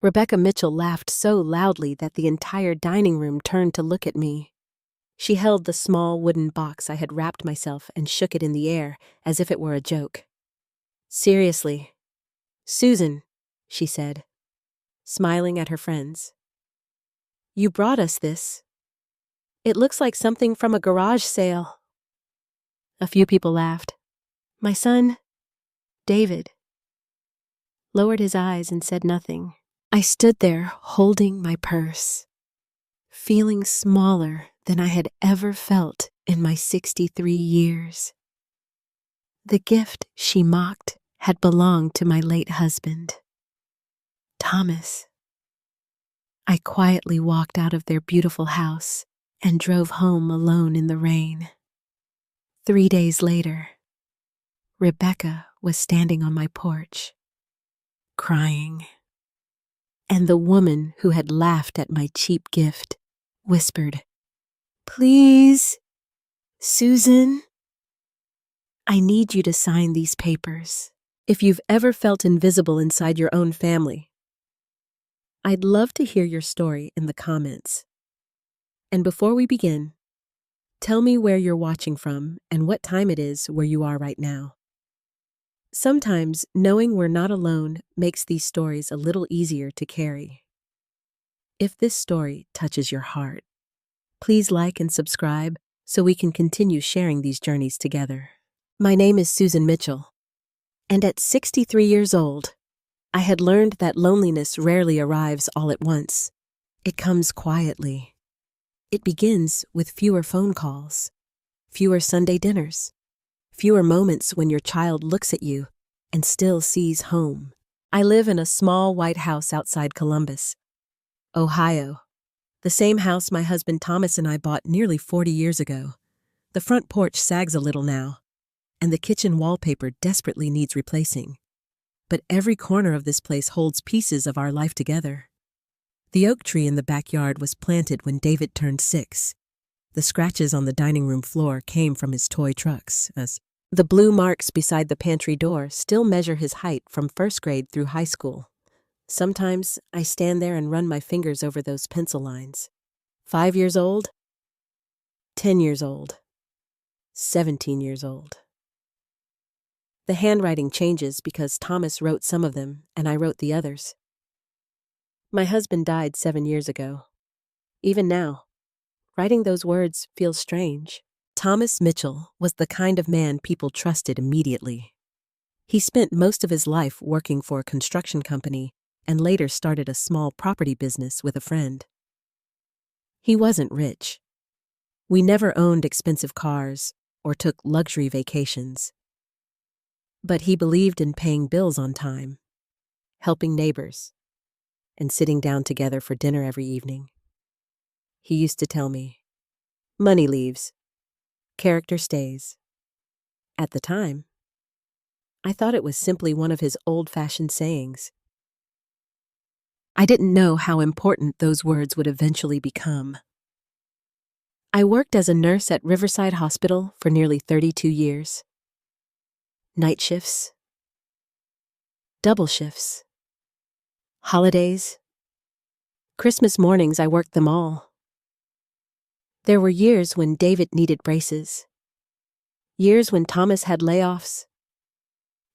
Rebecca Mitchell laughed so loudly that the entire dining room turned to look at me. She held the small wooden box I had wrapped myself and shook it in the air as if it were a joke. "Seriously, Susan," she said, smiling at her friends. "You brought us this. It looks like something from a garage sale." A few people laughed. My son, David, lowered his eyes and said nothing. I stood there holding my purse, feeling smaller than I had ever felt in my 63 years. The gift she mocked had belonged to my late husband, Thomas. I quietly walked out of their beautiful house and drove home alone in the rain. 3 days later, Rebecca was standing on my porch, crying. And the woman who had laughed at my cheap gift whispered, "Please, Susan, I need you to sign these papers." If you've ever felt invisible inside your own family, I'd love to hear your story in the comments. And before we begin, tell me where you're watching from and what time it is where you are right now. Sometimes knowing we're not alone makes these stories a little easier to carry. If this story touches your heart, please like and subscribe so we can continue sharing these journeys together. My name is Susan Mitchell, and at 63 years old, I had learned that loneliness rarely arrives all at once. It comes quietly. It begins with fewer phone calls, fewer Sunday dinners, fewer moments when your child looks at you and still sees home. I live in a small white house outside Columbus, Ohio, the same house my husband Thomas and I bought nearly 40 years ago. The front porch sags a little now, and the kitchen wallpaper desperately needs replacing. But every corner of this place holds pieces of our life together. The oak tree in the backyard was planted when David turned 6. The scratches on the dining room floor came from his toy trucks. The blue marks beside the pantry door still measure his height from first grade through high school. Sometimes I stand there and run my fingers over those pencil lines. 5 years old, 10 years old, 17 years old. The handwriting changes because Thomas wrote some of them and I wrote the others. My husband died 7 years ago. Even now, writing those words feels strange. Thomas Mitchell was the kind of man people trusted immediately. He spent most of his life working for a construction company and later started a small property business with a friend. He wasn't rich. We never owned expensive cars or took luxury vacations. But he believed in paying bills on time, helping neighbors, and sitting down together for dinner every evening. He used to tell me, "Money leaves, character stays." At the time, I thought it was simply one of his old-fashioned sayings. I didn't know how important those words would eventually become. I worked as a nurse at Riverside Hospital for nearly 32 years. Night shifts, double shifts, holidays, Christmas mornings, I worked them all. There were years when David needed braces, years when Thomas had layoffs,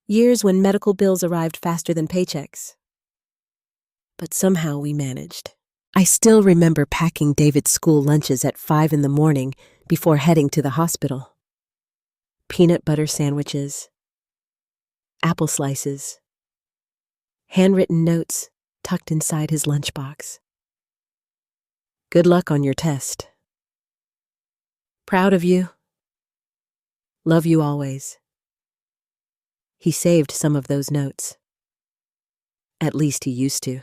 years when medical bills arrived faster than paychecks. But somehow we managed. I still remember packing David's school lunches at 5 in the morning before heading to the hospital. Peanut butter sandwiches, apple slices, handwritten notes tucked inside his lunchbox. "Good luck on your test. Proud of you. Love you always." He saved some of those notes. At least he used to.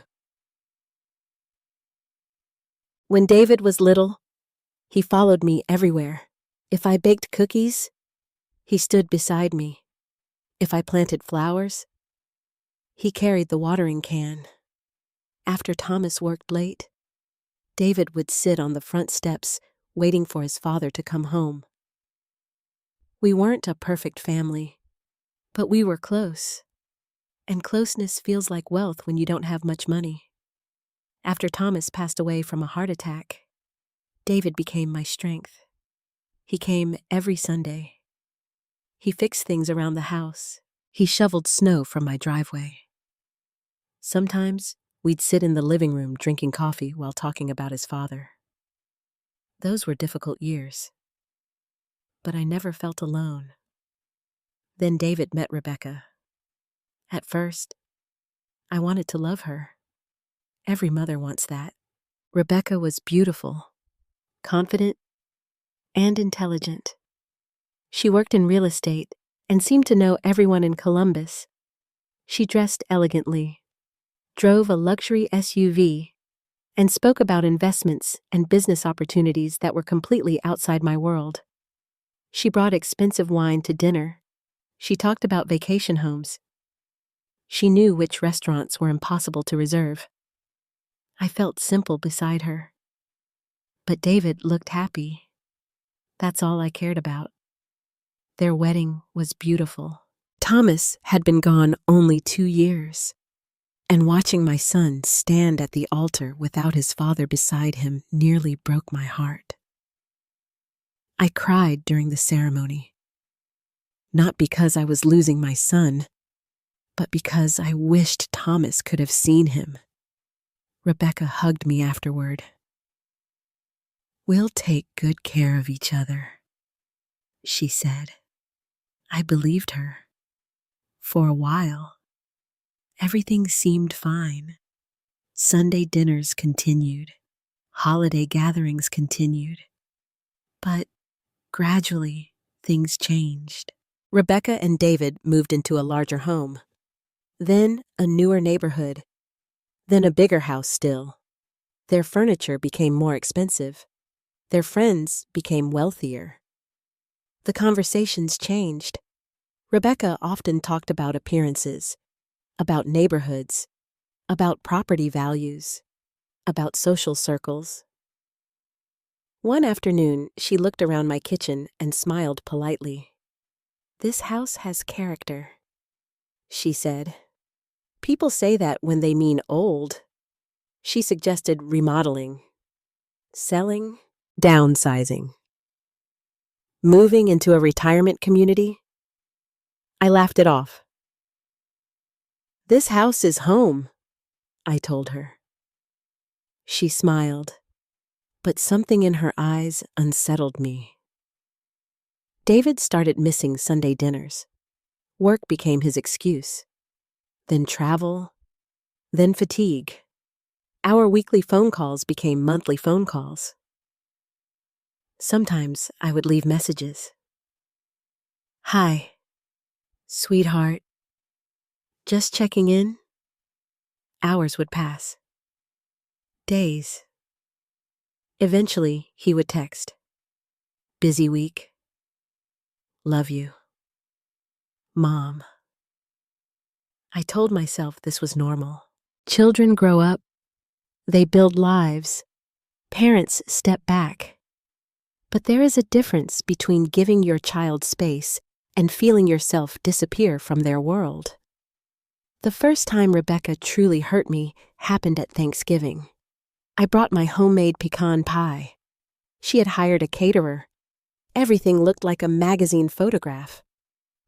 When David was little, he followed me everywhere. If I baked cookies, he stood beside me. If I planted flowers, he carried the watering can. After Thomas worked late, David would sit on the front steps waiting for his father to come home. We weren't a perfect family, but we were close. And closeness feels like wealth when you don't have much money. After Thomas passed away from a heart attack, David became my strength. He came every Sunday. He fixed things around the house. He shoveled snow from my driveway. Sometimes we'd sit in the living room drinking coffee while talking about his father. Those were difficult years, but I never felt alone. Then David met Rebecca. At first, I wanted to love her. Every mother wants that. Rebecca was beautiful, confident, and intelligent. She worked in real estate and seemed to know everyone in Columbus. She dressed elegantly, drove a luxury SUV, and spoke about investments and business opportunities that were completely outside my world. She brought expensive wine to dinner. She talked about vacation homes. She knew which restaurants were impossible to reserve. I felt simple beside her. But David looked happy. That's all I cared about. Their wedding was beautiful. Thomas had been gone only 2 years, and watching my son stand at the altar without his father beside him nearly broke my heart. I cried during the ceremony, not because I was losing my son, but because I wished Thomas could have seen him. Rebecca hugged me afterward. "We'll take good care of each other," she said. I believed her. For a while, everything seemed fine. Sunday dinners continued. Holiday gatherings continued. But gradually, things changed. Rebecca and David moved into a larger home, then a newer neighborhood, then a bigger house still. Their furniture became more expensive. Their friends became wealthier. The conversations changed. Rebecca often talked about appearances, about neighborhoods, about property values, about social circles. One afternoon, she looked around my kitchen and smiled politely. "This house has character," she said. "People say that when they mean old." She suggested remodeling, selling, downsizing, moving into a retirement community. I laughed it off. "This house is home," I told her. She smiled, but something in her eyes unsettled me. David started missing Sunday dinners. Work became his excuse. Then travel, then fatigue. Our weekly phone calls became monthly phone calls. Sometimes I would leave messages. "Hi, sweetheart. Just checking in." Hours would pass. Days. Eventually, he would text. "Busy week. Love you. Mom." I told myself this was normal. Children grow up. They build lives. Parents step back. But there is a difference between giving your child space and feeling yourself disappear from their world. The first time Rebecca truly hurt me happened at Thanksgiving. I brought my homemade pecan pie. She had hired a caterer. Everything looked like a magazine photograph.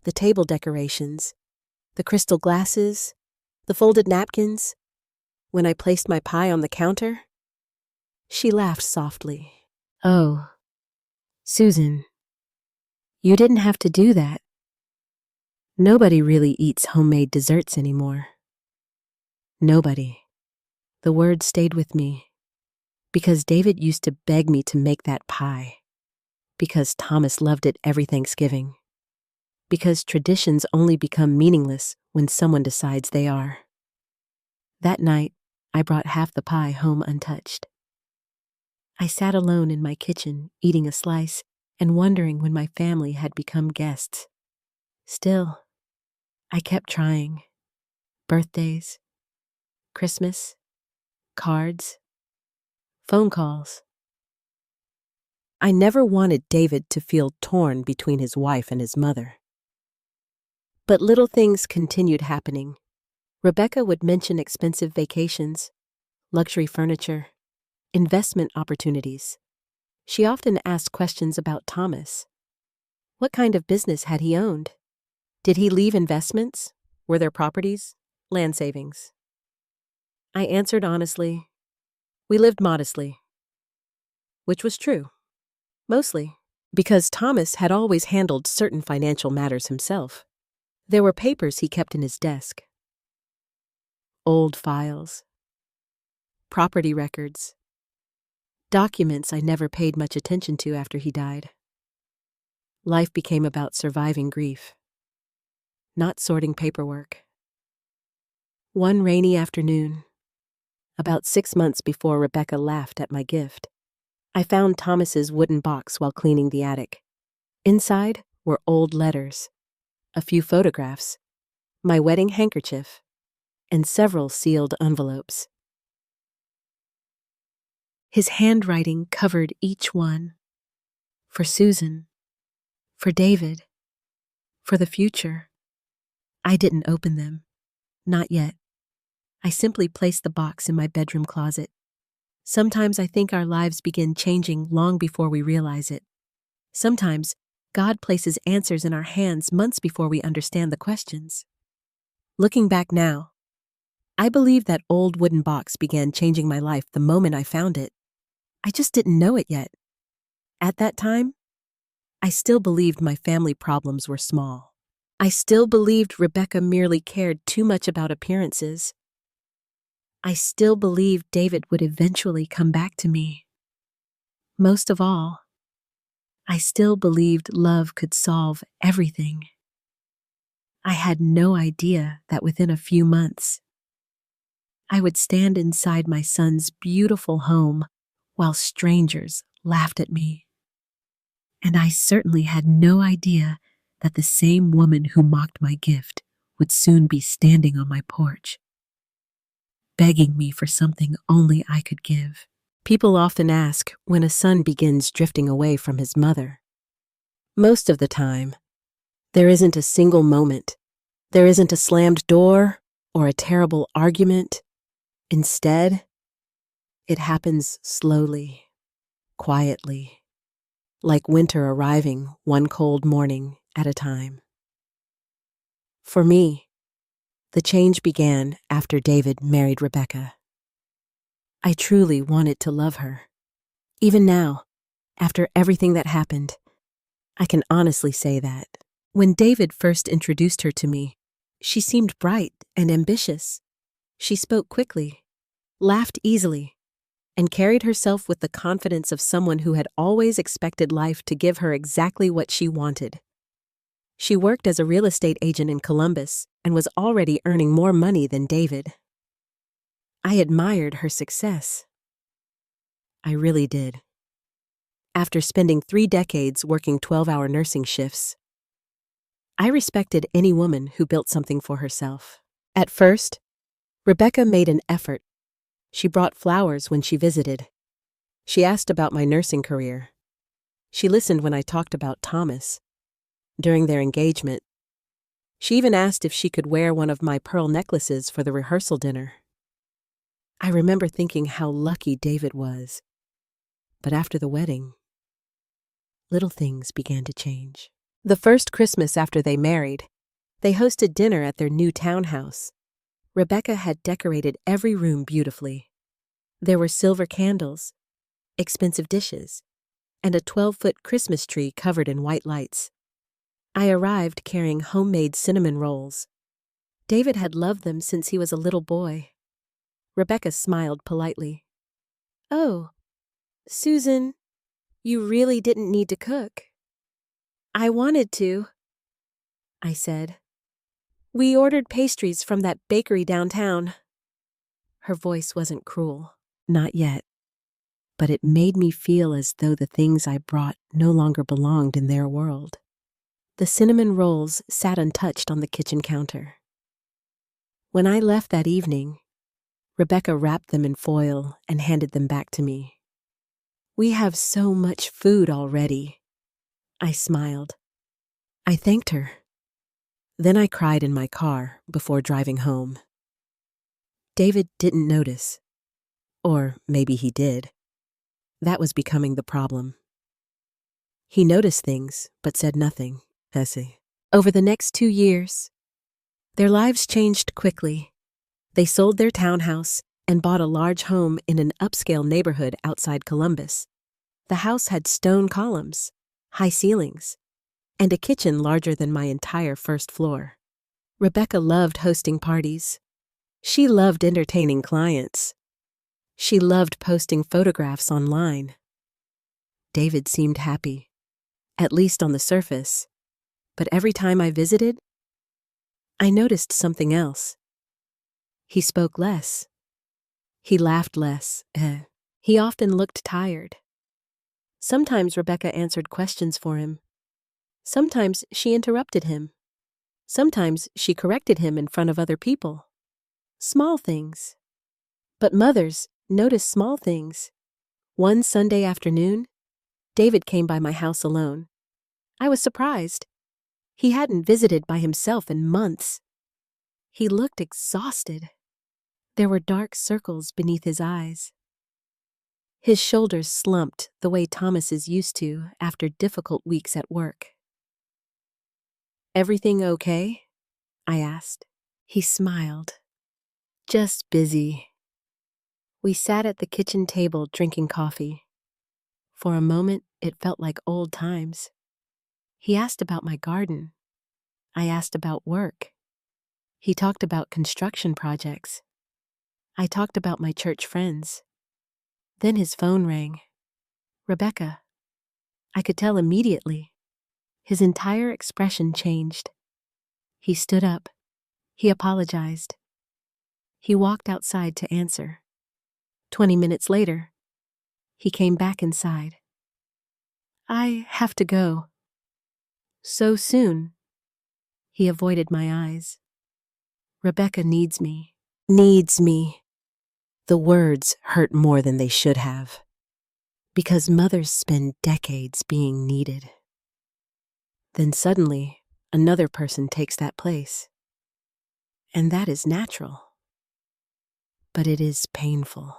The table decorations, the crystal glasses, the folded napkins. When I placed my pie on the counter, she laughed softly. "Oh, Susan, you didn't have to do that. Nobody really eats homemade desserts anymore." Nobody. The word stayed with me. Because David used to beg me to make that pie. Because Thomas loved it every Thanksgiving. Because traditions only become meaningless when someone decides they are. That night, I brought half the pie home untouched. I sat alone in my kitchen, eating a slice and wondering when my family had become guests. Still, I kept trying. Birthdays, Christmas, cards, phone calls. I never wanted David to feel torn between his wife and his mother. But little things continued happening. Rebecca would mention expensive vacations, luxury furniture, investment opportunities. She often asked questions about Thomas. What kind of business had he owned? Did he leave investments? Were there properties? Land savings? I answered honestly, we lived modestly. Which was true. Mostly. Because Thomas had always handled certain financial matters himself. There were papers he kept in his desk. Old files. Property records. Documents I never paid much attention to after he died. Life became about surviving grief, not sorting paperwork. One rainy afternoon, about 6 months before Rebecca laughed at my gift, I found Thomas's wooden box while cleaning the attic. Inside were old letters, a few photographs, my wedding handkerchief, and several sealed envelopes. His handwriting covered each one. For Susan, for David, for the future. I didn't open them. Not yet. I simply placed the box in my bedroom closet. Sometimes I think our lives begin changing long before we realize it. Sometimes God places answers in our hands months before we understand the questions. Looking back now, I believe that old wooden box began changing my life the moment I found it. I just didn't know it yet. At that time, I still believed my family problems were small. I still believed Rebecca merely cared too much about appearances. I still believed David would eventually come back to me. Most of all, I still believed love could solve everything. I had no idea that within a few months, I would stand inside my son's beautiful home while strangers laughed at me. And I certainly had no idea that the same woman who mocked my gift would soon be standing on my porch, begging me for something only I could give. People often ask when a son begins drifting away from his mother. Most of the time, there isn't a single moment. There isn't a slammed door or a terrible argument. Instead, it happens slowly, quietly, like winter arriving one cold morning at a time. For me, the change began after David married Rebecca. I truly wanted to love her. Even now, after everything that happened, I can honestly say that. When David first introduced her to me, she seemed bright and ambitious. She spoke quickly, laughed easily, and carried herself with the confidence of someone who had always expected life to give her exactly what she wanted. She worked as a real estate agent in Columbus and was already earning more money than David. I admired her success. I really did. After spending 3 decades working 12-hour nursing shifts, I respected any woman who built something for herself. At first, Rebecca made an effort. She brought flowers when she visited. She asked about my nursing career. She listened when I talked about Thomas. During their engagement, she even asked if she could wear one of my pearl necklaces for the rehearsal dinner. I remember thinking how lucky David was. But after the wedding, little things began to change. The first Christmas after they married, they hosted dinner at their new townhouse. Rebecca had decorated every room beautifully. There were silver candles, expensive dishes, and a 12-foot Christmas tree covered in white lights. I arrived carrying homemade cinnamon rolls. David had loved them since he was a little boy. Rebecca smiled politely. "Oh, Susan, you really didn't need to cook." "I wanted to," I said. "We ordered pastries from that bakery downtown." Her voice wasn't cruel, not yet, but it made me feel as though the things I brought no longer belonged in their world. The cinnamon rolls sat untouched on the kitchen counter. When I left that evening, Rebecca wrapped them in foil and handed them back to me. "We have so much food already." I smiled. I thanked her. Then I cried in my car before driving home. David didn't notice. Or maybe he did. That was becoming the problem. He noticed things, but said nothing. Over the next 2 years, their lives changed quickly. They sold their townhouse and bought a large home in an upscale neighborhood outside Columbus. The house had stone columns, high ceilings, and a kitchen larger than my entire first floor. Rebecca loved hosting parties. She loved entertaining clients. She loved posting photographs online. David seemed happy, at least on the surface, but every time I visited, I noticed something else. He spoke less. He laughed less. He often looked tired. Sometimes Rebecca answered questions for him. Sometimes she interrupted him. Sometimes she corrected him in front of other people. Small things. But mothers notice small things. One Sunday afternoon, David came by my house alone. I was surprised. He hadn't visited by himself in months. He looked exhausted. There were dark circles beneath his eyes. His shoulders slumped the way Thomas's used to after difficult weeks at work. "Everything okay?" I asked. He smiled. "Just busy." We sat at the kitchen table drinking coffee. For a moment, it felt like old times. He asked about my garden. I asked about work. He talked about construction projects. I talked about my church friends. Then his phone rang. "Rebecca." I could tell immediately. His entire expression changed. He stood up. He apologized. He walked outside to answer. 20 minutes later, he came back inside. "I have to go." "So soon?" He avoided my eyes. "Rebecca needs me." Needs me. The words hurt more than they should have. Because mothers spend decades being needed. Then suddenly, another person takes that place. And that is natural. But it is painful.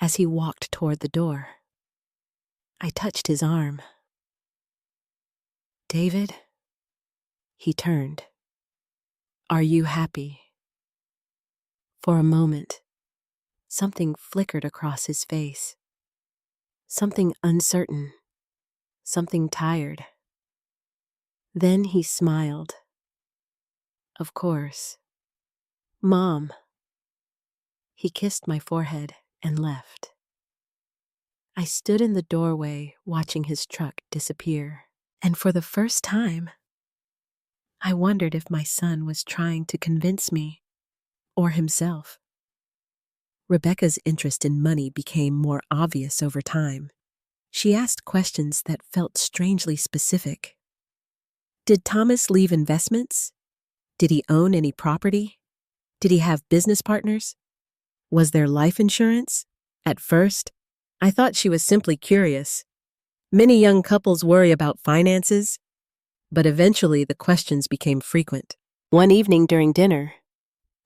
As he walked toward the door, I touched his arm. "David?" He turned. "Are you happy?" For a moment, something flickered across his face. Something uncertain. Something tired. Then he smiled. "Of course. Mom." He kissed my forehead and left. I stood in the doorway watching his truck disappear, and for the first time, I wondered if my son was trying to convince me, or himself. Rebecca's interest in money became more obvious over time. She asked questions that felt strangely specific. Did Thomas leave investments? Did he own any property? Did he have business partners? Was there life insurance? At first, I thought she was simply curious. Many young couples worry about finances, but eventually the questions became frequent. One evening during dinner,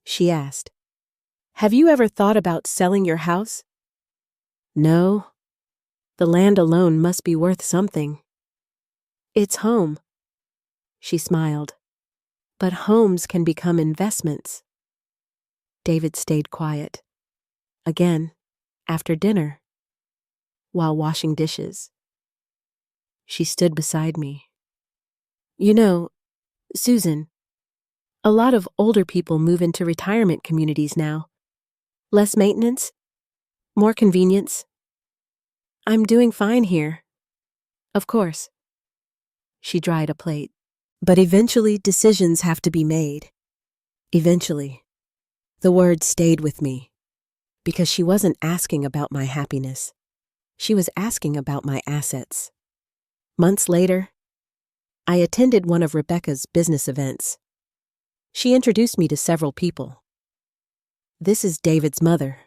she asked, "Have you ever thought about selling your house?" "No. The land alone must be worth something." "It's home." She smiled. "But homes can become investments." David stayed quiet. Again, after dinner, while washing dishes. She stood beside me. "You know, Susan, a lot of older people move into retirement communities now. Less maintenance, more convenience. I'm doing fine here." "Of course." She dried a plate. "But eventually decisions have to be made." Eventually. The word stayed with me, because she wasn't asking about my happiness. She was asking about my assets. Months later, I attended one of Rebecca's business events. She introduced me to several people. "This is David's mother."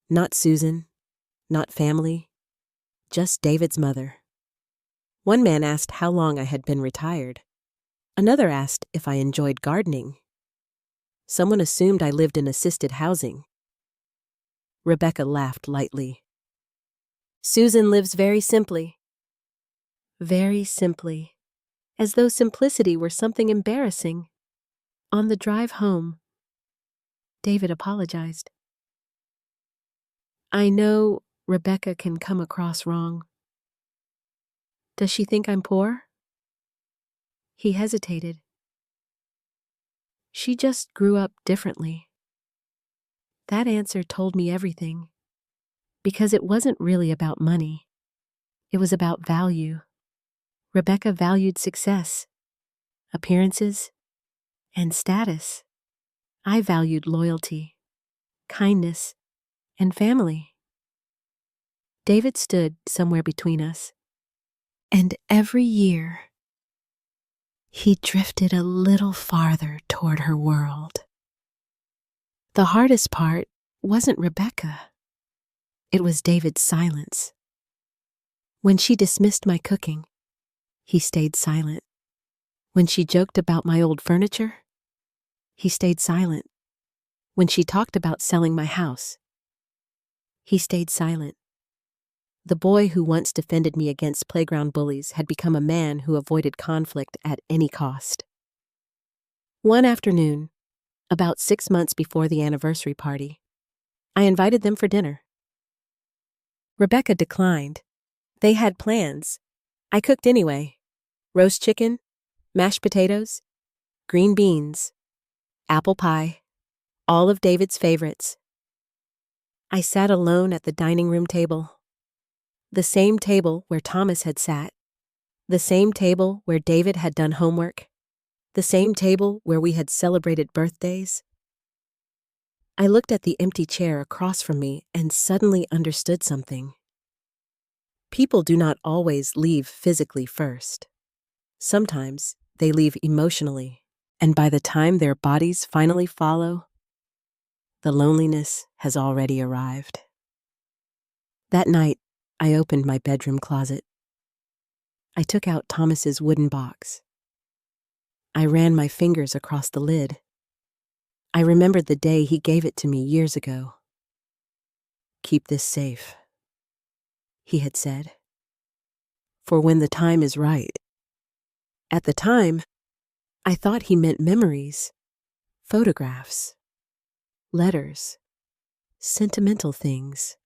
Not Susan, not family, just David's mother. One man asked how long I had been retired. Another asked if I enjoyed gardening. Someone assumed I lived in assisted housing. Rebecca laughed lightly. Susan lives very simply. Very simply. As though simplicity were something embarrassing. On the drive home, David apologized. I know Rebecca can come across wrong. Does she think I'm poor? He hesitated. She just grew up differently. That answer told me everything. Because it wasn't really about money. It was about value. Rebecca valued success, appearances, and status. I valued loyalty, kindness, and family. David stood somewhere between us. And every year, he drifted a little farther toward her world. The hardest part wasn't Rebecca. It was David's silence. When she dismissed my cooking, he stayed silent. When she joked about my old furniture, he stayed silent. When she talked about selling my house, he stayed silent. The boy who once defended me against playground bullies had become a man who avoided conflict at any cost. One afternoon, about 6 months before the anniversary party, I invited them for dinner. Rebecca declined. They had plans. I cooked anyway. Roast chicken, mashed potatoes, green beans, apple pie, all of David's favorites. I sat alone at the dining room table. The same table where Thomas had sat. The same table where David had done homework. The same table where we had celebrated birthdays. I looked at the empty chair across from me and suddenly understood something. People do not always leave physically first. Sometimes they leave emotionally, and by the time their bodies finally follow, the loneliness has already arrived. That night, I opened my bedroom closet. I took out Thomas's wooden box. I ran my fingers across the lid. I remembered the day he gave it to me years ago. Keep this safe, he had said, for when the time is right. At the time, I thought he meant memories, photographs, letters, sentimental things.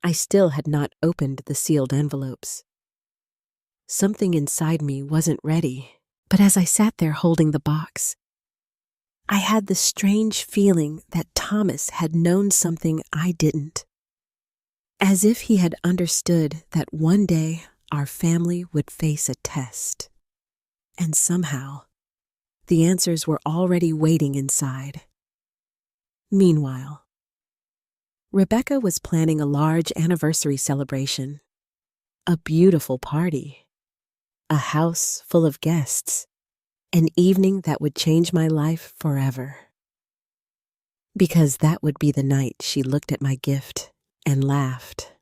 I still had not opened the sealed envelopes. Something inside me wasn't ready, but as I sat there holding the box, I had the strange feeling that Thomas had known something I didn't. As if he had understood that one day our family would face a test. And somehow, the answers were already waiting inside. Meanwhile, Rebecca was planning a large anniversary celebration. A beautiful party. A house full of guests. An evening that would change my life forever. Because that would be the night she looked at my gift and laughed.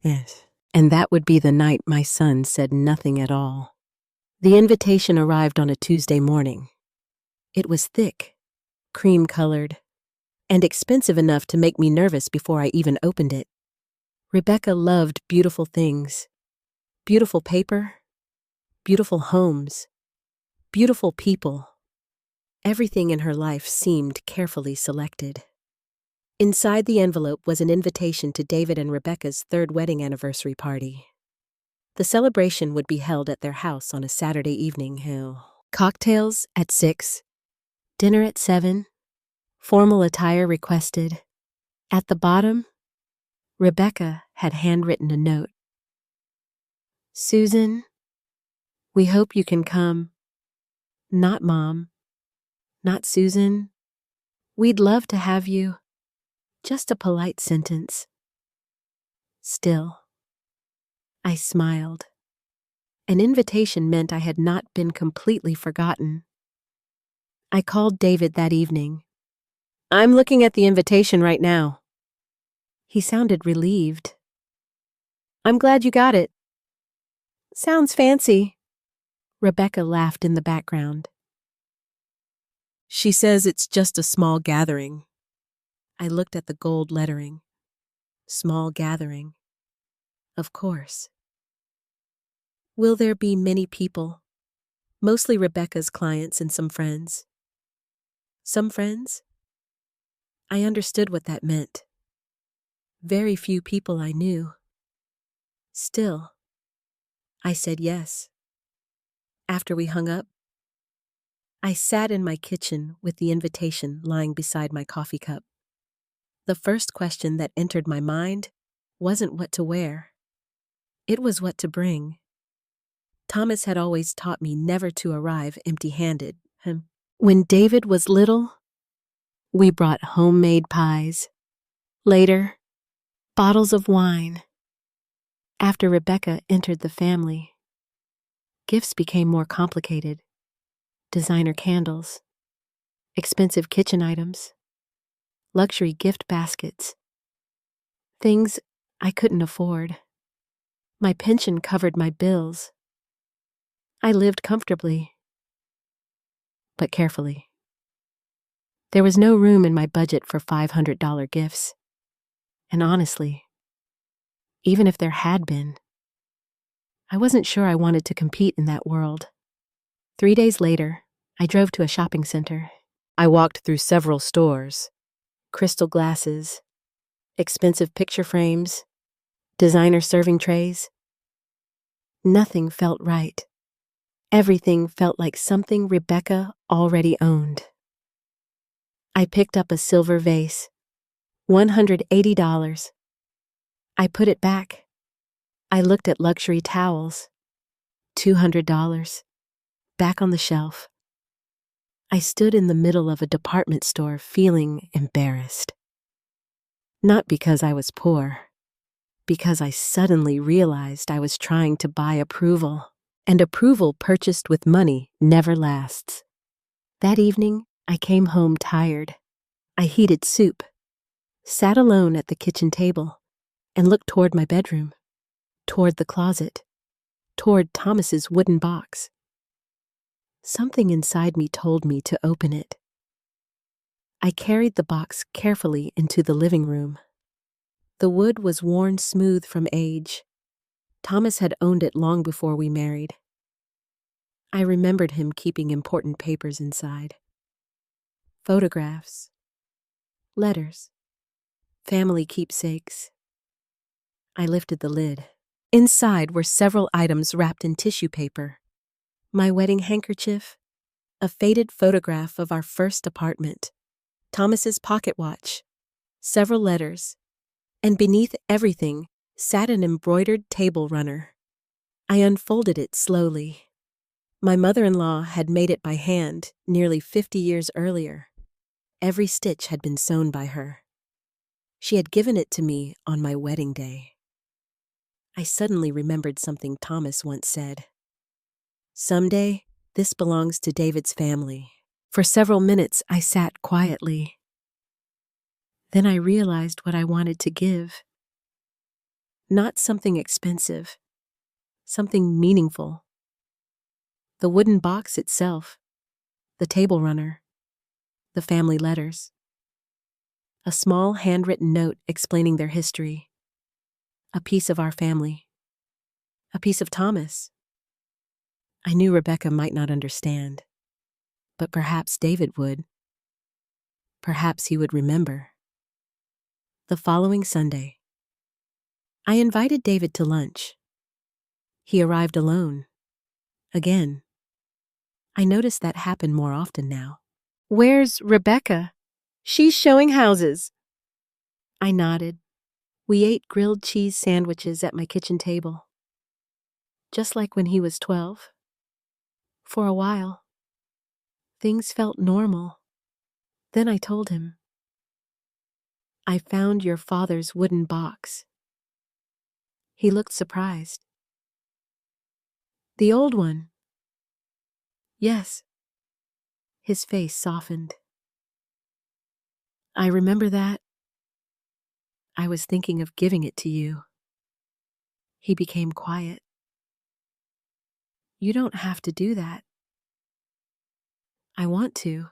Yes. And that would be the night my son said nothing at all. The invitation arrived on a Tuesday morning. It was thick, cream-colored, and expensive enough to make me nervous before I even opened it. Rebecca loved beautiful things. Beautiful paper, beautiful homes, beautiful people. Everything in her life seemed carefully selected. Inside the envelope was an invitation to David and Rebecca's third wedding anniversary party. The celebration would be held at their house on a Saturday evening. Cocktails at 6, dinner at 7, formal attire requested. At the bottom, Rebecca had handwritten a note. Susan, we hope you can come. Not Mom. Not Susan. We'd love to have you. Just a polite sentence. Still, I smiled. An invitation meant I had not been completely forgotten. I called David that evening. I'm looking at the invitation right now. He sounded relieved. I'm glad you got it. Sounds fancy. Rebecca laughed in the background. She says it's just a small gathering. I looked at the gold lettering. Small gathering. Of course. Will there be many people? Mostly Rebecca's clients and some friends. Some friends? I understood what that meant. Very few people I knew. Still, I said yes. After we hung up, I sat in my kitchen with the invitation lying beside my coffee cup. The first question that entered my mind wasn't what to wear. It was what to bring. Thomas had always taught me never to arrive empty-handed. When David was little, we brought homemade pies. Later, bottles of wine. After Rebecca entered the family, gifts became more complicated. Designer candles, expensive kitchen items, luxury gift baskets. Things I couldn't afford. My pension covered my bills. I lived comfortably, but carefully. There was no room in my budget for $500 gifts. And honestly, even if there had been, I wasn't sure I wanted to compete in that world. 3 days later, I drove to a shopping center. I walked through several stores, crystal glasses, expensive picture frames, designer serving trays. Nothing felt right. Everything felt like something Rebecca already owned. I picked up a silver vase, $180. I put it back. I looked at luxury towels, $200, back on the shelf. I stood in the middle of a department store feeling embarrassed. Not because I was poor, because I suddenly realized I was trying to buy approval, and approval purchased with money never lasts. That evening, I came home tired. I heated soup, sat alone at the kitchen table, and looked toward my bedroom, toward the closet, toward Thomas's wooden box. Something inside me told me to open it. I carried the box carefully into the living room. The wood was worn smooth from age. Thomas had owned it long before we married. I remembered him keeping important papers inside. Photographs, letters, family keepsakes. I lifted the lid. Inside were several items wrapped in tissue paper. My wedding handkerchief, a faded photograph of our first apartment, Thomas's pocket watch, several letters, and beneath everything sat an embroidered table runner. I unfolded it slowly. My mother-in-law had made it by hand nearly 50 years earlier. Every stitch had been sewn by her. She had given it to me on my wedding day. I suddenly remembered something Thomas once said. Someday, this belongs to David's family. For several minutes, I sat quietly. Then I realized what I wanted to give. Not something expensive, something meaningful. The wooden box itself, the table runner, the family letters. A small handwritten note explaining their history. A piece of our family. A piece of Thomas. I knew Rebecca might not understand, but perhaps David would. Perhaps he would remember. The following Sunday, I invited David to lunch. He arrived alone. Again. I noticed that happen more often now. Where's Rebecca? She's showing houses. I nodded. We ate grilled cheese sandwiches at my kitchen table. Just like when he was 12. For a while, things felt normal. Then I told him, I found your father's wooden box. He looked surprised. The old one? Yes. His face softened. I remember that. I was thinking of giving it to you. He became quiet. You don't have to do that. I want to.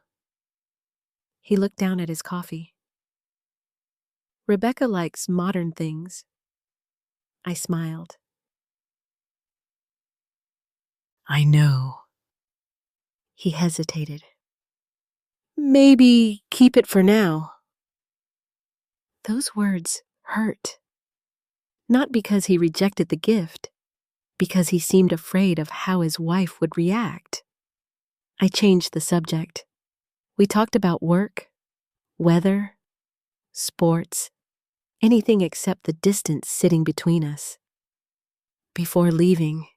He looked down at his coffee. Rebecca likes modern things. I smiled. I know. He hesitated. Maybe keep it for now. Those words hurt. Not because he rejected the gift, because he seemed afraid of how his wife would react. I changed the subject. We talked about work, weather, sports, anything except the distance sitting between us. Before leaving,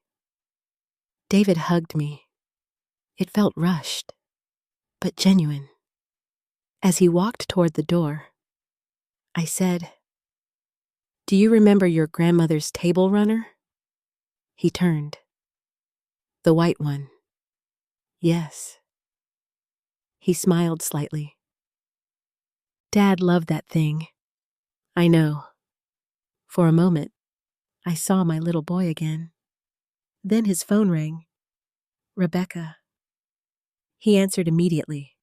David hugged me. It felt rushed, but genuine. As he walked toward the door, I said, "Do you remember your grandmother's table runner?" He turned. "The white one." "Yes." He smiled slightly. "Dad loved that thing." "I know." For a moment, I saw my little boy again. Then his phone rang. "Rebecca." He answered immediately.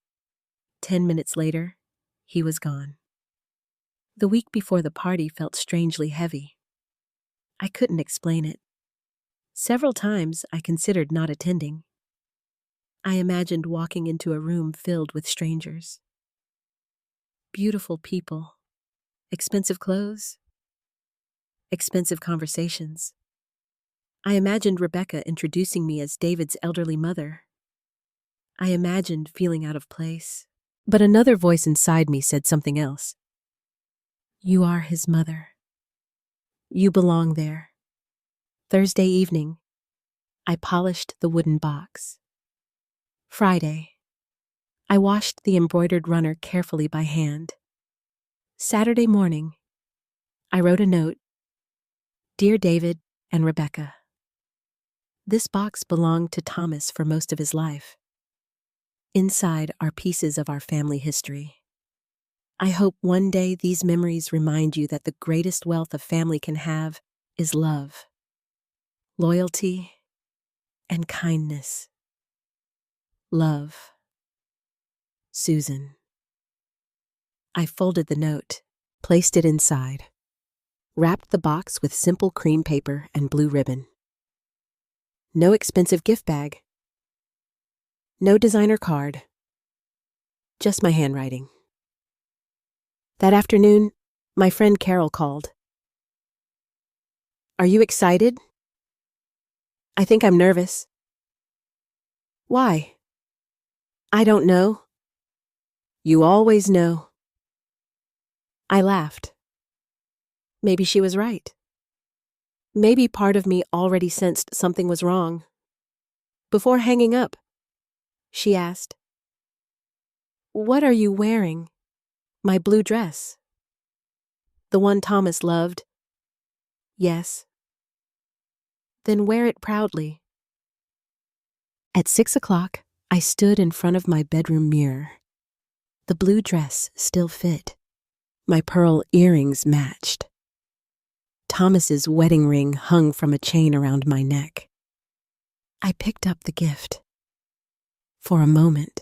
10 minutes later, he was gone. The week before the party felt strangely heavy. I couldn't explain it. Several times I considered not attending. I imagined walking into a room filled with strangers. Beautiful people, expensive clothes, expensive conversations. I imagined Rebecca introducing me as David's elderly mother. I imagined feeling out of place. But another voice inside me said something else. You are his mother. You belong there. Thursday evening, I polished the wooden box. Friday, I washed the embroidered runner carefully by hand. Saturday morning, I wrote a note. Dear David and Rebecca. This box belonged to Thomas for most of his life. Inside are pieces of our family history. I hope one day these memories remind you that the greatest wealth a family can have is love, loyalty, and kindness. Love. Susan. I folded the note, placed it inside, wrapped the box with simple cream paper and blue ribbon. No expensive gift bag. No designer card. Just my handwriting. That afternoon, my friend Carol called. Are you excited? I think I'm nervous. Why? I don't know. You always know. I laughed. Maybe she was right. Maybe part of me already sensed something was wrong. Before hanging up, she asked, What are you wearing? My blue dress. The one Thomas loved. Yes. Then wear it proudly. At 6 o'clock, I stood in front of my bedroom mirror. The blue dress still fit. My pearl earrings matched. Thomas's wedding ring hung from a chain around my neck. I picked up the gift. For a moment,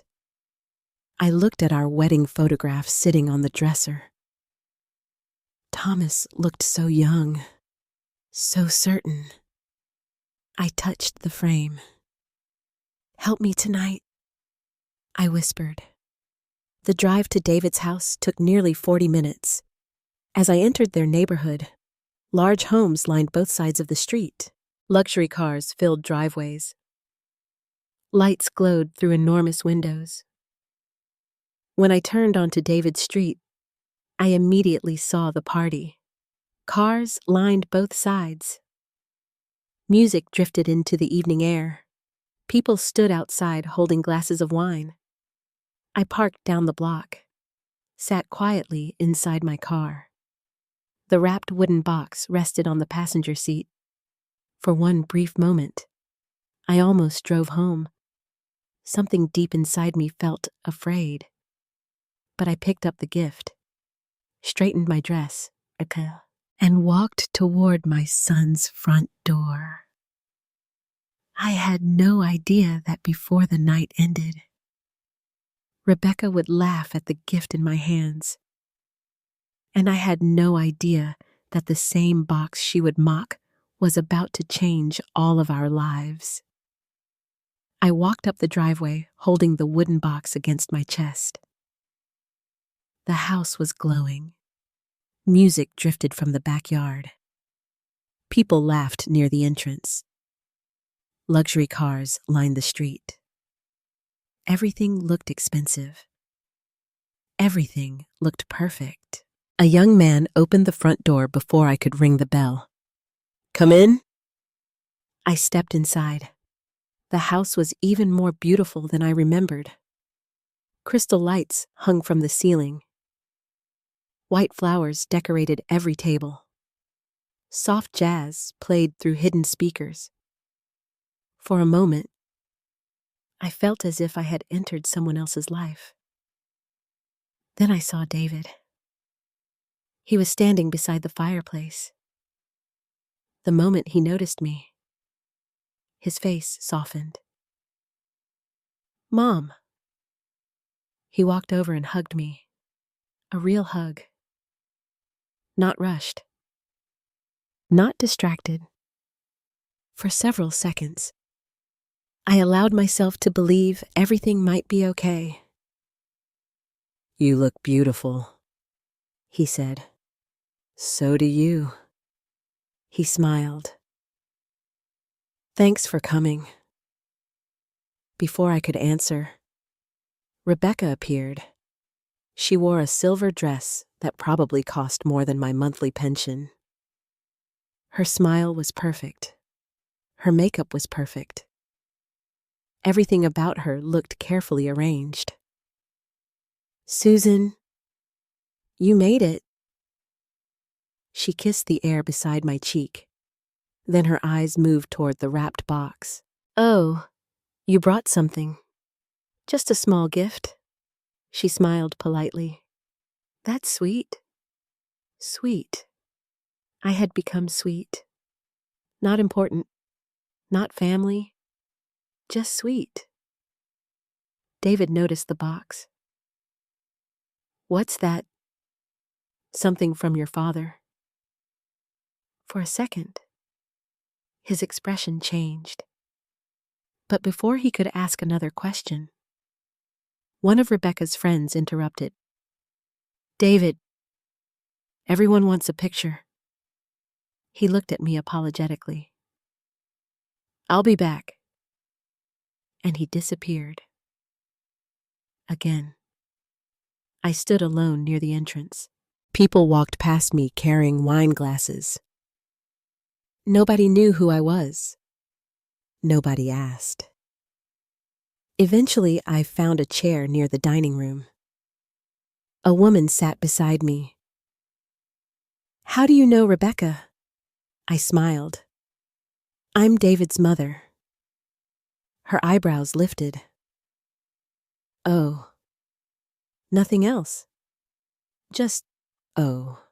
I looked at our wedding photograph sitting on the dresser. Thomas looked so young, so certain. I touched the frame. Help me tonight, I whispered. The drive to David's house took nearly 40 minutes. As I entered their neighborhood, large homes lined both sides of the street. Luxury cars filled driveways. Lights glowed through enormous windows. When I turned onto David's street, I immediately saw the party. Cars lined both sides. Music drifted into the evening air. People stood outside holding glasses of wine. I parked down the block, sat quietly inside my car. The wrapped wooden box rested on the passenger seat. For one brief moment, I almost drove home. Something deep inside me felt afraid. But I picked up the gift, straightened my dress, and walked toward my son's front door. I had no idea that before the night ended, Rebecca would laugh at the gift in my hands And I had no idea that the same box she would mock was about to change all of our lives. I walked up the driveway, holding the wooden box against my chest. The house was glowing. Music drifted from the backyard. People laughed near the entrance. Luxury cars lined the street. Everything looked expensive. Everything looked perfect. A young man opened the front door before I could ring the bell. "Come in?" I stepped inside. The house was even more beautiful than I remembered. Crystal lights hung from the ceiling. White flowers decorated every table. Soft jazz played through hidden speakers. For a moment, I felt as if I had entered someone else's life. Then I saw David. He was standing beside the fireplace. The moment he noticed me, his face softened. "Mom." He walked over and hugged me. A real hug. Not rushed. Not distracted. For several seconds, I allowed myself to believe everything might be okay. "You look beautiful," he said. "So do you." He smiled. "Thanks for coming." Before I could answer, Rebecca appeared. She wore a silver dress that probably cost more than my monthly pension. Her smile was perfect. Her makeup was perfect. Everything about her looked carefully arranged. "Susan, you made it." She kissed the air beside my cheek. Then her eyes moved toward the wrapped box. "Oh, you brought something. Just a small gift." She smiled politely. "That's sweet." Sweet. I had become sweet. Not important. Not family. Just sweet. David noticed the box. "What's that?" "Something from your father." For a second, his expression changed. But before he could ask another question, one of Rebecca's friends interrupted. "David, everyone wants a picture." He looked at me apologetically. "I'll be back." And he disappeared. Again. I stood alone near the entrance. People walked past me carrying wine glasses. Nobody knew who I was. Nobody asked. Eventually, I found a chair near the dining room. A woman sat beside me. "How do you know Rebecca?" I smiled. "I'm David's mother." Her eyebrows lifted. "Oh." Nothing else. Just, oh.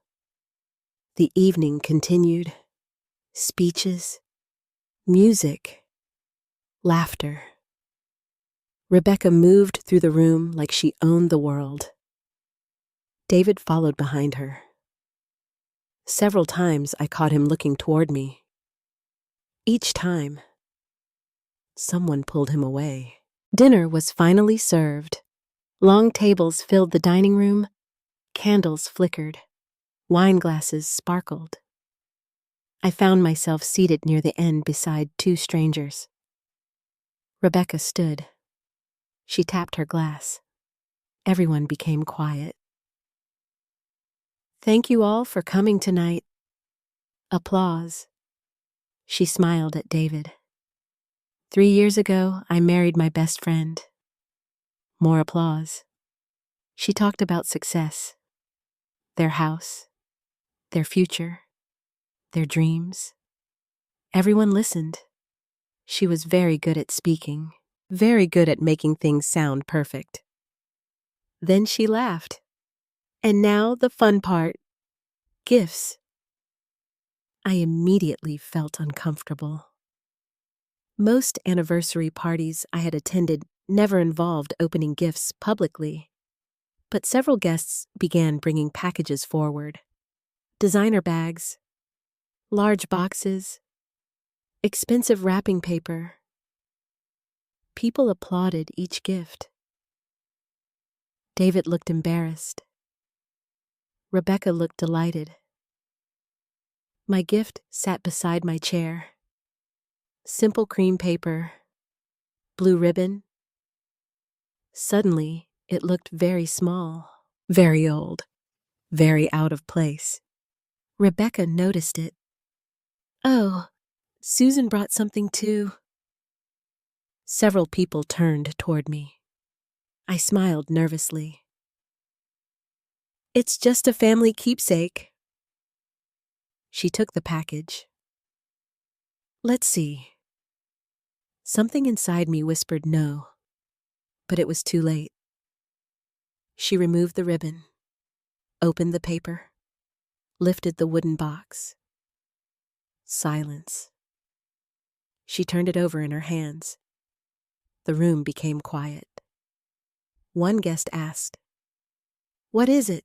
The evening continued. Speeches, music, laughter. Rebecca moved through the room like she owned the world. David followed behind her. Several times I caught him looking toward me. Each time, someone pulled him away. Dinner was finally served. Long tables filled the dining room. Candles flickered. Wine glasses sparkled. I found myself seated near the end beside two strangers. Rebecca stood. She tapped her glass. Everyone became quiet. "Thank you all for coming tonight." Applause. She smiled at David. "3 years ago, I married my best friend." More applause. She talked about success, their house, their future, their dreams. Everyone listened. She was very good at speaking, very good at making things sound perfect. Then she laughed. "And now the fun part. Gifts." I immediately felt uncomfortable. Most anniversary parties I had attended never involved opening gifts publicly. But several guests began bringing packages forward. Designer bags, large boxes, expensive wrapping paper. People applauded each gift. David looked embarrassed. Rebecca looked delighted. My gift sat beside my chair. Simple cream paper, blue ribbon. Suddenly, it looked very small, very old, very out of place. Rebecca noticed it. "Oh, Susan brought something too." Several people turned toward me. I smiled nervously. "It's just a family keepsake." She took the package. "Let's see." Something inside me whispered no, but it was too late. She removed the ribbon, opened the paper, lifted the wooden box. Silence. She turned it over in her hands. The room became quiet. One guest asked, "What is it?"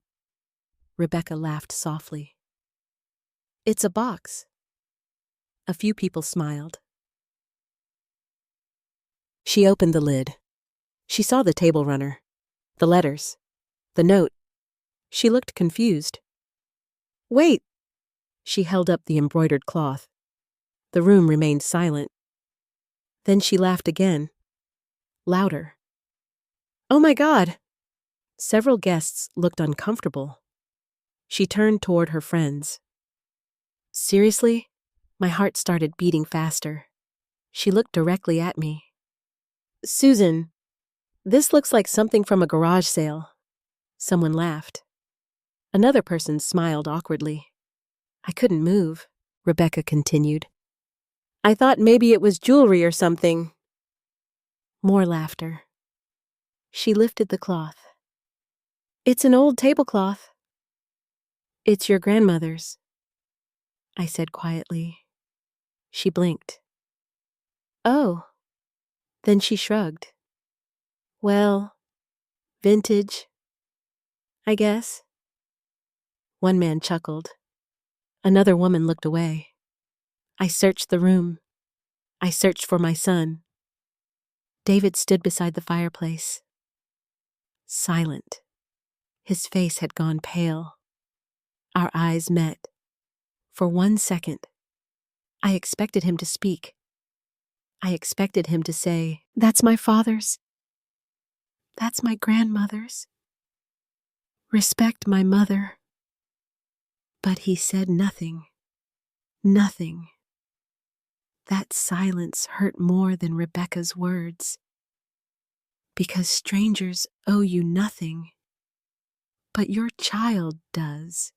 Rebecca laughed softly. "It's a box." A few people smiled. She opened the lid. She saw the table runner, the letters, the note. She looked confused. "Wait!" She held up the embroidered cloth. The room remained silent. Then she laughed again, louder. "Oh my God!" Several guests looked uncomfortable. She turned toward her friends. Seriously? My heart started beating faster. She looked directly at me. "Susan, this looks like something from a garage sale." Someone laughed. Another person smiled awkwardly. "I couldn't move," Rebecca continued. "I thought maybe it was jewelry or something." More laughter. She lifted the cloth. "It's an old tablecloth." "It's your grandmother's," I said quietly. She blinked. "Oh." Then she shrugged. "Well, vintage, I guess." One man chuckled. Another woman looked away. I searched the room. I searched for my son. David stood beside the fireplace. Silent. His face had gone pale. Our eyes met. For 1 second, I expected him to speak. I expected him to say, "That's my father's. That's my grandmother's. Respect my mother." But he said nothing. Nothing. That silence hurt more than Rebecca's words. Because strangers owe you nothing, but your child does.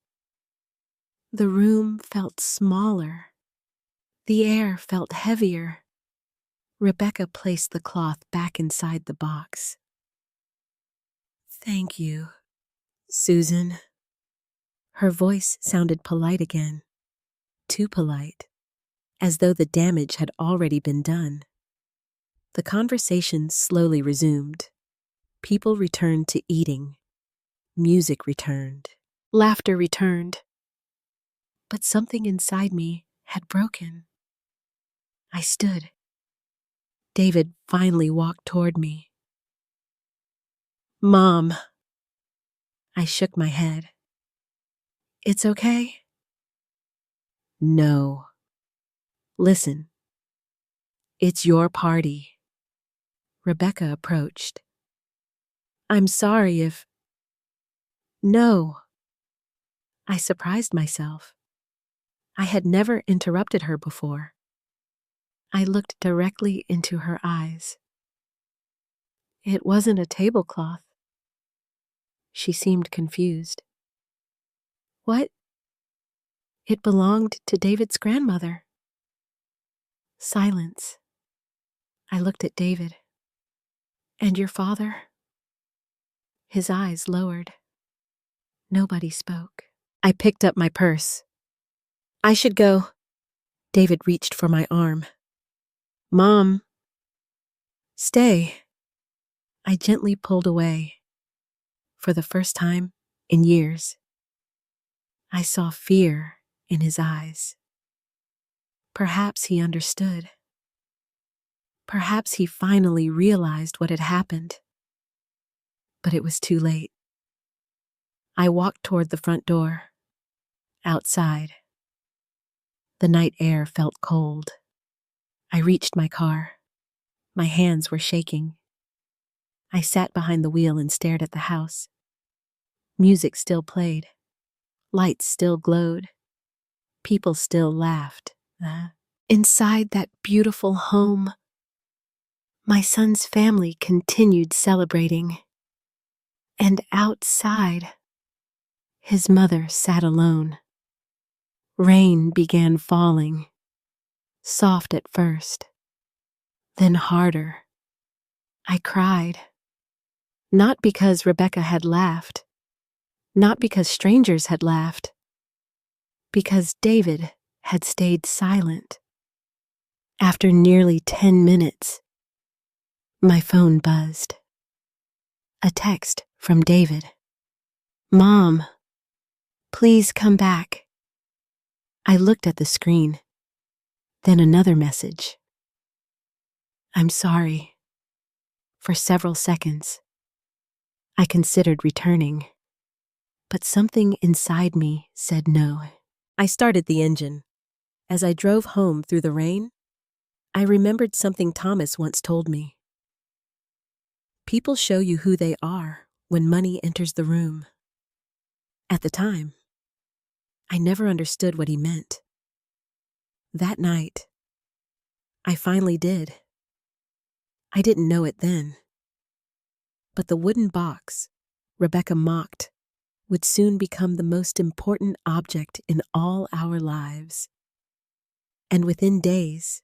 The room felt smaller. The air felt heavier. Rebecca placed the cloth back inside the box. "Thank you, Susan." Her voice sounded polite again. Too polite, as though the damage had already been done. The conversation slowly resumed. People returned to eating. Music returned. Laughter returned. But something inside me had broken. I stood. David finally walked toward me. "Mom." I shook my head. "It's okay?" "No. Listen. It's your party." Rebecca approached. "I'm sorry if—" "No." I surprised myself. I had never interrupted her before. I looked directly into her eyes. "It wasn't a tablecloth." She seemed confused. "What?" "It belonged to David's grandmother." Silence. I looked at David. "And your father?" His eyes lowered. Nobody spoke. I picked up my purse. "I should go." David reached for my arm. "Mom." "Stay." I gently pulled away. For the first time in years, I saw fear in his eyes. Perhaps he understood. Perhaps he finally realized what had happened. But it was too late. I walked toward the front door. Outside, the night air felt cold. I reached my car. My hands were shaking. I sat behind the wheel and stared at the house. Music still played. Lights still glowed. People still laughed. Inside that beautiful home, my son's family continued celebrating. And outside, his mother sat alone. Rain began falling, soft at first, then harder. I cried. Not because Rebecca had laughed, not because strangers had laughed, because David had stayed silent. After nearly 10 minutes, my phone buzzed. A text from David. "Mom, please come back." I looked at the screen, then another message. "I'm sorry." For several seconds, I considered returning, but something inside me said no. I started the engine. As I drove home through the rain, I remembered something Thomas once told me. People show you who they are when money enters the room. At the time, I never understood what he meant. That night, I finally did. I didn't know it then. But the wooden box Rebecca mocked would soon become the most important object in all our lives. And within days,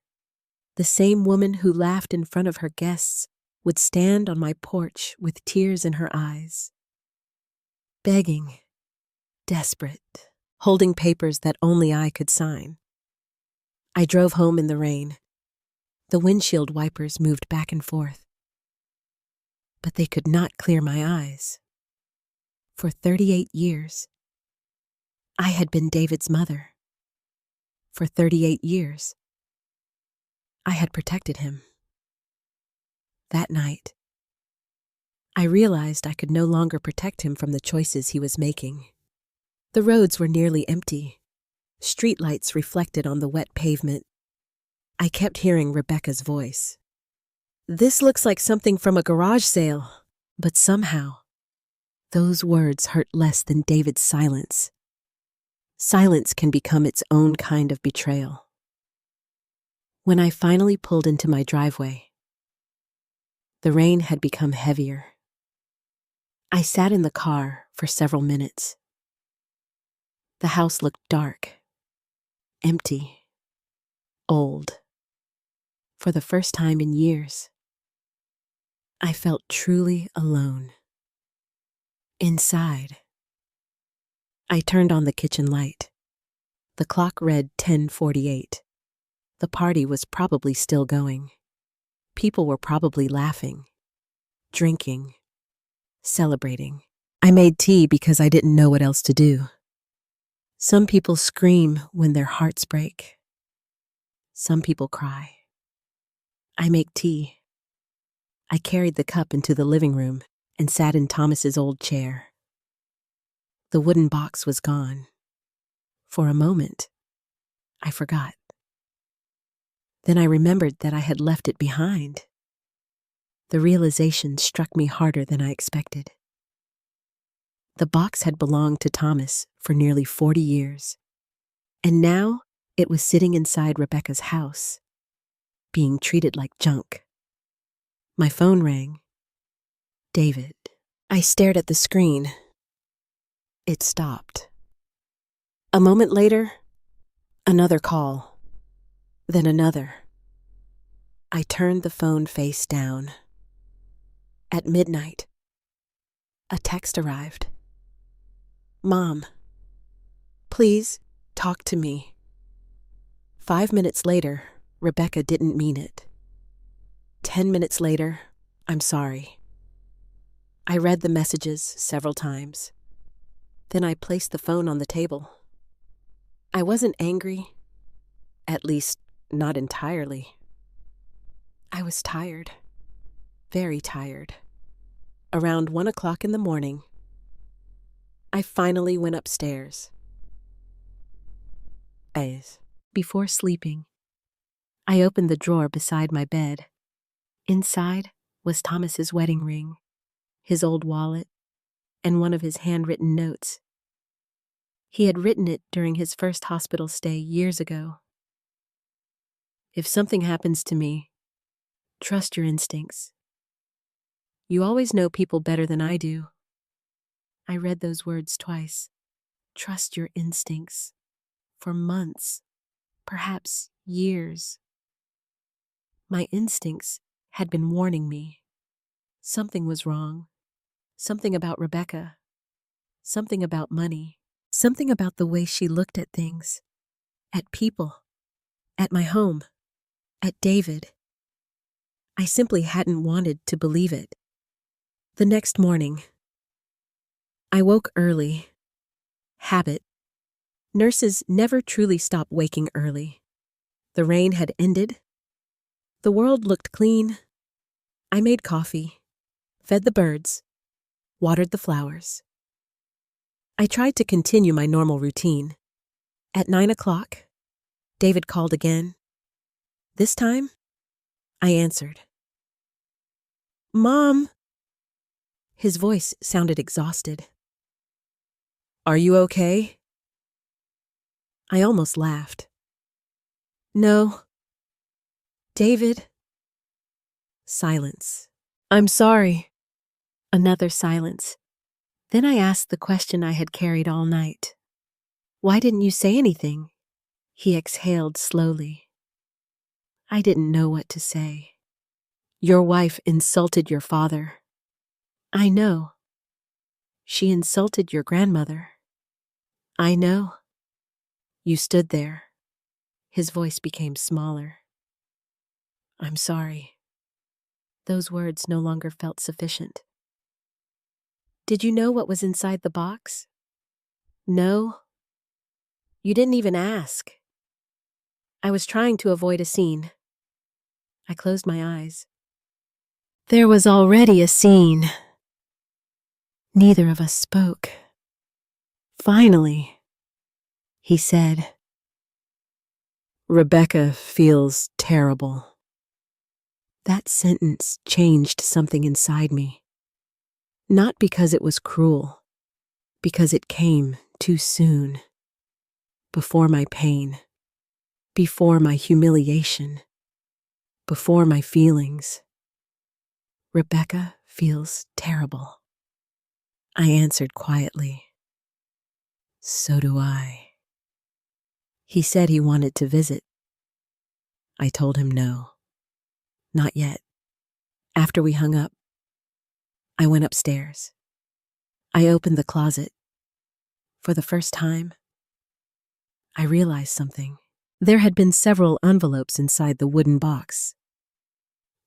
the same woman who laughed in front of her guests would stand on my porch with tears in her eyes, begging, desperate, holding papers that only I could sign. I drove home in the rain. The windshield wipers moved back and forth. But they could not clear my eyes. For 38 years, I had been David's mother. For 38 years, I had protected him. That night, I realized I could no longer protect him from the choices he was making. The roads were nearly empty. Streetlights reflected on the wet pavement. I kept hearing Rebecca's voice. "This looks like something from a garage sale." But somehow, those words hurt less than David's silence. Silence can become its own kind of betrayal. When I finally pulled into my driveway, the rain had become heavier. I sat in the car for several minutes. The house looked dark, empty, old. For the first time in years, I felt truly alone. Inside, I turned on the kitchen light. The clock read 10:48. The party was probably still going. People were probably laughing, drinking, celebrating. I made tea because I didn't know what else to do. Some people scream when their hearts break. Some people cry. I make tea. I carried the cup into the living room and sat in Thomas's old chair. The wooden box was gone. For a moment, I forgot. Then I remembered that I had left it behind. The realization struck me harder than I expected. The box had belonged to Thomas for nearly 40 years, and now it was sitting inside Rebecca's house, being treated like junk. My phone rang. David. I stared at the screen. It stopped. A moment later, another call, then another. I turned the phone face down. At midnight, a text arrived. "Mom, please talk to me." 5 minutes later, Rebecca didn't mean it. 10 minutes later, "I'm sorry." I read the messages several times. Then I placed the phone on the table. I wasn't angry, at least not entirely. I was tired, very tired. Around 1 o'clock in the morning, I finally went upstairs. Before sleeping, I opened the drawer beside my bed. Inside was Thomas's wedding ring, his old wallet, and one of his handwritten notes. He had written it during his first hospital stay years ago. If something happens to me, trust your instincts. You always know people better than I do. I read those words twice. Trust your instincts. For months, perhaps years. My instincts had been warning me. Something was wrong. Something about Rebecca. Something about money. Something about the way she looked at things. At people. At my home. At David. I simply hadn't wanted to believe it. The next morning, I woke early. Habit. Nurses never truly stop waking early. The rain had ended. The world looked clean. I made coffee, fed the birds, watered the flowers. I tried to continue my normal routine. At 9 o'clock, David called again. This time, I answered. Mom! His voice sounded exhausted. Are you okay? I almost laughed. No. David? Silence. I'm sorry. Another silence. Then I asked the question I had carried all night. Why didn't you say anything? He exhaled slowly. I didn't know what to say. Your wife insulted your father. I know. She insulted your grandmother. I know. You stood there. His voice became smaller. I'm sorry. Those words no longer felt sufficient. Did you know what was inside the box? No. You didn't even ask. I was trying to avoid a scene. I closed my eyes. There was already a scene. Neither of us spoke. Finally, he said, Rebecca feels terrible. That sentence changed something inside me. Not because it was cruel, because it came too soon. Before my pain, before my humiliation, before my feelings. Rebecca feels terrible. I answered quietly. So do I. He said he wanted to visit. I told him no. Not yet. After we hung up, I went upstairs. I opened the closet. For the first time, I realized something. There had been several envelopes inside the wooden box.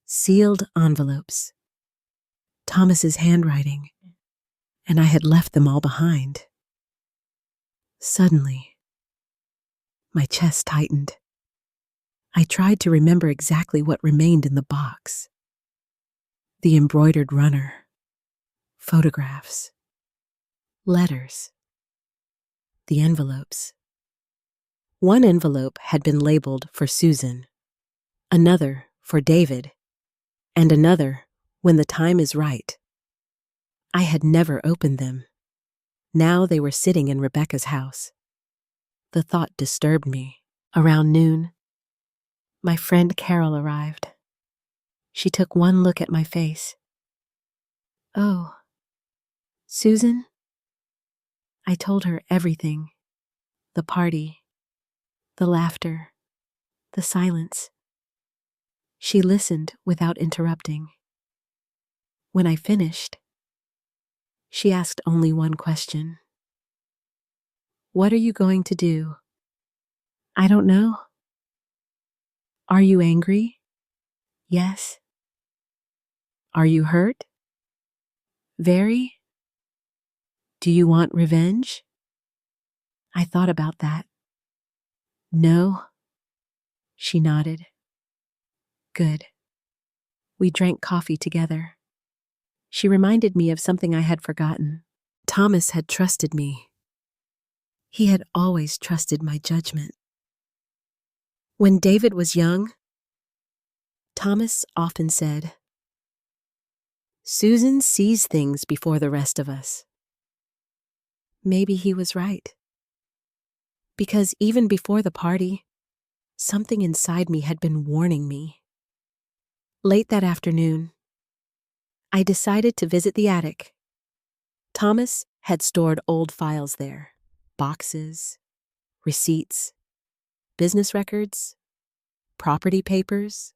Sealed envelopes. Thomas's handwriting. And I had left them all behind. Suddenly, my chest tightened. I tried to remember exactly what remained in the box. The embroidered runner. Photographs. Letters. The envelopes. One envelope had been labeled for Susan, another for David, and another, when the time is right. I had never opened them. Now they were sitting in Rebecca's house. The thought disturbed me. Around noon, my friend Carol arrived. She took one look at my face. Oh, Susan? I told her everything. The party, the laughter, the silence. She listened without interrupting. When I finished, she asked only one question. What are you going to do? I don't know. Are you angry? Yes. Are you hurt? Very? Do you want revenge? I thought about that. No, she nodded. Good. We drank coffee together. She reminded me of something I had forgotten. Thomas had trusted me. He had always trusted my judgment. When David was young, Thomas often said, "Susan sees things before the rest of us." Maybe he was right. Because even before the party, something inside me had been warning me. Late that afternoon, I decided to visit the attic. Thomas had stored old files there, boxes, receipts, business records, property papers.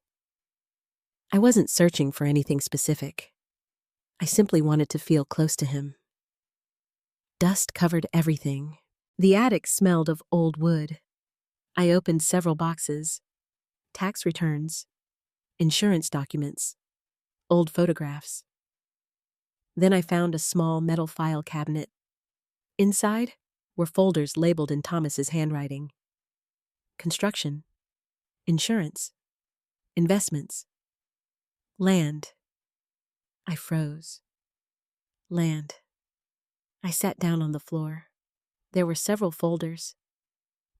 I wasn't searching for anything specific. I simply wanted to feel close to him. Dust covered everything. The attic smelled of old wood. I opened several boxes, tax returns, insurance documents, old photographs. Then I found a small metal file cabinet. Inside were folders labeled in Thomas's handwriting. Construction, insurance, investments, land. I froze. Land. I sat down on the floor. There were several folders.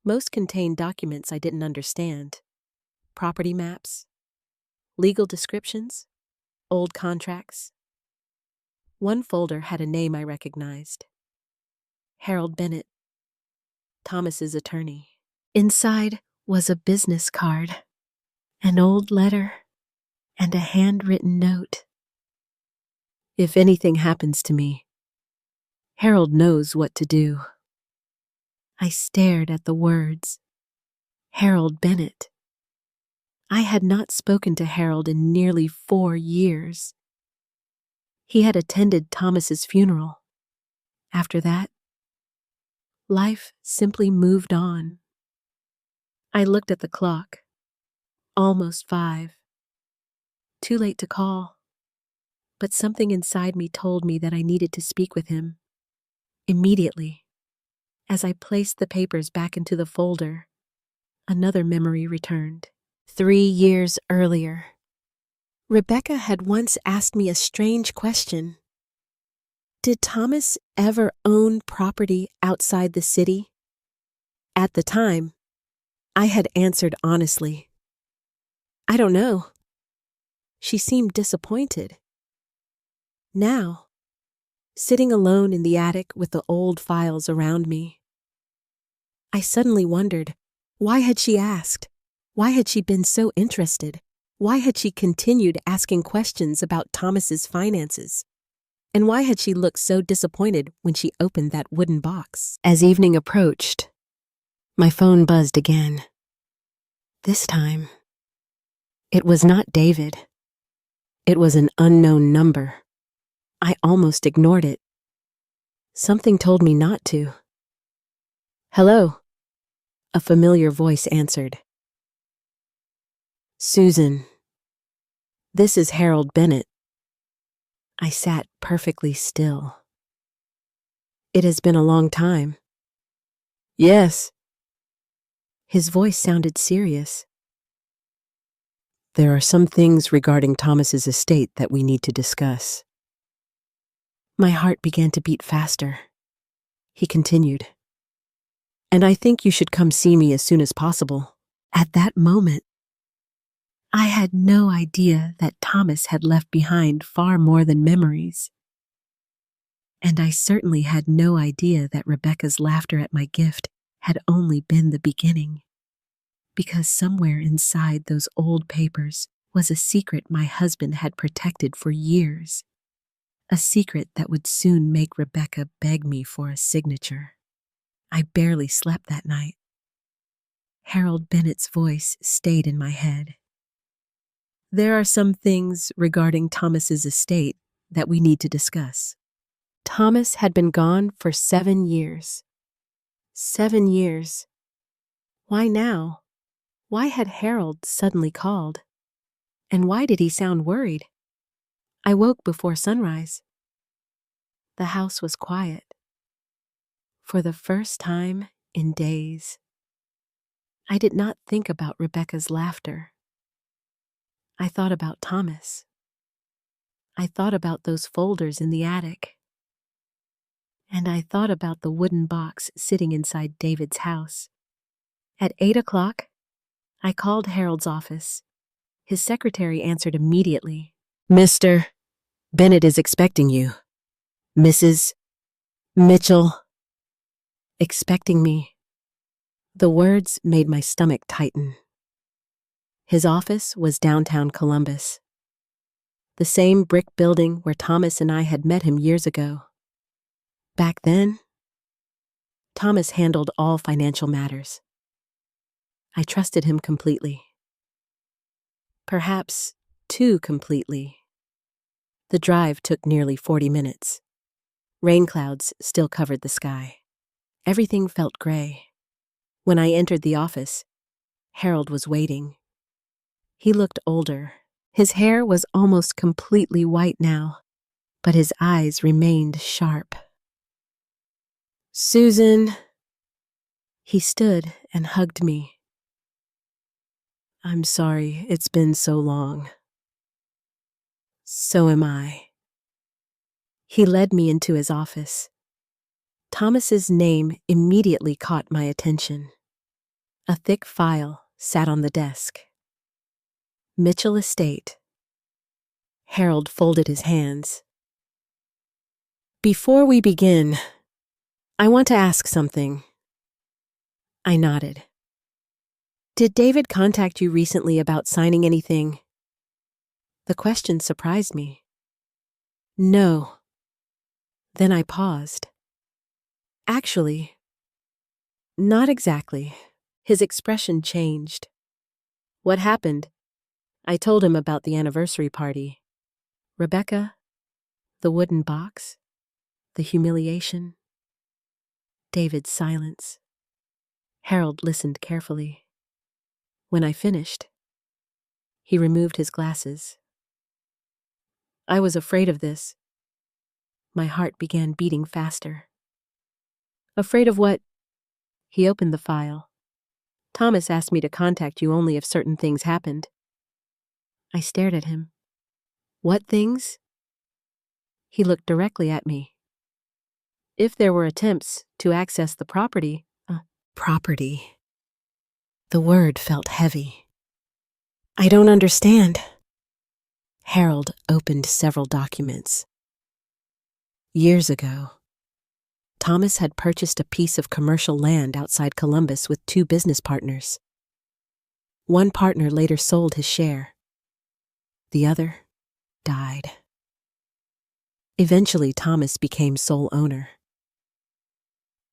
Most contained documents I didn't understand. Property maps, legal descriptions, old contracts. One folder had a name I recognized. Harold Bennett, Thomas's attorney. Inside was a business card, an old letter, and a handwritten note. If anything happens to me, Harold knows what to do. I stared at the words. Harold Bennett. I had not spoken to Harold in nearly 4 years. He had attended Thomas's funeral. After that, life simply moved on. I looked at the clock. Almost 5. Too late to call. But something inside me told me that I needed to speak with him. Immediately, as I placed the papers back into the folder, another memory returned. 3 years earlier, Rebecca had once asked me a strange question. Did Thomas ever own property outside the city? At the time, I had answered honestly, I don't know. She seemed disappointed. Now, sitting alone in the attic with the old files around me, I suddenly wondered, why had she asked? Why had she been so interested? Why had she continued asking questions about Thomas's finances? And why had she looked so disappointed when she opened that wooden box? As evening approached, my phone buzzed again. This time, it was not David. It was an unknown number. I almost ignored it. Something told me not to. Hello, a familiar voice answered. Susan, this is Harold Bennett. I sat perfectly still. It has been a long time. Yes. His voice sounded serious. There are some things regarding Thomas's estate that we need to discuss. My heart began to beat faster. He continued. And I think you should come see me as soon as possible. At that moment, I had no idea that Thomas had left behind far more than memories. And I certainly had no idea that Rebecca's laughter at my gift had only been the beginning. Because somewhere inside those old papers was a secret my husband had protected for years. A secret that would soon make Rebecca beg me for a signature. I barely slept that night. Harold Bennett's voice stayed in my head. There are some things regarding Thomas's estate that we need to discuss. Thomas had been gone for 7 years. 7 years. Why now? Why had Harold suddenly called? And why did he sound worried? I woke before sunrise. The house was quiet. For the first time in days, I did not think about Rebecca's laughter. I thought about Thomas. I thought about those folders in the attic. And I thought about the wooden box sitting inside David's house. At 8 o'clock, I called Harold's office. His secretary answered immediately. "Mr. Bennett is expecting you. Mrs. Mitchell." Expecting me. The words made my stomach tighten. His office was downtown Columbus, the same brick building where Thomas and I had met him years ago. Back then, Thomas handled all financial matters. I trusted him completely. Perhaps too completely. The drive took nearly 40 minutes. Rain clouds still covered the sky. Everything felt gray. When I entered the office, Harold was waiting. He looked older. His hair was almost completely white now, but his eyes remained sharp. "Susan." He stood and hugged me. "I'm sorry it's been so long." "So am I." He led me into his office. Thomas's name immediately caught my attention. A thick file sat on the desk. Mitchell Estate. Harold folded his hands. "Before we begin, I want to ask something." I nodded. "Did David contact you recently about signing anything?" The question surprised me. "No." Then I paused. "Actually, not exactly." His expression changed. "What happened?" I told him about the anniversary party. Rebecca, the wooden box, the humiliation, David's silence. Harold listened carefully. When I finished, he removed his glasses. "I was afraid of this." My heart began beating faster. "Afraid of what?" He opened the file. "Thomas asked me to contact you only if certain things happened." I stared at him. "What things?" He looked directly at me. "If there were attempts to access the property." Property. The word felt heavy. "I don't understand." Harold opened several documents. Years ago, Thomas had purchased a piece of commercial land outside Columbus with 2 business partners. One partner later sold his share. The other died. Eventually, Thomas became sole owner.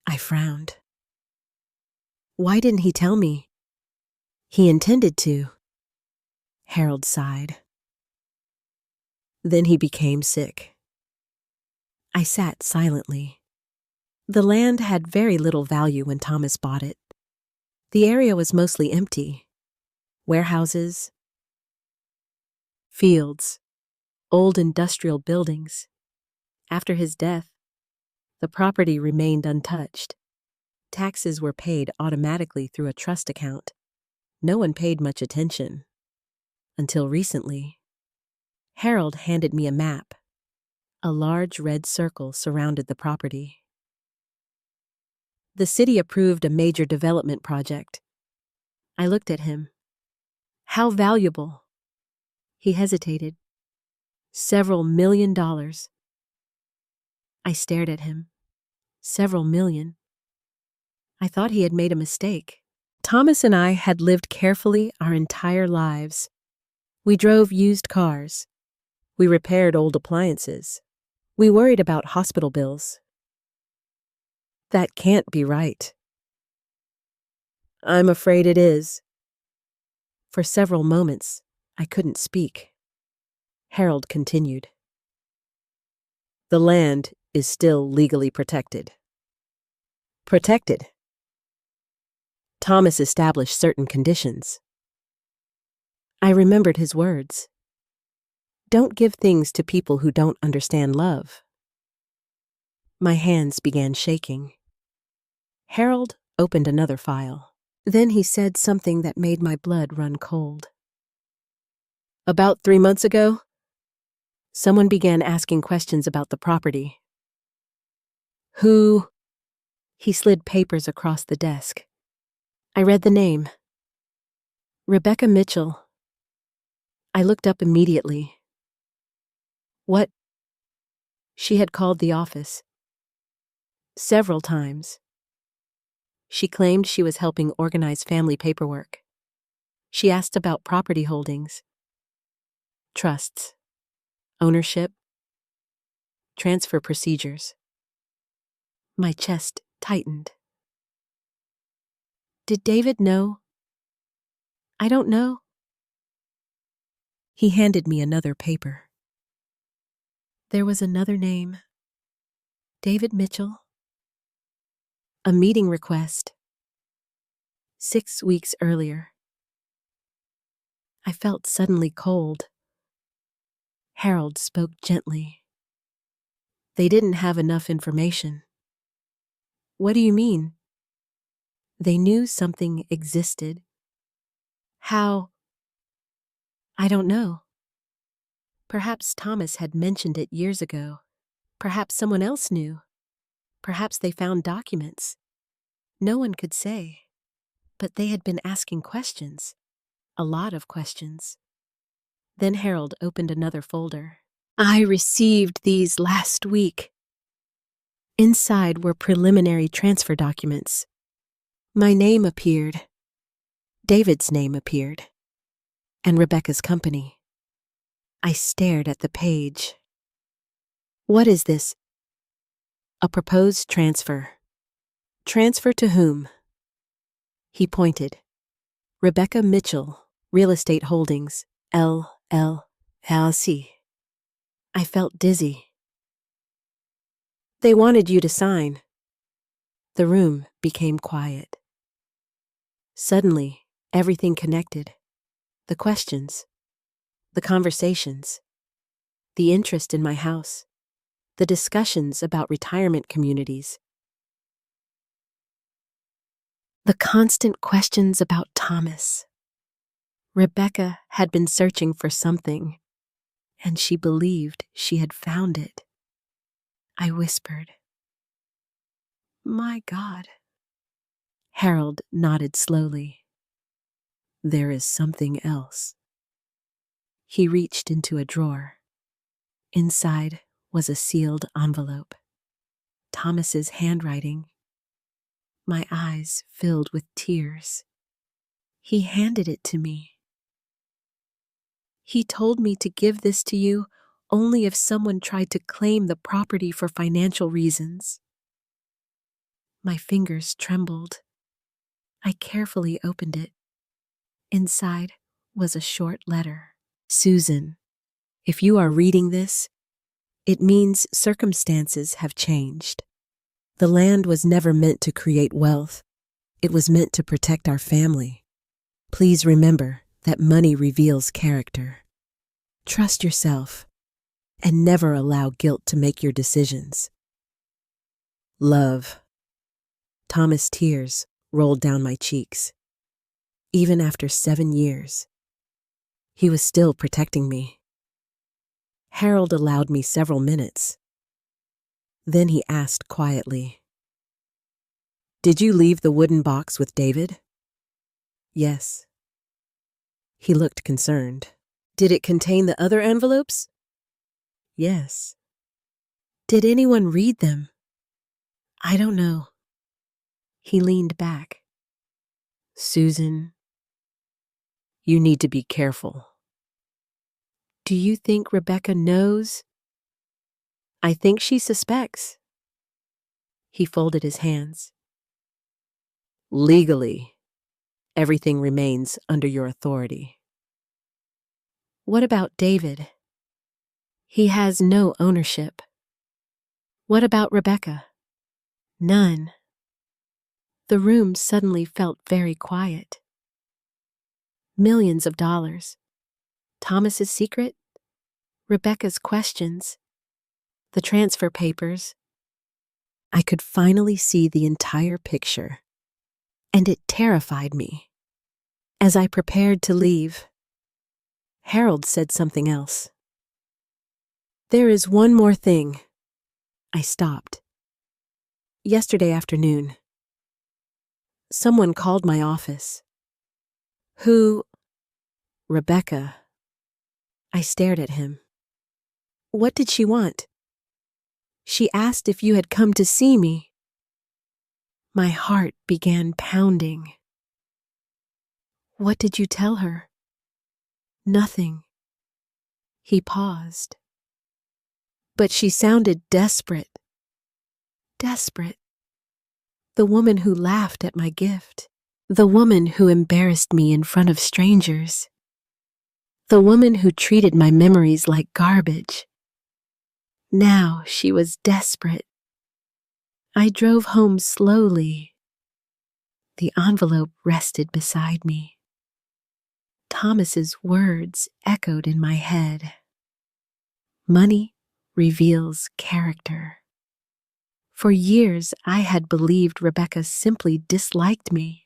I frowned. "Why didn't he tell me?" "He intended to." Harold sighed. "Then he became sick." I sat silently. The land had very little value when Thomas bought it. The area was mostly empty. Warehouses, fields, old industrial buildings. After his death, the property remained untouched. Taxes were paid automatically through a trust account. No one paid much attention. Until recently, Harold handed me a map. A large red circle surrounded the property. The city approved a major development project. I looked at him. "How valuable?" He hesitated. "Several $1 million." I stared at him. Several million. I thought he had made a mistake. Thomas and I had lived carefully our entire lives. We drove used cars. We repaired old appliances. We worried about hospital bills. "That can't be right." "I'm afraid it is." For several moments, I couldn't speak. Harold continued. "The land is still legally protected." "Protected?" "Thomas established certain conditions." I remembered his words. "Don't give things to people who don't understand love." My hands began shaking. Harold opened another file. Then he said something that made my blood run cold. About 3 months ago, someone began asking questions about the property. Who? He slid papers across the desk. I read the name. Rebecca Mitchell. I looked up immediately. What? She had called the office. Several times. She claimed she was helping organize family paperwork. She asked about property holdings, trusts, ownership, transfer procedures. My chest tightened. Did David know? I don't know. He handed me another paper. There was another name. David Mitchell. A meeting request. 6 weeks earlier. I felt suddenly cold. Harold spoke gently. They didn't have enough information. What do you mean? They knew something existed. How? I don't know. Perhaps Thomas had mentioned it years ago. Perhaps someone else knew. Perhaps they found documents. No one could say. But they had been asking questions. A lot of questions. Then Harold opened another folder. I received these last week. Inside were preliminary transfer documents. My name appeared. David's name appeared. And Rebecca's company. I stared at the page. What is this? A proposed transfer. Transfer to whom? He pointed. Rebecca Mitchell, Real Estate Holdings, LLC. I felt dizzy. They wanted you to sign. The room became quiet. Suddenly, everything connected. The questions, the conversations, the interest in my house, the discussions about retirement communities, the constant questions about Thomas. Rebecca had been searching for something, and she believed she had found it. I whispered, "My God." Harold nodded slowly. There is something else. He reached into a drawer. Inside was a sealed envelope. Thomas's handwriting. My eyes filled with tears. He handed it to me. He told me to give this to you only if someone tried to claim the property for financial reasons. My fingers trembled. I carefully opened it. Inside was a short letter. Susan, if you are reading this, it means circumstances have changed. The land was never meant to create wealth. It was meant to protect our family. Please remember that money reveals character. Trust yourself and never allow guilt to make your decisions. Love. Thomas' tears rolled down my cheeks. Even after 7 years, he was still protecting me. Harold allowed me several minutes. Then he asked quietly, "Did you leave the wooden box with David?" "Yes." He looked concerned. "Did it contain the other envelopes?" "Yes." "Did anyone read them?" "I don't know." He leaned back. "Susan, you need to be careful." "Do you think Rebecca knows?" "I think she suspects." He folded his hands. "Legally, everything remains under your authority." "What about David?" "He has no ownership." "What about Rebecca?" "None." The room suddenly felt very quiet. Millions of dollars. Thomas's secret? Rebecca's questions. The transfer papers. I could finally see the entire picture, and it terrified me. As I prepared to leave, Harold said something else. "There is one more thing." I stopped. "Yesterday afternoon, someone called my office." "Who?" "Rebecca." I stared at him. "What did she want?" "She asked if you had come to see me." My heart began pounding. "What did you tell her?" "Nothing." He paused. "But she sounded desperate." Desperate. The woman who laughed at my gift. The woman who embarrassed me in front of strangers. The woman who treated my memories like garbage. Now she was desperate. I drove home slowly. The envelope rested beside me. Thomas's words echoed in my head. Money reveals character. For years, I had believed Rebecca simply disliked me.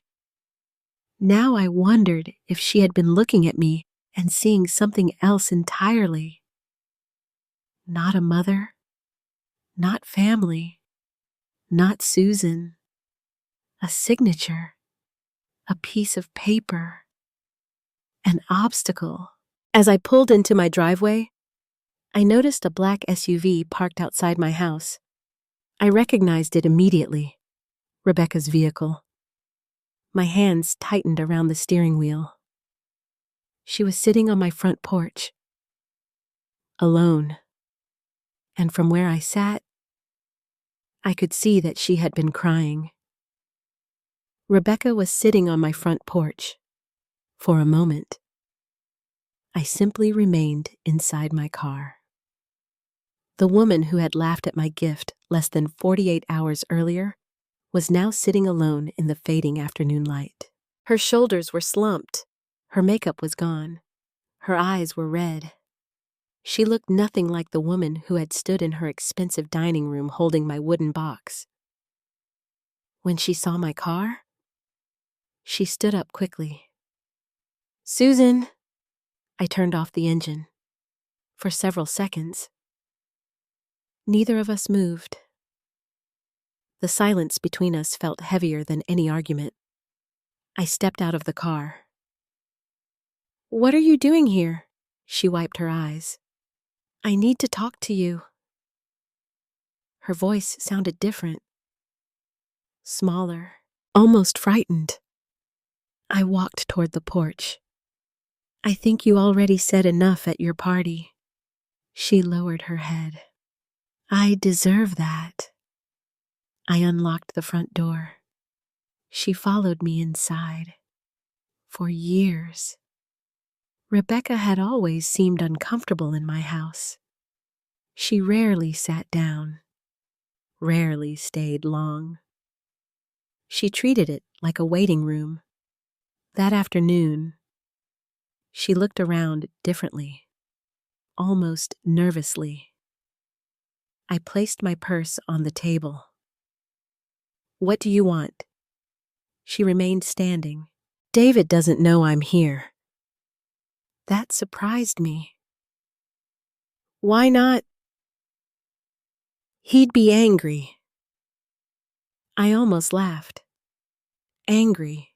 Now I wondered if she had been looking at me and seeing something else entirely. Not a mother, not family, not Susan. A signature, a piece of paper, an obstacle. As I pulled into my driveway, I noticed a black SUV parked outside my house. I recognized it immediately. Rebecca's vehicle. My hands tightened around the steering wheel. She was sitting on my front porch, alone. And from where I sat, I could see that she had been crying. Rebecca was sitting on my front porch. For a moment, I simply remained inside my car. The woman who had laughed at my gift less than 48 hours earlier was now sitting alone in the fading afternoon light. Her shoulders were slumped. Her makeup was gone. Her eyes were red. She looked nothing like the woman who had stood in her expensive dining room holding my wooden box. When she saw my car, she stood up quickly. "Susan!" I turned off the engine. For several seconds, neither of us moved. The silence between us felt heavier than any argument. I stepped out of the car. "What are you doing here?" She wiped her eyes. "I need to talk to you." Her voice sounded different. Smaller, almost frightened. I walked toward the porch. "I think you already said enough at your party." She lowered her head. "I deserve that." I unlocked the front door. She followed me inside. For years, Rebecca had always seemed uncomfortable in my house. She rarely sat down, rarely stayed long. She treated it like a waiting room. That afternoon, she looked around differently, almost nervously. I placed my purse on the table. "What do you want?" She remained standing. "David doesn't know I'm here." That surprised me. "Why not?" "He'd be angry." I almost laughed. Angry.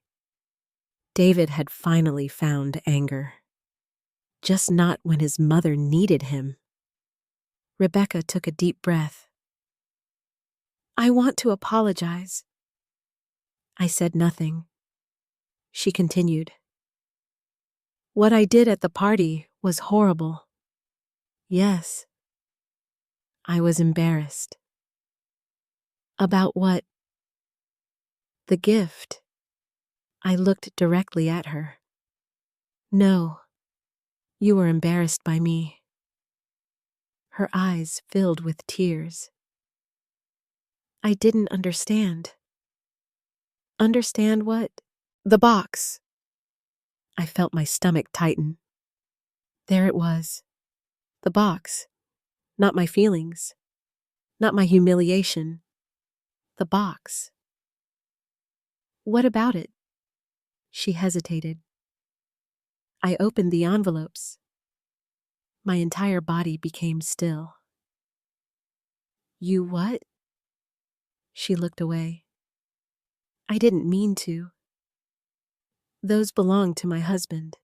David had finally found anger. Just not when his mother needed him. Rebecca took a deep breath. "I want to apologize." I said nothing. She continued. "What I did at the party was horrible." "Yes." I was embarrassed. "About what?" "The gift." I looked directly at her. "No, you were embarrassed by me." Her eyes filled with tears. I didn't understand. "Understand what?" "The box." I felt my stomach tighten. There it was. The box. Not my feelings. Not my humiliation. The box. What about it? She hesitated. I opened the envelopes. My entire body became still. You what? She looked away. I didn't mean to. Those belong to my husband.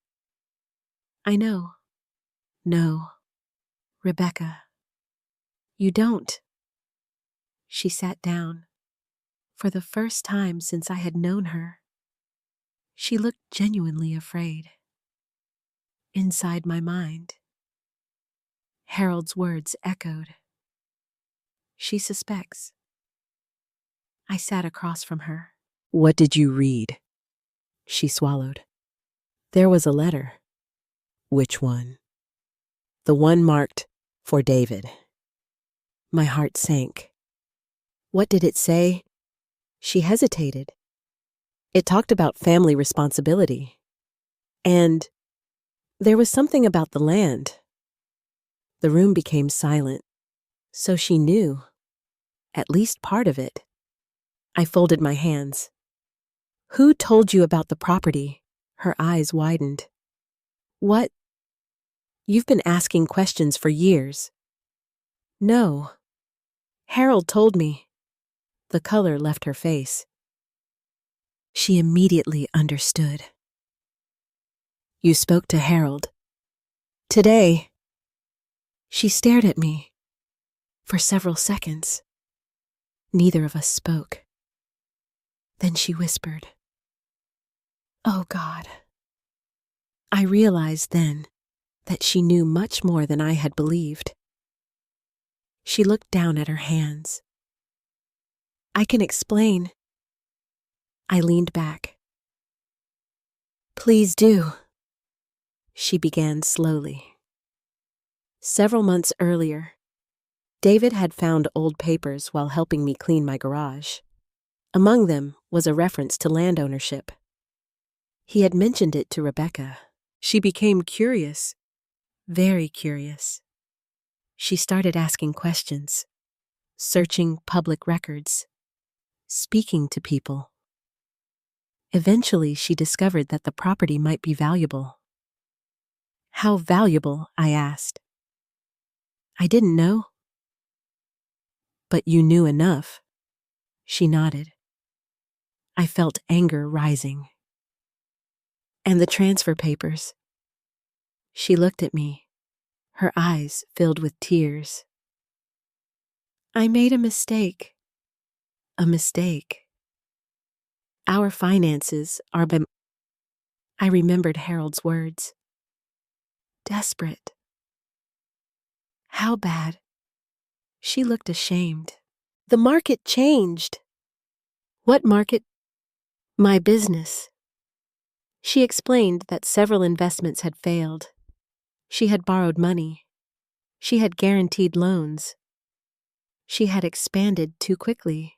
I know. No, Rebecca. You don't. She sat down. For the first time since I had known her, she looked genuinely afraid. Inside my mind, Harold's words echoed. She suspects. I sat across from her. What did you read? She swallowed. There was a letter. Which one? The one marked for David. My heart sank. What did it say? She hesitated. It talked about family responsibility. And there was something about the land. The room became silent. So she knew. At least part of it. I folded my hands. Who told you about the property? Her eyes widened. What? You've been asking questions for years. No. Harold told me. The color left her face. She immediately understood. You spoke to Harold. Today. She stared at me. For several seconds. Neither of us spoke. Then she whispered. Oh God. I realized then that she knew much more than I had believed. She looked down at her hands. I can explain. I leaned back. Please do. She began slowly. Several months earlier, David had found old papers while helping me clean my garage. Among them was a reference to land ownership. He had mentioned it to Rebecca. She became curious, very curious. She started asking questions, searching public records, speaking to people. Eventually, she discovered that the property might be valuable. How valuable? I asked. I didn't know. But you knew enough. She nodded. I felt anger rising. And the transfer papers. She looked at me, her eyes filled with tears. I made a mistake. A mistake. Our finances are I remembered Harold's words. Desperate. How bad? She looked ashamed. The market changed. What market? My business. She explained that several investments had failed. She had borrowed money. She had guaranteed loans. She had expanded too quickly.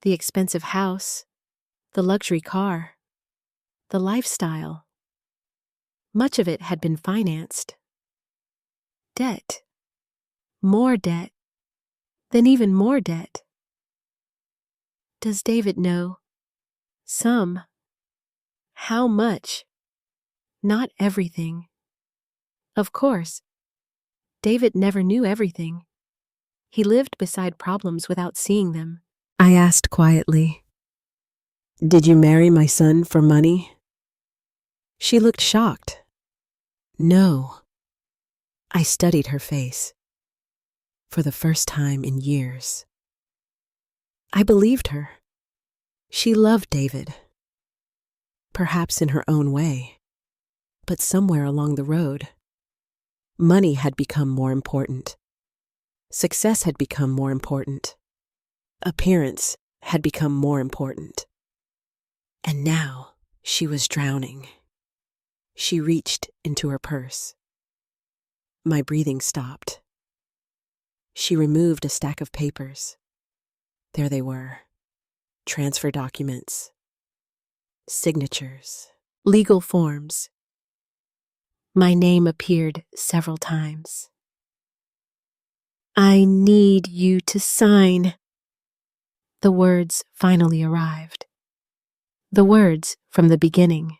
The expensive house, the luxury car, the lifestyle. Much of it had been financed. Debt. More debt. Then even more debt. Does David know? Some. How much? Not everything. Of course. David never knew everything. He lived beside problems without seeing them. I asked quietly, Did you marry my son for money? She looked shocked. No. I studied her face. For the first time in years. I believed her. She loved David. Perhaps in her own way. But somewhere along the road, money had become more important. Success had become more important. Appearance had become more important. And now she was drowning. She reached into her purse. My breathing stopped. She removed a stack of papers. There they were. Transfer documents. Signatures. Legal forms. My name appeared several times. I need you to sign. The words finally arrived. The words from the beginning.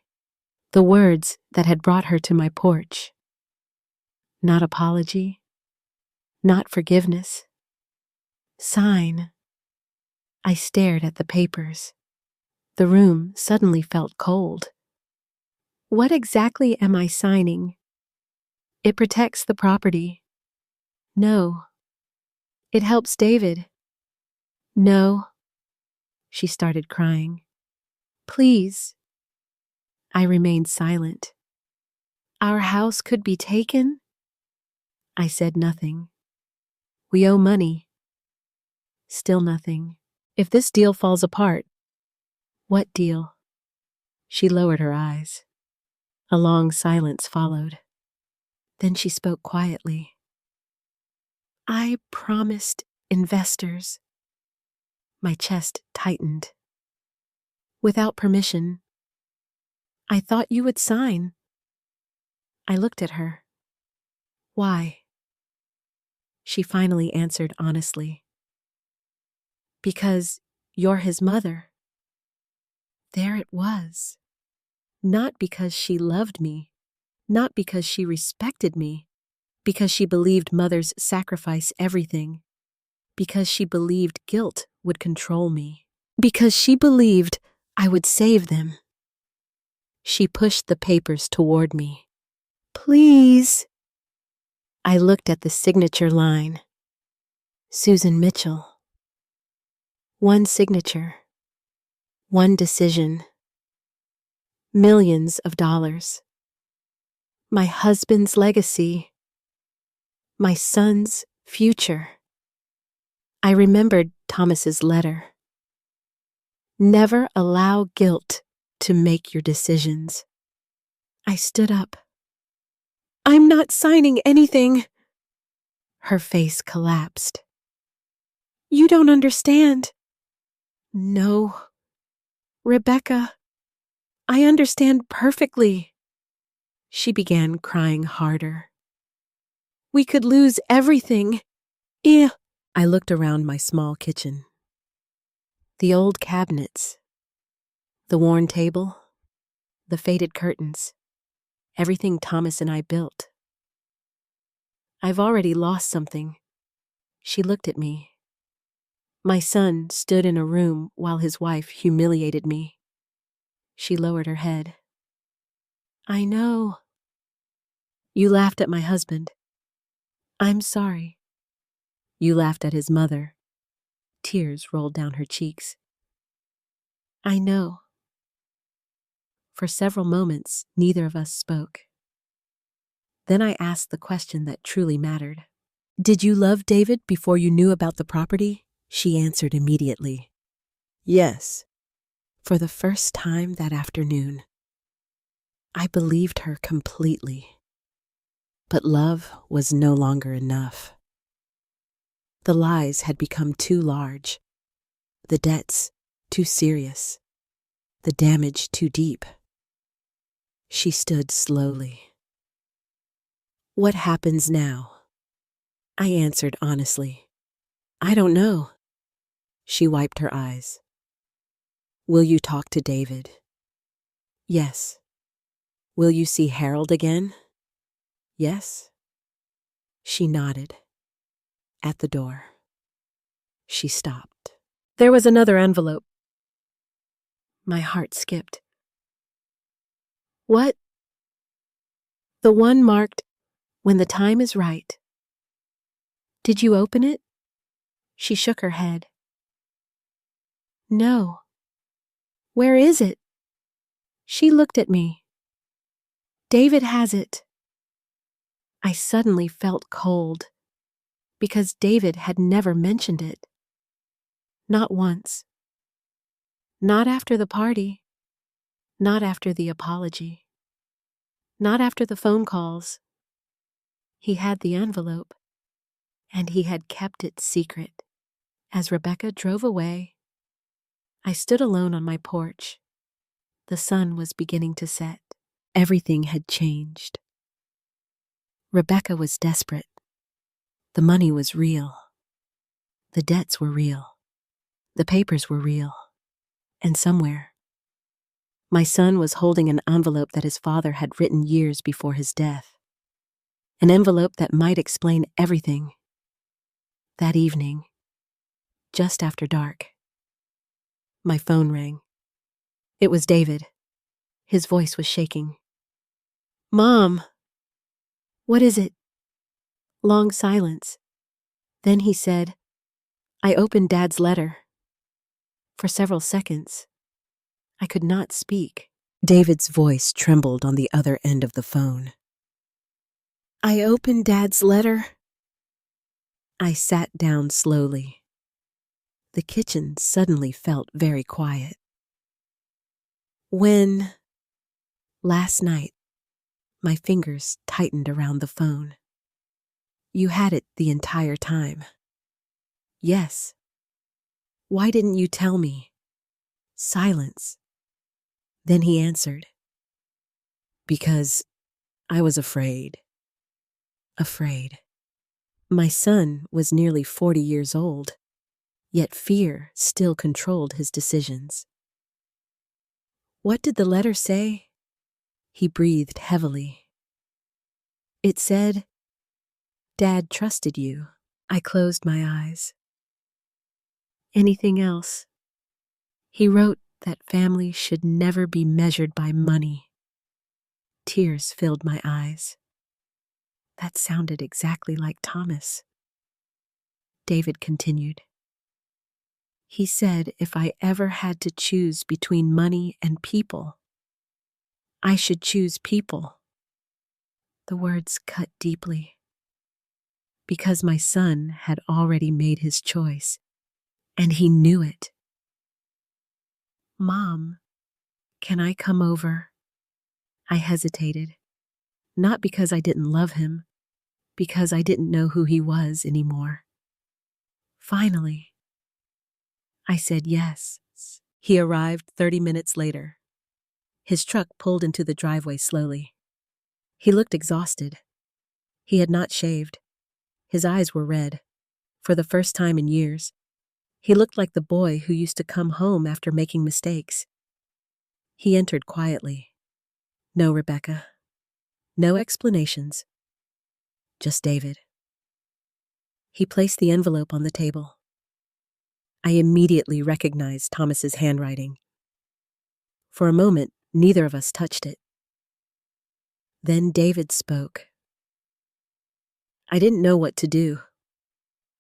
The words that had brought her to my porch. Not apology. Not forgiveness. Sign. I stared at the papers. The room suddenly felt cold. What exactly am I signing? It protects the property. No. It helps David. No. She started crying. Please. I remained silent. Our house could be taken? I said nothing. We owe money. Still nothing. If this deal falls apart. What deal? She lowered her eyes. A long silence followed. Then she spoke quietly. I promised investors. My chest tightened. Without permission. I thought you would sign. I looked at her. Why? She finally answered honestly. Because you're his mother. There it was. Not because she loved me. Not because she respected me. Because she believed mothers sacrifice everything. Because she believed guilt would control me. Because she believed I would save them. She pushed the papers toward me. Please. I looked at the signature line. Susan Mitchell. One signature. One decision. Millions of dollars. My husband's legacy. My son's future. I remembered Thomas's letter. Never allow guilt to make your decisions. I stood up. I'm not signing anything. Her face collapsed. You don't understand. No. Rebecca, I understand perfectly. She began crying harder. We could lose everything. I looked around my small kitchen. The old cabinets. The worn table. The faded curtains. Everything Thomas and I built. I've already lost something. She looked at me. My son stood in a room while his wife humiliated me. She lowered her head. I know. You laughed at my husband. I'm sorry. You laughed at his mother. Tears rolled down her cheeks. I know. For several moments, neither of us spoke. Then I asked the question that truly mattered. Did you love David before you knew about the property? She answered immediately. Yes. For the first time that afternoon, I believed her completely. But love was no longer enough. The lies had become too large, the debts too serious, the damage too deep. She stood slowly. What happens now? I answered honestly. I don't know. She wiped her eyes. Will you talk to David? Yes. Will you see Harold again? Yes. She nodded. At the door. She stopped. There was another envelope. My heart skipped. What? The one marked, when the time is right. Did you open it? She shook her head. No. Where is it? She looked at me. David has it. I suddenly felt cold, because David had never mentioned it. Not once. Not after the party. Not after the apology. Not after the phone calls. He had the envelope, and he had kept it secret. As Rebecca drove away, I stood alone on my porch. The sun was beginning to set. Everything had changed. Rebecca was desperate. The money was real. The debts were real. The papers were real. And somewhere, my son was holding an envelope that his father had written years before his death. An envelope that might explain everything. That evening, just after dark, my phone rang. It was David. His voice was shaking. "Mom, what is it?" Long silence. Then he said, "I opened Dad's letter." For several seconds, I could not speak. David's voice trembled on the other end of the phone. "I opened Dad's letter." I sat down slowly. The kitchen suddenly felt very quiet. "When?" "Last night." My fingers tightened around the phone. "You had it the entire time." "Yes." "Why didn't you tell me?" Silence. Then he answered, "Because I was afraid." Afraid. My son was nearly 40 years old, yet fear still controlled his decisions. "What did the letter say?" He breathed heavily. "It said, 'Dad trusted you.'" I closed my eyes. "Anything else?" "He wrote that family should never be measured by money." Tears filled my eyes. That sounded exactly like Thomas. David continued. "He said if I ever had to choose between money and people, I should choose people." The words cut deeply. Because my son had already made his choice, and he knew it. "Mom, can I come over?" I hesitated, not because I didn't love him, because I didn't know who he was anymore. Finally, I said yes. He arrived 30 minutes later. His truck pulled into the driveway slowly. He looked exhausted. He had not shaved. His eyes were red. For the first time in years, he looked like the boy who used to come home after making mistakes. He entered quietly. No Rebecca. No explanations. Just David. He placed the envelope on the table. I immediately recognized Thomas's handwriting. For a moment, neither of us touched it. Then David spoke. I didn't know what to do.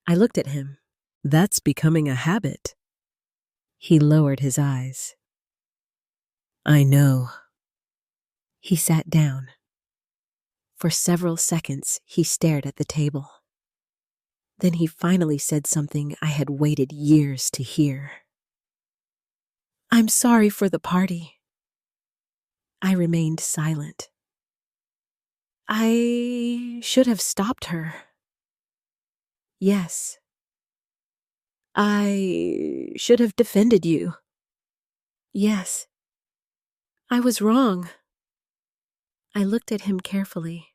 I looked at him. "That's becoming a habit." He lowered his eyes. "I know." He sat down. For several seconds, he stared at the table. Then he finally said something I had waited years to hear. "I'm sorry for the party." I remained silent. "I should have stopped her." "Yes." "I should have defended you." "Yes." "I was wrong." I looked at him carefully.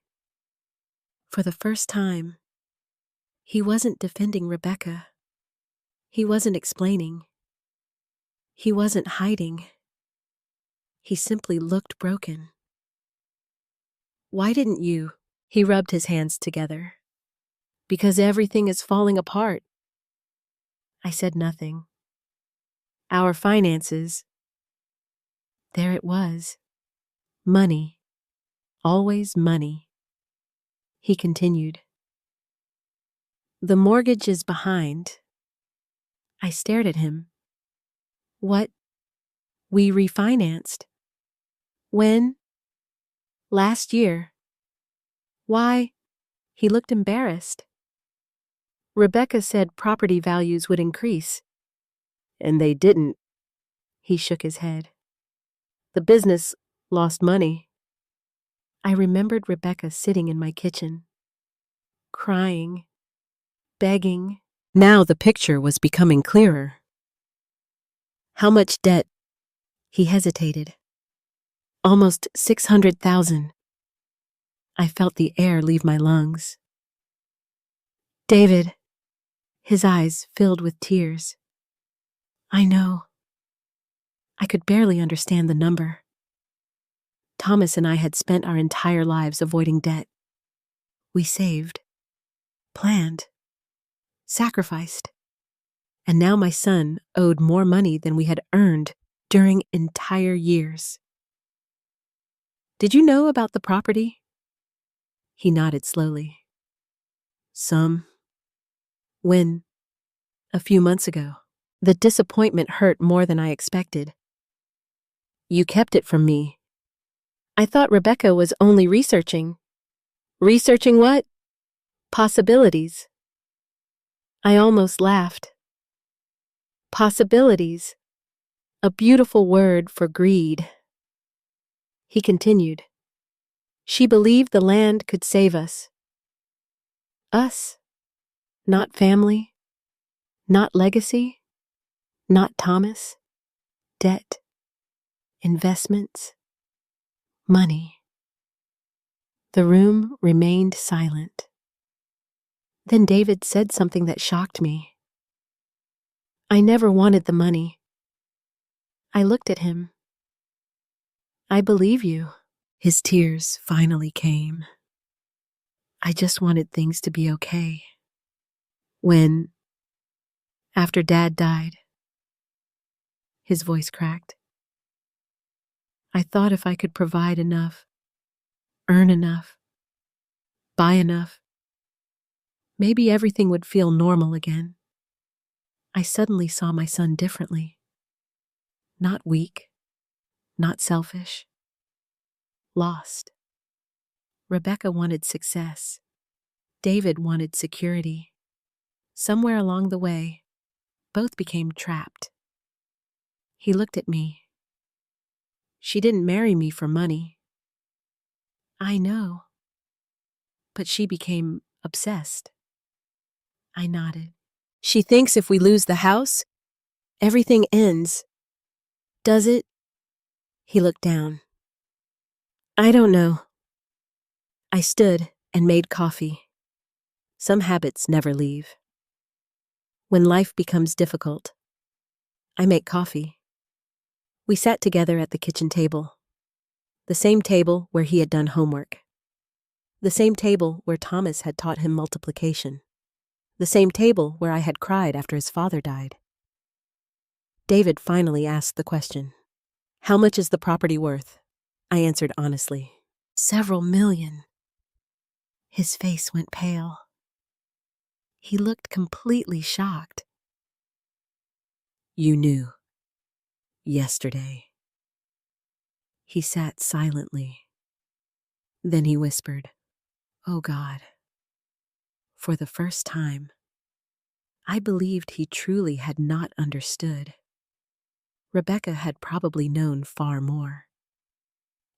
For the first time, he wasn't defending Rebecca. He wasn't explaining. He wasn't hiding. He simply looked broken. "Why didn't you?" He rubbed his hands together. "Because everything is falling apart." I said nothing. "Our finances." There it was. Money. Always money. He continued. "The mortgage is behind." I stared at him. "What?" "We refinanced." "When?" "Last year." "Why?" He looked embarrassed. "Rebecca said property values would increase." "And they didn't." He shook his head. "The business lost money." I remembered Rebecca sitting in my kitchen, crying, begging. Now the picture was becoming clearer. "How much debt?" He hesitated. "Almost 600,000. I felt the air leave my lungs. "David." His eyes filled with tears. I know. I could barely understand the number. Thomas and I had spent our entire lives avoiding debt. We saved, planned, sacrificed. And now my son owed more money than we had earned during entire years. Did you know about the property? He nodded slowly. Some. When? A few months ago. The disappointment hurt more than I expected. You kept it from me. I thought Rebecca was only researching. Researching what? Possibilities. I almost laughed. Possibilities. A beautiful word for greed. He continued. She believed the land could save us. Us. Not family. Not legacy. Not Thomas. Debt. Investments. Money. The room remained silent. Then David said something that shocked me. I never wanted the money. I looked at him. I believe you. His tears finally came. I just wanted things to be okay. When, after Dad died, his voice cracked. I thought if I could provide enough, earn enough, buy enough, maybe everything would feel normal again. I suddenly saw my son differently. Not weak, not selfish, lost. Rebecca wanted success. David wanted security. Somewhere along the way, both became trapped. He looked at me. She didn't marry me for money. I know. But she became obsessed. I nodded. She thinks if we lose the house, everything ends. Does it? He looked down. I don't know. I stood and made coffee. Some habits never leave. When life becomes difficult, I make coffee. We sat together at the kitchen table. The same table where he had done homework. The same table where Thomas had taught him multiplication. The same table where I had cried after his father died. David finally asked the question. How much is the property worth? I answered honestly. Several million. His face went pale. He looked completely shocked. You knew. Yesterday. He sat silently. Then he whispered, Oh God. For the first time, I believed he truly had not understood. Rebecca had probably known far more.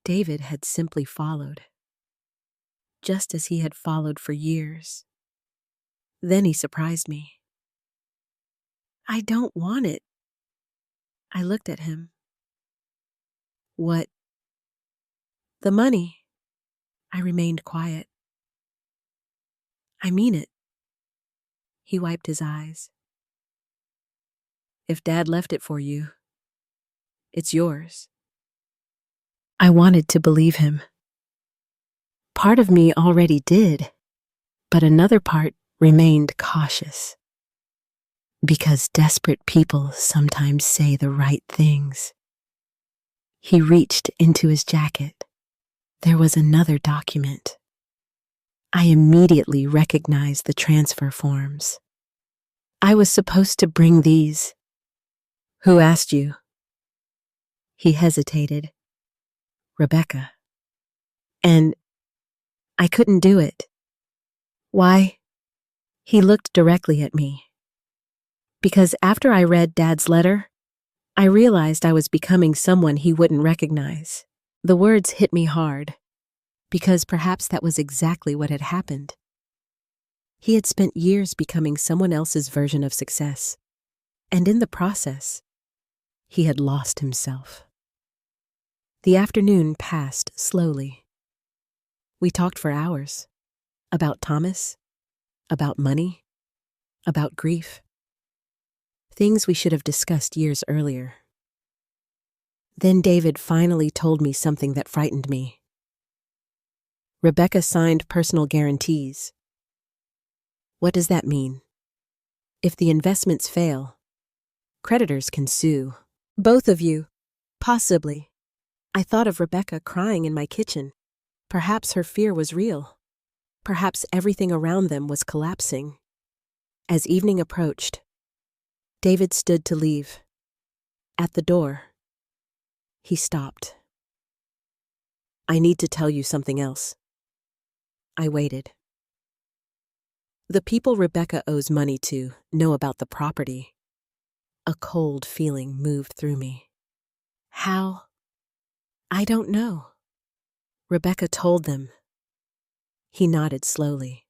David had simply followed, just as he had followed for years. Then he surprised me. I don't want it. I looked at him. What? The money. I remained quiet. I mean it. He wiped his eyes. If Dad left it for you, it's yours. I wanted to believe him. Part of me already did, but another part remained cautious. Because desperate people sometimes say the right things. He reached into his jacket. There was another document. I immediately recognized the transfer forms. I was supposed to bring these. Who asked you? He hesitated. Rebecca. And I couldn't do it. Why? He looked directly at me. Because after I read Dad's letter, I realized I was becoming someone he wouldn't recognize. The words hit me hard, because perhaps that was exactly what had happened. He had spent years becoming someone else's version of success, and in the process, he had lost himself. The afternoon passed slowly. We talked for hours, about Thomas, about money, about grief. Things we should have discussed years earlier. Then David finally told me something that frightened me. Rebecca signed personal guarantees. What does that mean? If the investments fail, creditors can sue. Both of you. Possibly. I thought of Rebecca crying in my kitchen. Perhaps her fear was real. Perhaps everything around them was collapsing. As evening approached, David stood to leave. At the door, he stopped. I need to tell you something else. I waited. The people Rebecca owes money to know about the property. A cold feeling moved through me. How? I don't know. Rebecca told them. He nodded slowly.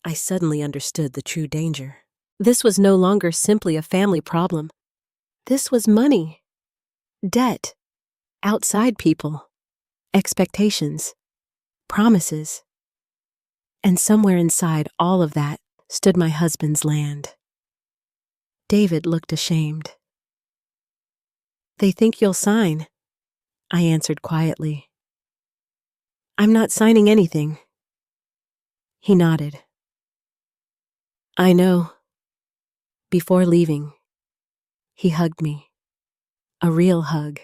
I suddenly understood the true danger. This was no longer simply a family problem. This was money, debt, outside people, expectations, promises. And somewhere inside all of that stood my husband's land. David looked ashamed. They think you'll sign, I answered quietly. I'm not signing anything. He nodded. I know. Before leaving, he hugged me. A real hug.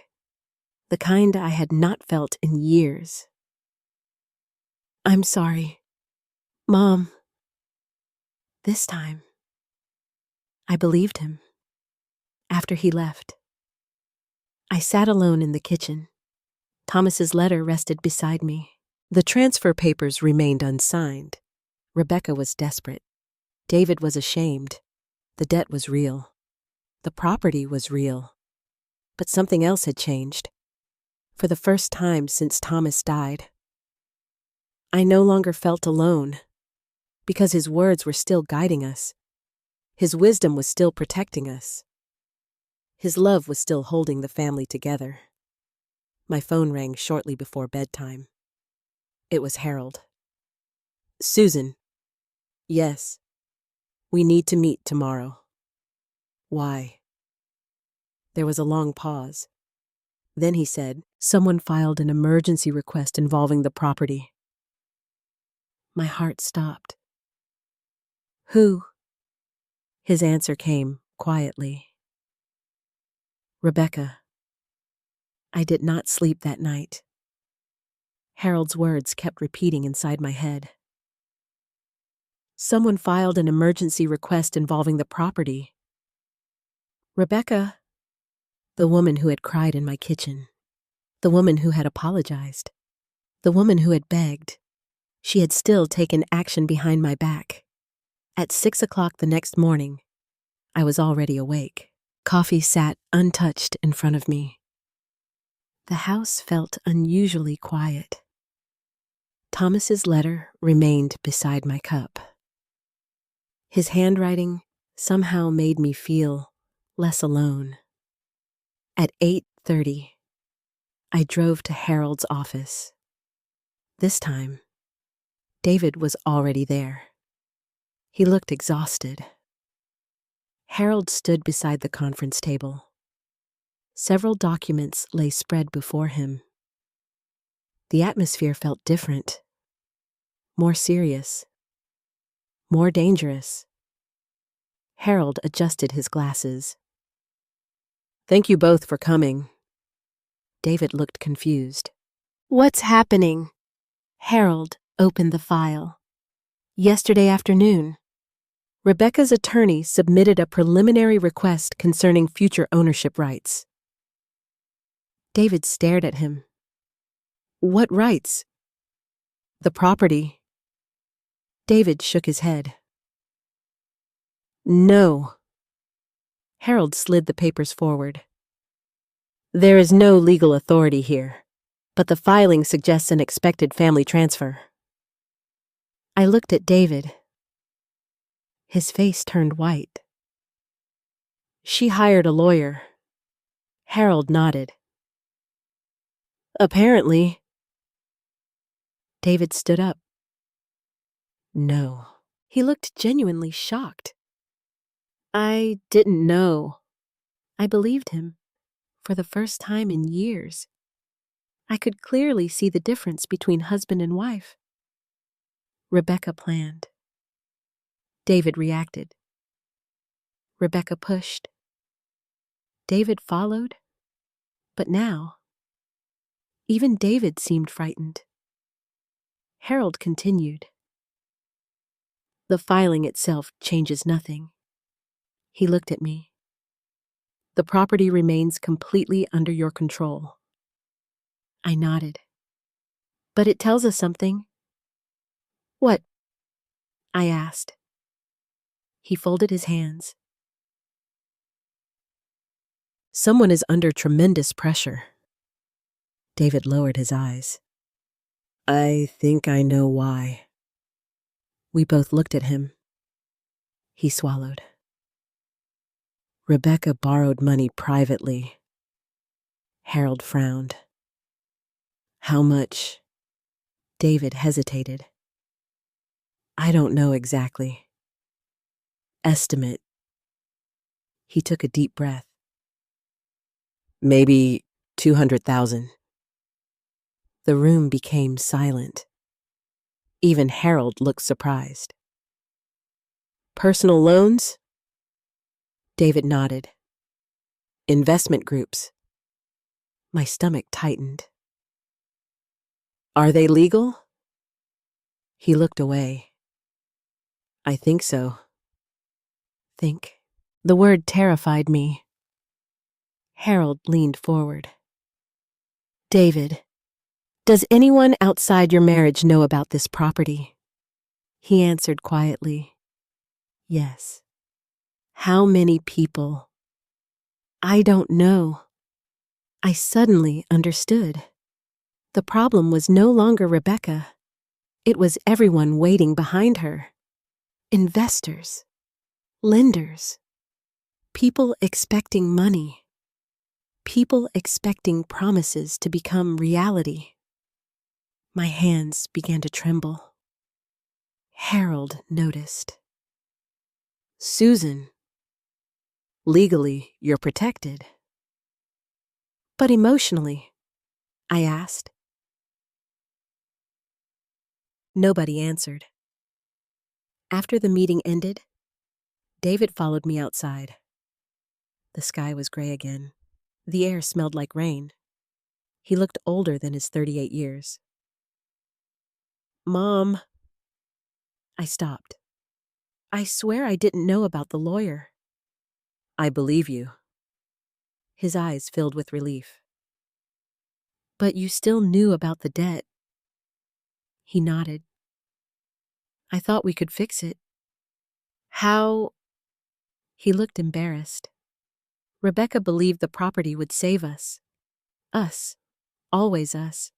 The kind I had not felt in years. I'm sorry, Mom. This time, I believed him. After he left, I sat alone in the kitchen. Thomas's letter rested beside me. The transfer papers remained unsigned. Rebecca was desperate. David was ashamed. The debt was real. The property was real. But something else had changed. For the first time since Thomas died, I no longer felt alone, because his words were still guiding us. His wisdom was still protecting us. His love was still holding the family together. My phone rang shortly before bedtime. It was Harold. Susan. Yes. We need to meet tomorrow. Why? There was a long pause. Then he said, someone filed an emergency request involving the property. My heart stopped. Who? His answer came quietly. Rebecca. I did not sleep that night. Harold's words kept repeating inside my head. Someone filed an emergency request involving the property. Rebecca, the woman who had cried in my kitchen, the woman who had apologized, the woman who had begged. She had still taken action behind my back. At 6 o'clock the next morning, I was already awake. Coffee sat untouched in front of me. The house felt unusually quiet. Thomas's letter remained beside my cup. His handwriting somehow made me feel less alone. At 8:30, I drove to Harold's office. This time, David was already there. He looked exhausted. Harold stood beside the conference table. Several documents lay spread before him. The atmosphere felt different, more serious, more dangerous. Harold adjusted his glasses. Thank you both for coming. David looked confused. What's happening? Harold opened the file. Yesterday afternoon, Rebecca's attorney submitted a preliminary request concerning future ownership rights. David stared at him. What rights? The property. David shook his head. No. Harold slid the papers forward. There is no legal authority here, but the filing suggests an expected family transfer. I looked at David. His face turned white. She hired a lawyer. Harold nodded. Apparently. David stood up. No. He looked genuinely shocked. I didn't know. I believed him. For the first time in years, I could clearly see the difference between husband and wife. Rebecca planned. David reacted. Rebecca pushed. David followed. But now, even David seemed frightened. Harold continued. The filing itself changes nothing. He looked at me. The property remains completely under your control. I nodded. But it tells us something. What? I asked. He folded his hands. Someone is under tremendous pressure. David lowered his eyes. I think I know why. We both looked at him. He swallowed. Rebecca borrowed money privately. Harold frowned. How much? David hesitated. I don't know exactly. Estimate. He took a deep breath. Maybe 200,000. The room became silent. Even Harold looked surprised. Personal loans? David nodded. Investment groups. My stomach tightened. Are they legal? He looked away. I think so. Think. The word terrified me. Harold leaned forward. David, does anyone outside your marriage know about this property? He answered quietly. Yes. How many people? I don't know. I suddenly understood. The problem was no longer Rebecca. It was everyone waiting behind her. Investors. Lenders. People expecting money. People expecting promises to become reality. My hands began to tremble. Harold noticed. Susan, legally, you're protected. But emotionally, I asked. Nobody answered. After the meeting ended, David followed me outside. The sky was gray again. The air smelled like rain. He looked older than his 38 years. Mom. I stopped. I swear I didn't know about the lawyer. I believe you. His eyes filled with relief. But you still knew about the debt. He nodded. I thought we could fix it. How? He looked embarrassed. Rebecca believed the property would save us. Us. Always us.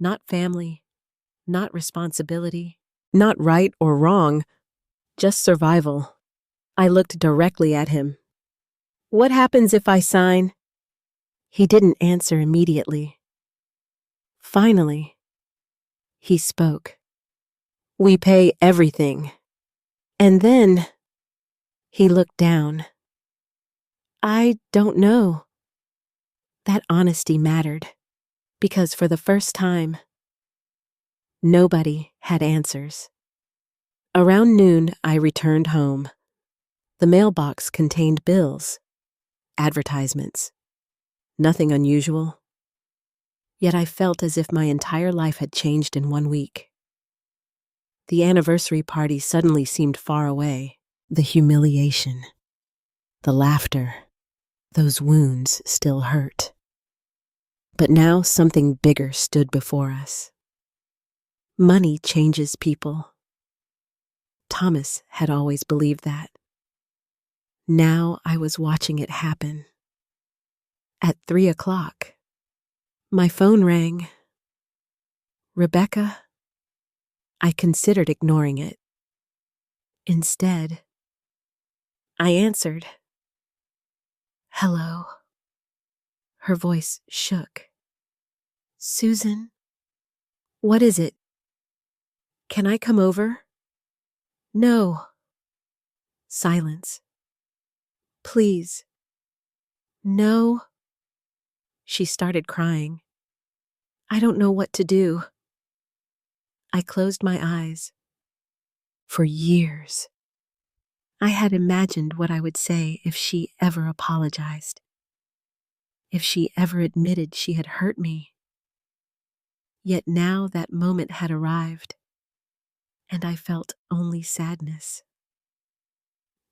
Not family. Not responsibility. Not right or wrong. Just survival. I looked directly at him. What happens if I sign? He didn't answer immediately. Finally, he spoke. We pay everything. And then, he looked down. I don't know. That honesty mattered, because for the first time, nobody had answers. Around noon, I returned home. The mailbox contained bills, advertisements, nothing unusual. Yet I felt as if my entire life had changed in 1 week. The anniversary party suddenly seemed far away. The humiliation, the laughter, those wounds still hurt. But now something bigger stood before us. Money changes people. Thomas had always believed that. Now I was watching it happen. At 3 o'clock, my phone rang. Rebecca? I considered ignoring it. Instead, I answered. Hello. Her voice shook. Susan? What is it? Can I come over? No. Silence. Please. No. She started crying. I don't know what to do. I closed my eyes. For years, I had imagined what I would say if she ever apologized, if she ever admitted she had hurt me. Yet now that moment had arrived, and I felt only sadness.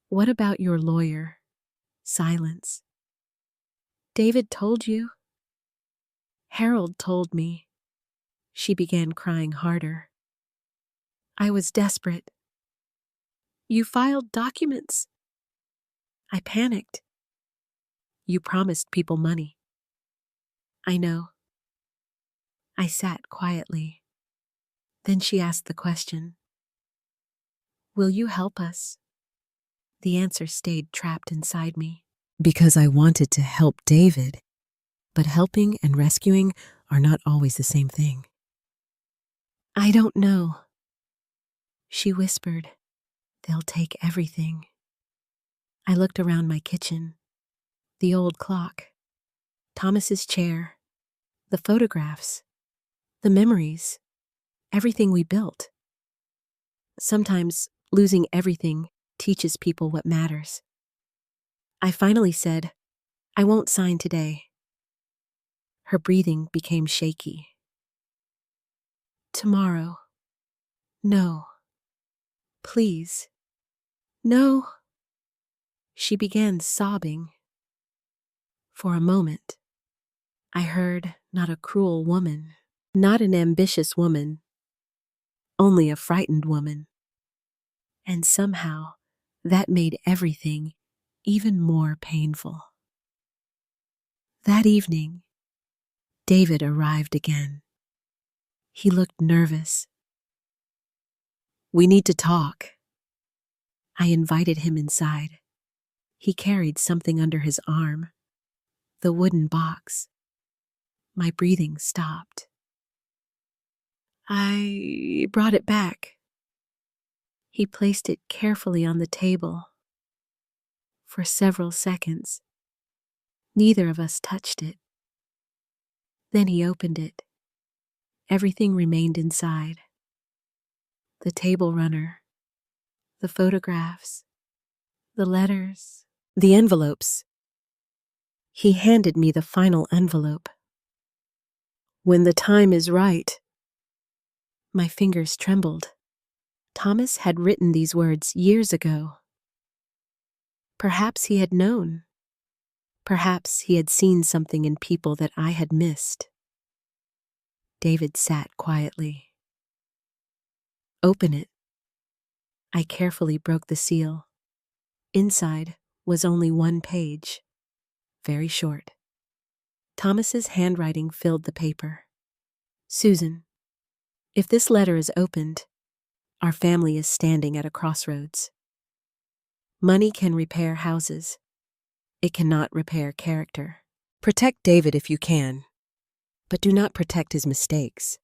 What about your lawyer? Silence. David told you? Harold told me. She began crying harder. I was desperate. You filed documents. I panicked. You promised people money. I know. I sat quietly. Then she asked the question. Will you help us? The answer stayed trapped inside me. Because I wanted to help David, but helping and rescuing are not always the same thing. I don't know. She whispered. They'll take everything. I looked around my kitchen. The old clock. Thomas's chair. The photographs. The memories. Everything we built. Sometimes losing everything teaches people what matters. I finally said, I won't sign today. Her breathing became shaky. Tomorrow. No. Please. No. She began sobbing. For a moment, I heard not a cruel woman, not an ambitious woman, only a frightened woman. And somehow, that made everything even more painful. That evening, David arrived again. He looked nervous. We need to talk. I invited him inside. He carried something under his arm. The wooden box. My breathing stopped. I brought it back. He placed it carefully on the table. For several seconds, neither of us touched it. Then he opened it. Everything remained inside. The table runner, the photographs, the letters, the envelopes. He handed me the final envelope. When the time is right. My fingers trembled. Thomas had written these words years ago. Perhaps he had known. Perhaps he had seen something in people that I had missed. David sat quietly. Open it. I carefully broke the seal. Inside was only one page, very short. Thomas's handwriting filled the paper. Susan, if this letter is opened, our family is standing at a crossroads. Money can repair houses. It cannot repair character. Protect David if you can, but do not protect his mistakes.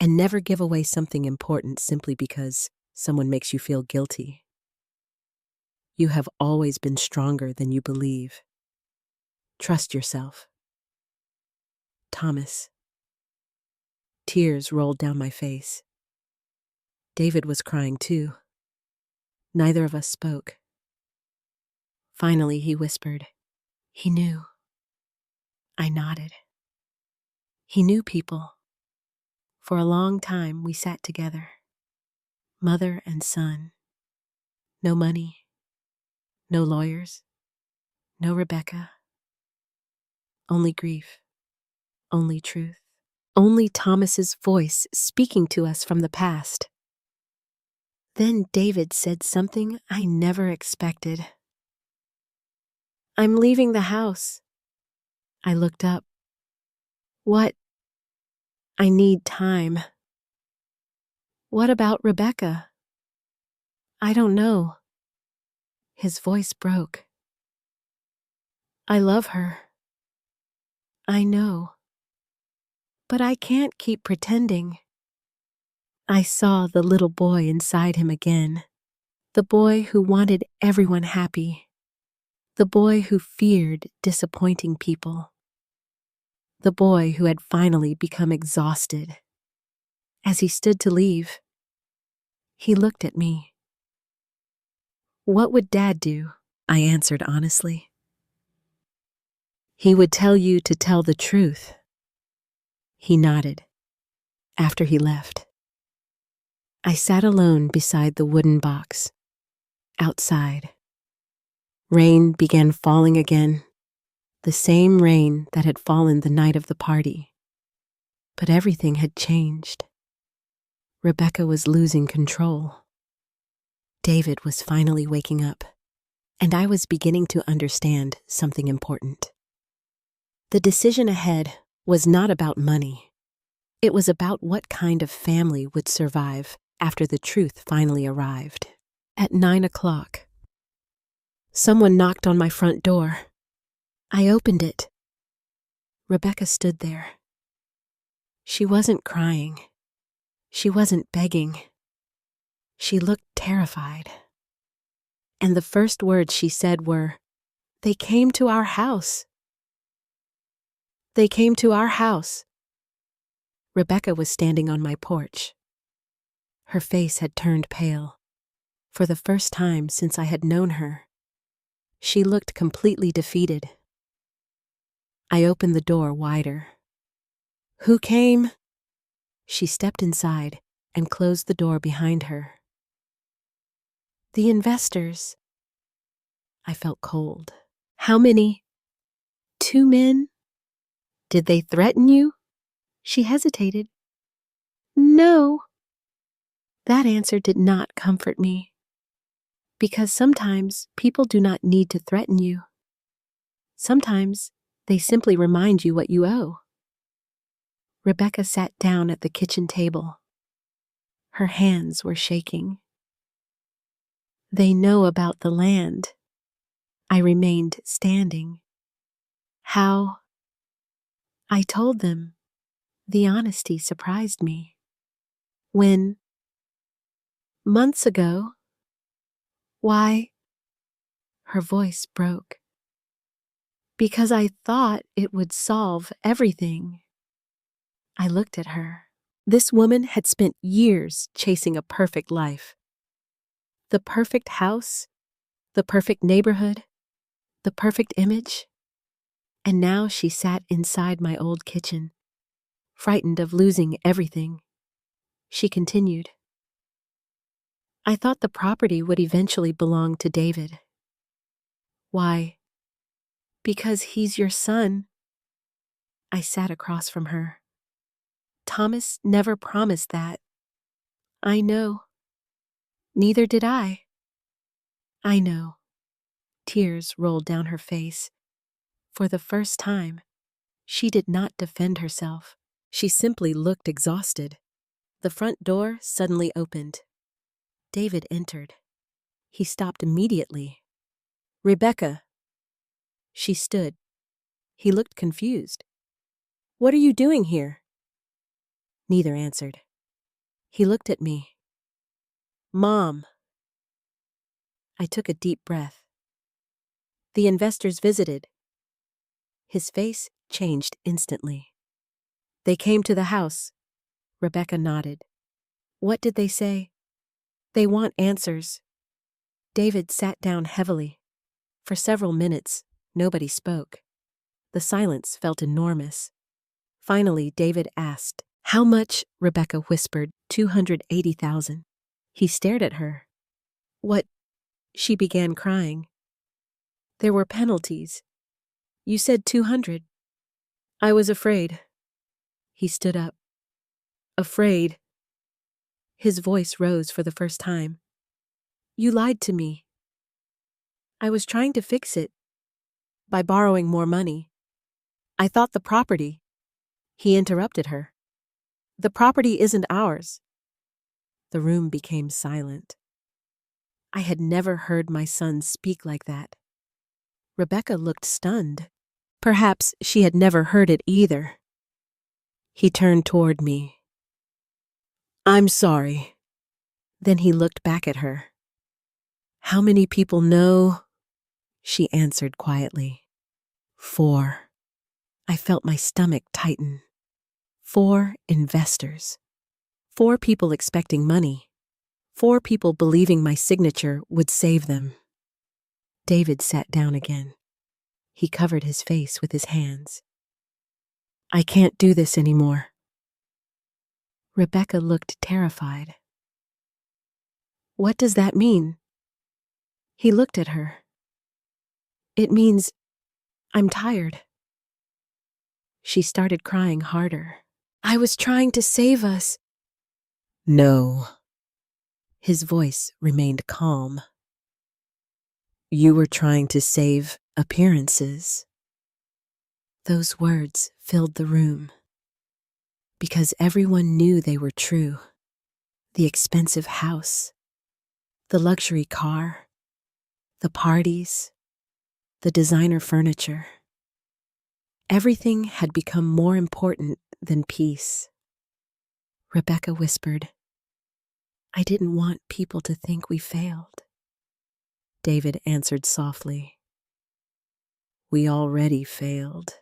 And never give away something important simply because someone makes you feel guilty. You have always been stronger than you believe. Trust yourself. Thomas. Tears rolled down my face. David was crying too. Neither of us spoke. Finally, he whispered. He knew. I nodded. He knew people. For a long time, we sat together. Mother and son. No money. No lawyers. No Rebecca. Only grief. Only truth. Only Thomas's voice speaking to us from the past. Then David said something I never expected. I'm leaving the house. I looked up. What? I need time. What about Rebecca? I don't know. His voice broke. I love her. I know. But I can't keep pretending. I saw the little boy inside him again. The boy who wanted everyone happy. The boy who feared disappointing people. The boy who had finally become exhausted. As he stood to leave, he looked at me. "What would Dad do?" I answered honestly. "He would tell you to tell the truth." He nodded. After he left, I sat alone beside the wooden box. Outside, rain began falling again, the same rain that had fallen the night of the party. But everything had changed. Rebecca was losing control. David was finally waking up, and I was beginning to understand something important. The decision ahead was not about money. It was about what kind of family would survive after the truth finally arrived. At 9 o'clock, someone knocked on my front door. I opened it. Rebecca stood there. She wasn't crying. She wasn't begging. She looked terrified. And the first words she said were, "They came to our house. They came to our house." Rebecca was standing on my porch. Her face had turned pale. For the first time since I had known her, she looked completely defeated. I opened the door wider. "Who came?" She stepped inside and closed the door behind her. "The investors." I felt cold. "How many?" "2 men." "Did they threaten you?" She hesitated. "No." That answer did not comfort me, because sometimes people do not need to threaten you. Sometimes they simply remind you what you owe. Rebecca sat down at the kitchen table. Her hands were shaking. "They know about the land." I remained standing. "How?" I told them. The honesty surprised me. "When?" "Months ago." "Why?" Her voice broke. "Because I thought it would solve everything." I looked at her. This woman had spent years chasing a perfect life. The perfect house, the perfect neighborhood, the perfect image. And now she sat inside my old kitchen, frightened of losing everything. She continued, "I thought the property would eventually belong to David." "Why?" "Because he's your son." I sat across from her. "Thomas never promised that." "I know." "Neither did I." "I know." Tears rolled down her face. For the first time, she did not defend herself. She simply looked exhausted. The front door suddenly opened. David entered. He stopped immediately. "Rebecca." She stood. He looked confused. "What are you doing here?" Neither answered. He looked at me. "Mom." I took a deep breath. "The investors visited." His face changed instantly. "They came to the house." Rebecca nodded. "What did they say?" "They want answers." David sat down heavily. For several minutes, nobody spoke. The silence felt enormous. Finally, David asked, "How much?" Rebecca whispered, 280,000. He stared at her. "What?" She began crying. "There were penalties. You said 200. I was afraid." He stood up. "Afraid." His voice rose for the first time. "You lied to me." "I was trying to fix it by borrowing more money. I thought the property—" He interrupted her. "The property isn't ours." The room became silent. I had never heard my son speak like that. Rebecca looked stunned. Perhaps she had never heard it either. He turned toward me. "I'm sorry." Then he looked back at her. "How many people know?" she answered quietly. 4. I felt my stomach tighten. 4 investors. 4 people expecting money. 4 people believing my signature would save them. David sat down again. He covered his face with his hands. I can't do this anymore. Rebecca looked terrified. What does that mean? He looked at her. It means I'm tired. She started crying harder. I was trying to save us. No. His voice remained calm. You were trying to save appearances. Those words filled the room. Because everyone knew they were true. The expensive house, the luxury car, the parties, the designer furniture. Everything had become more important than peace. Rebecca whispered, I didn't want people to think we failed. David answered softly, we already failed.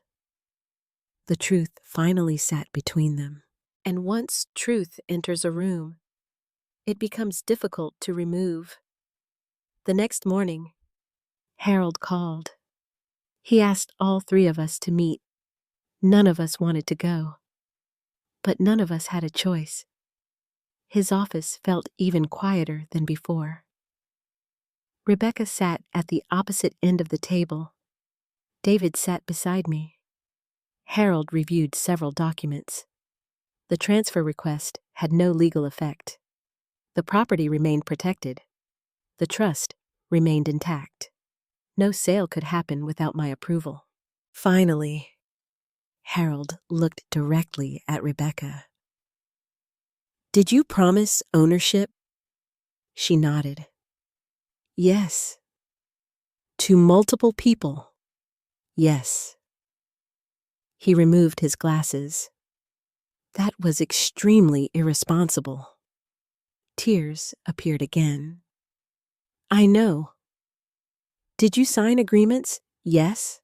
The truth finally sat between them. And once truth enters a room, it becomes difficult to remove. The next morning, Harold called. He asked all 3 of us to meet. None of us wanted to go. But none of us had a choice. His office felt even quieter than before. Rebecca sat at the opposite end of the table. David sat beside me. Harold reviewed several documents. The transfer request had no legal effect. The property remained protected. The trust remained intact. No sale could happen without my approval. Finally, Harold looked directly at Rebecca. Did you promise ownership? She nodded. Yes. To multiple people? Yes. He removed his glasses. That was extremely irresponsible. Tears appeared again. I know. Did you sign agreements? Yes.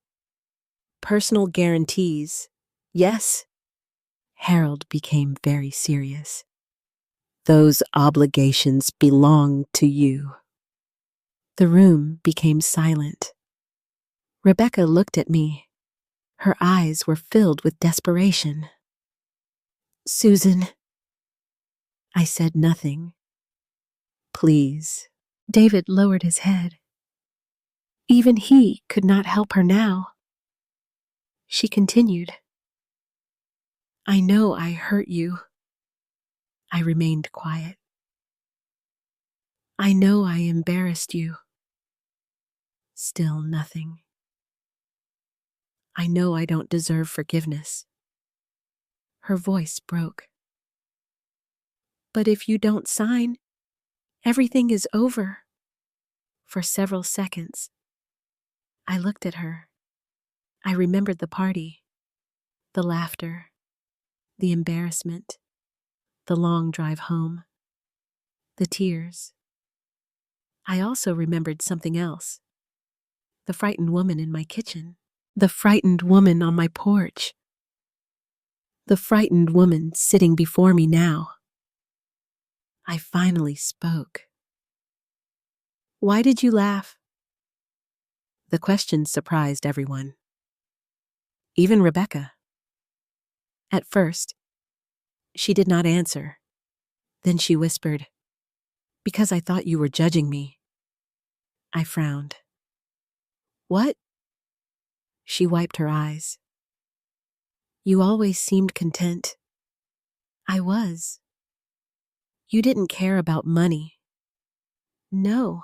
Personal guarantees? Yes. Harold became very serious. Those obligations belong to you. The room became silent. Rebecca looked at me. Her eyes were filled with desperation. Susan. I said nothing. Please. David lowered his head. Even he could not help her now. She continued. I know I hurt you. I remained quiet. I know I embarrassed you. Still nothing. I know I don't deserve forgiveness. Her voice broke. But if you don't sign, everything is over. For several seconds, I looked at her. I remembered the party, the laughter, the embarrassment, the long drive home, the tears. I also remembered something else. The frightened woman in my kitchen, the frightened woman on my porch, the frightened woman sitting before me now. I finally spoke. Why did you laugh? The question surprised everyone. Even Rebecca. At first, she did not answer. Then she whispered, because I thought you were judging me. I frowned. What? She wiped her eyes. You always seemed content. I was. You didn't care about money. No.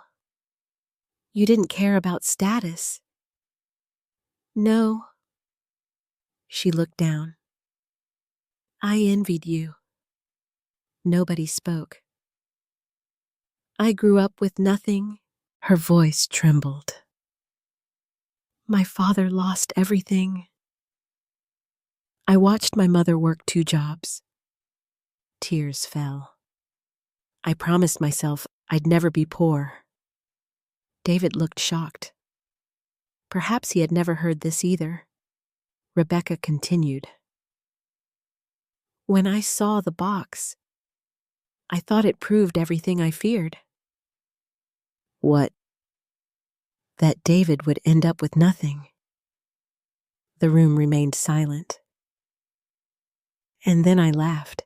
You didn't care about status. No. She looked down. I envied you. Nobody spoke. I grew up with nothing. Her voice trembled. My father lost everything. I watched my mother work 2 jobs. Tears fell. I promised myself I'd never be poor. David looked shocked. Perhaps he had never heard this either. Rebecca continued. When I saw the box, I thought it proved everything I feared. What? That David would end up with nothing. The room remained silent. And then I laughed.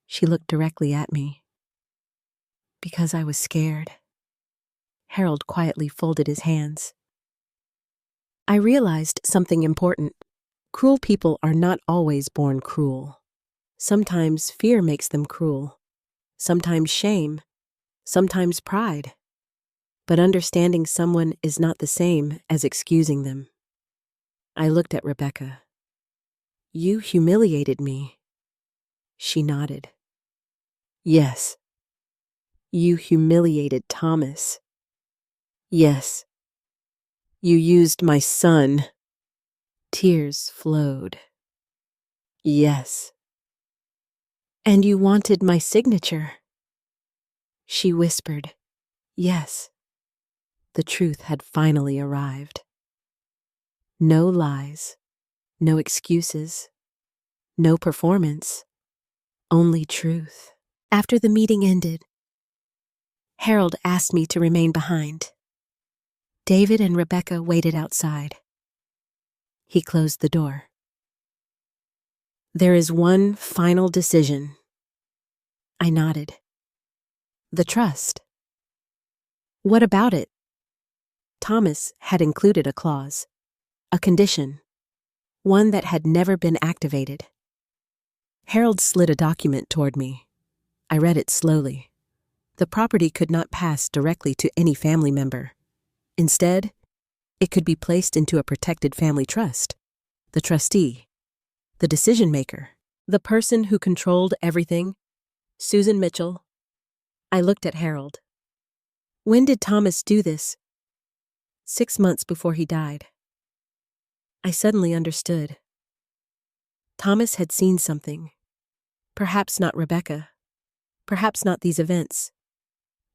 She looked directly at me. Because I was scared. Harold quietly folded his hands. I realized something important. Cruel people are not always born cruel. Sometimes fear makes them cruel. Sometimes shame. Sometimes pride. But understanding someone is not the same as excusing them. I looked at Rebecca. You humiliated me. She nodded. Yes. You humiliated Thomas. Yes. You used my son. Tears flowed. Yes. And you wanted my signature. She whispered. Yes. The truth had finally arrived. No lies, no excuses, no performance, only truth. After the meeting ended, Harold asked me to remain behind. David and Rebecca waited outside. He closed the door. There is one final decision. I nodded. The trust. What about it? Thomas had included a clause, a condition, one that had never been activated. Harold slid a document toward me. I read it slowly. The property could not pass directly to any family member. Instead, it could be placed into a protected family trust. The trustee, the decision maker, the person who controlled everything, Susan Mitchell. I looked at Harold. When did Thomas do this? 6 months before he died. I suddenly understood. Thomas had seen something. Perhaps not Rebecca. Perhaps not these events.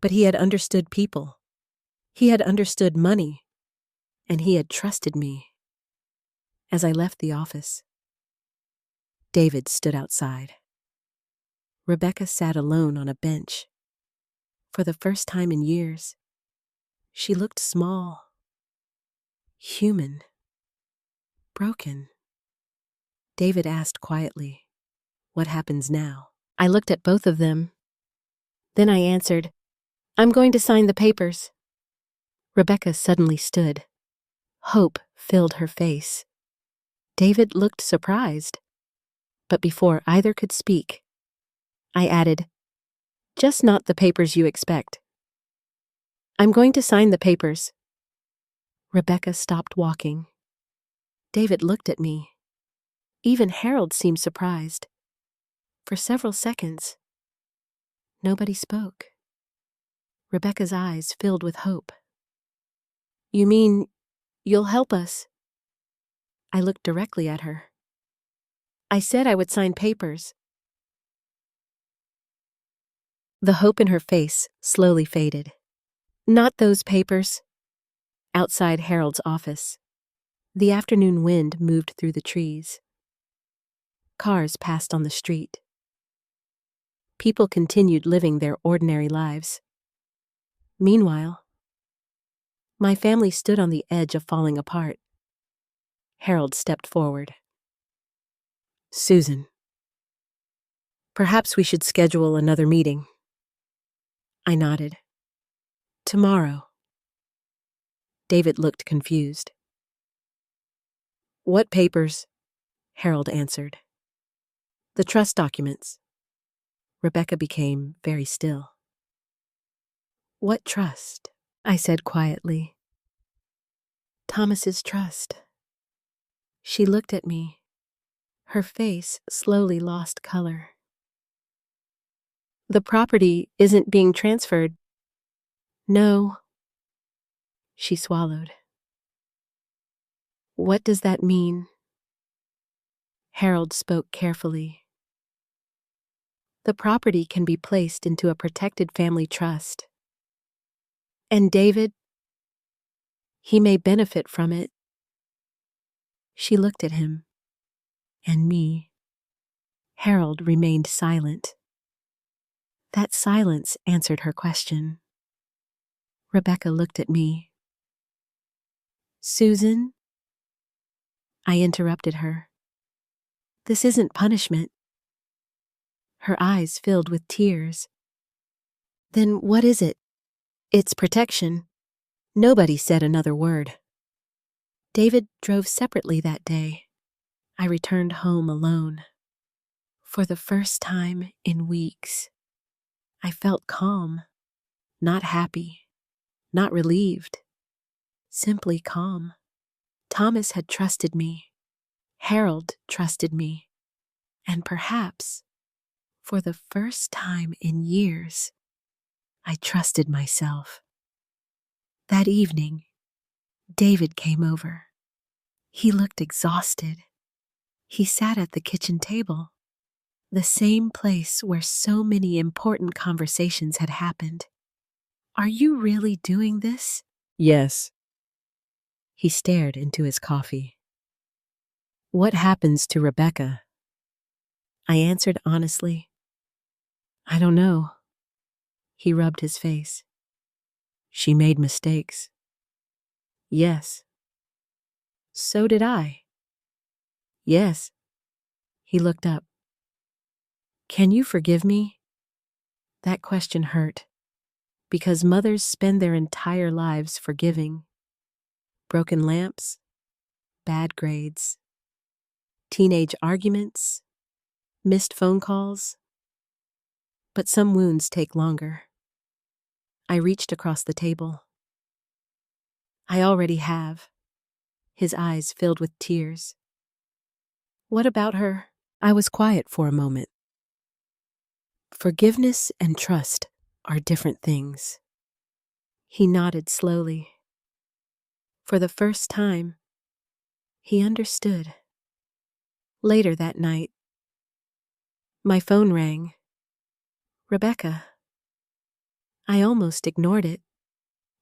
But he had understood people. He had understood money. And he had trusted me. As I left the office, David stood outside. Rebecca sat alone on a bench. For the first time in years, she looked small, human, broken. David asked quietly, "What happens now?" I looked at both of them. Then I answered, "I'm going to sign the papers." Rebecca suddenly stood. Hope filled her face. David looked surprised. But before either could speak, I added, "Just not the papers you expect." "I'm going to sign the papers." Rebecca stopped walking. David looked at me. Even Harold seemed surprised. For several seconds, nobody spoke. Rebecca's eyes filled with hope. "You mean you'll help us?" I looked directly at her. "I said I would sign papers." The hope in her face slowly faded. "Not those papers." Outside Harold's office, the afternoon wind moved through the trees. Cars passed on the street. People continued living their ordinary lives. Meanwhile, my family stood on the edge of falling apart. Harold stepped forward. "Susan, perhaps we should schedule another meeting." I nodded. "Tomorrow." David looked confused. "What papers?" Harold answered. "The trust documents." Rebecca became very still. "What trust?" I said quietly. "Thomas's trust." She looked at me. Her face slowly lost color. "The property isn't being transferred." "No." She swallowed. "What does that mean?" Harold spoke carefully. "The property can be placed into a protected family trust. And David, He may benefit from it. She looked at him and me. Harold remained silent. That silence answered her question. Rebecca looked at me. Susan? I interrupted her. This isn't punishment. Her eyes filled with tears. Then what is it? It's protection. Nobody said another word. David drove separately that day. I returned home alone. For the first time in weeks, I felt calm, not happy, not relieved, simply calm. Thomas had trusted me. Harold trusted me. And perhaps, for the first time in years, I trusted myself. That evening, David came over. He looked exhausted. He sat at the kitchen table, the same place where so many important conversations had happened. Are you really doing this? Yes. He stared into his coffee. What happens to Rebecca? I answered honestly. I don't know. He rubbed his face. She made mistakes. Yes. So did I. Yes. He looked up. Can you forgive me? That question hurt, because mothers spend their entire lives forgiving. Broken lamps, bad grades, teenage arguments, missed phone calls. But some wounds take longer. I reached across the table. I already have. His eyes filled with tears. What about her? I was quiet for a moment. Forgiveness and trust are different things. He nodded slowly. For the first time, he understood. Later that night, my phone rang. Rebecca. I almost ignored it.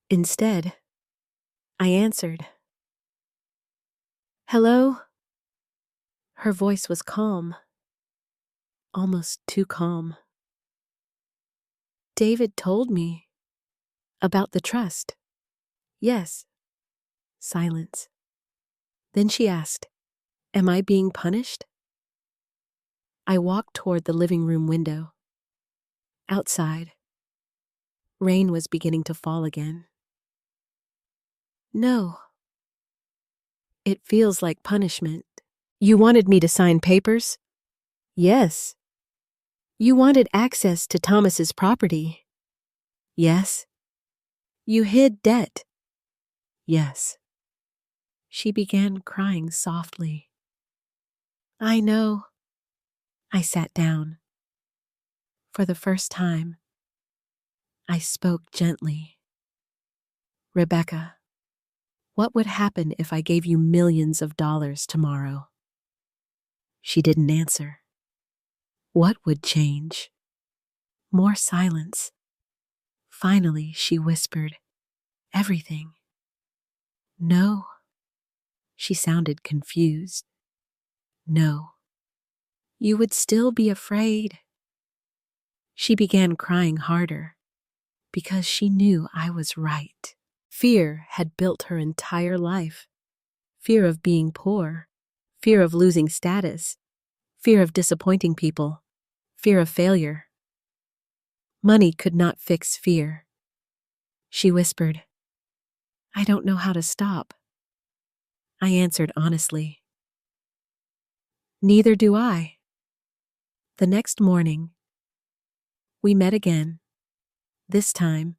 Instead, I answered. Hello? Her voice was calm, almost too calm. David told me about the trust. Yes. Silence. Then she asked, Am I being punished? I walked toward the living room window. Outside, rain was beginning to fall again. No. It feels like punishment. You wanted me to sign papers? Yes. You wanted access to Thomas's property? Yes. You hid debt? Yes. She began crying softly. I know. I sat down. For the first time, I spoke gently. Rebecca, what would happen if I gave you millions of dollars tomorrow? She didn't answer. What would change? More silence. Finally, she whispered, Everything. No. She sounded confused. No. You would still be afraid. She began crying harder because she knew I was right. Fear had built her entire life. Fear of being poor, fear of losing status, fear of disappointing people, fear of failure. Money could not fix fear. She whispered, I don't know how to stop. I answered honestly, Neither do I. The next morning, we met again. This time,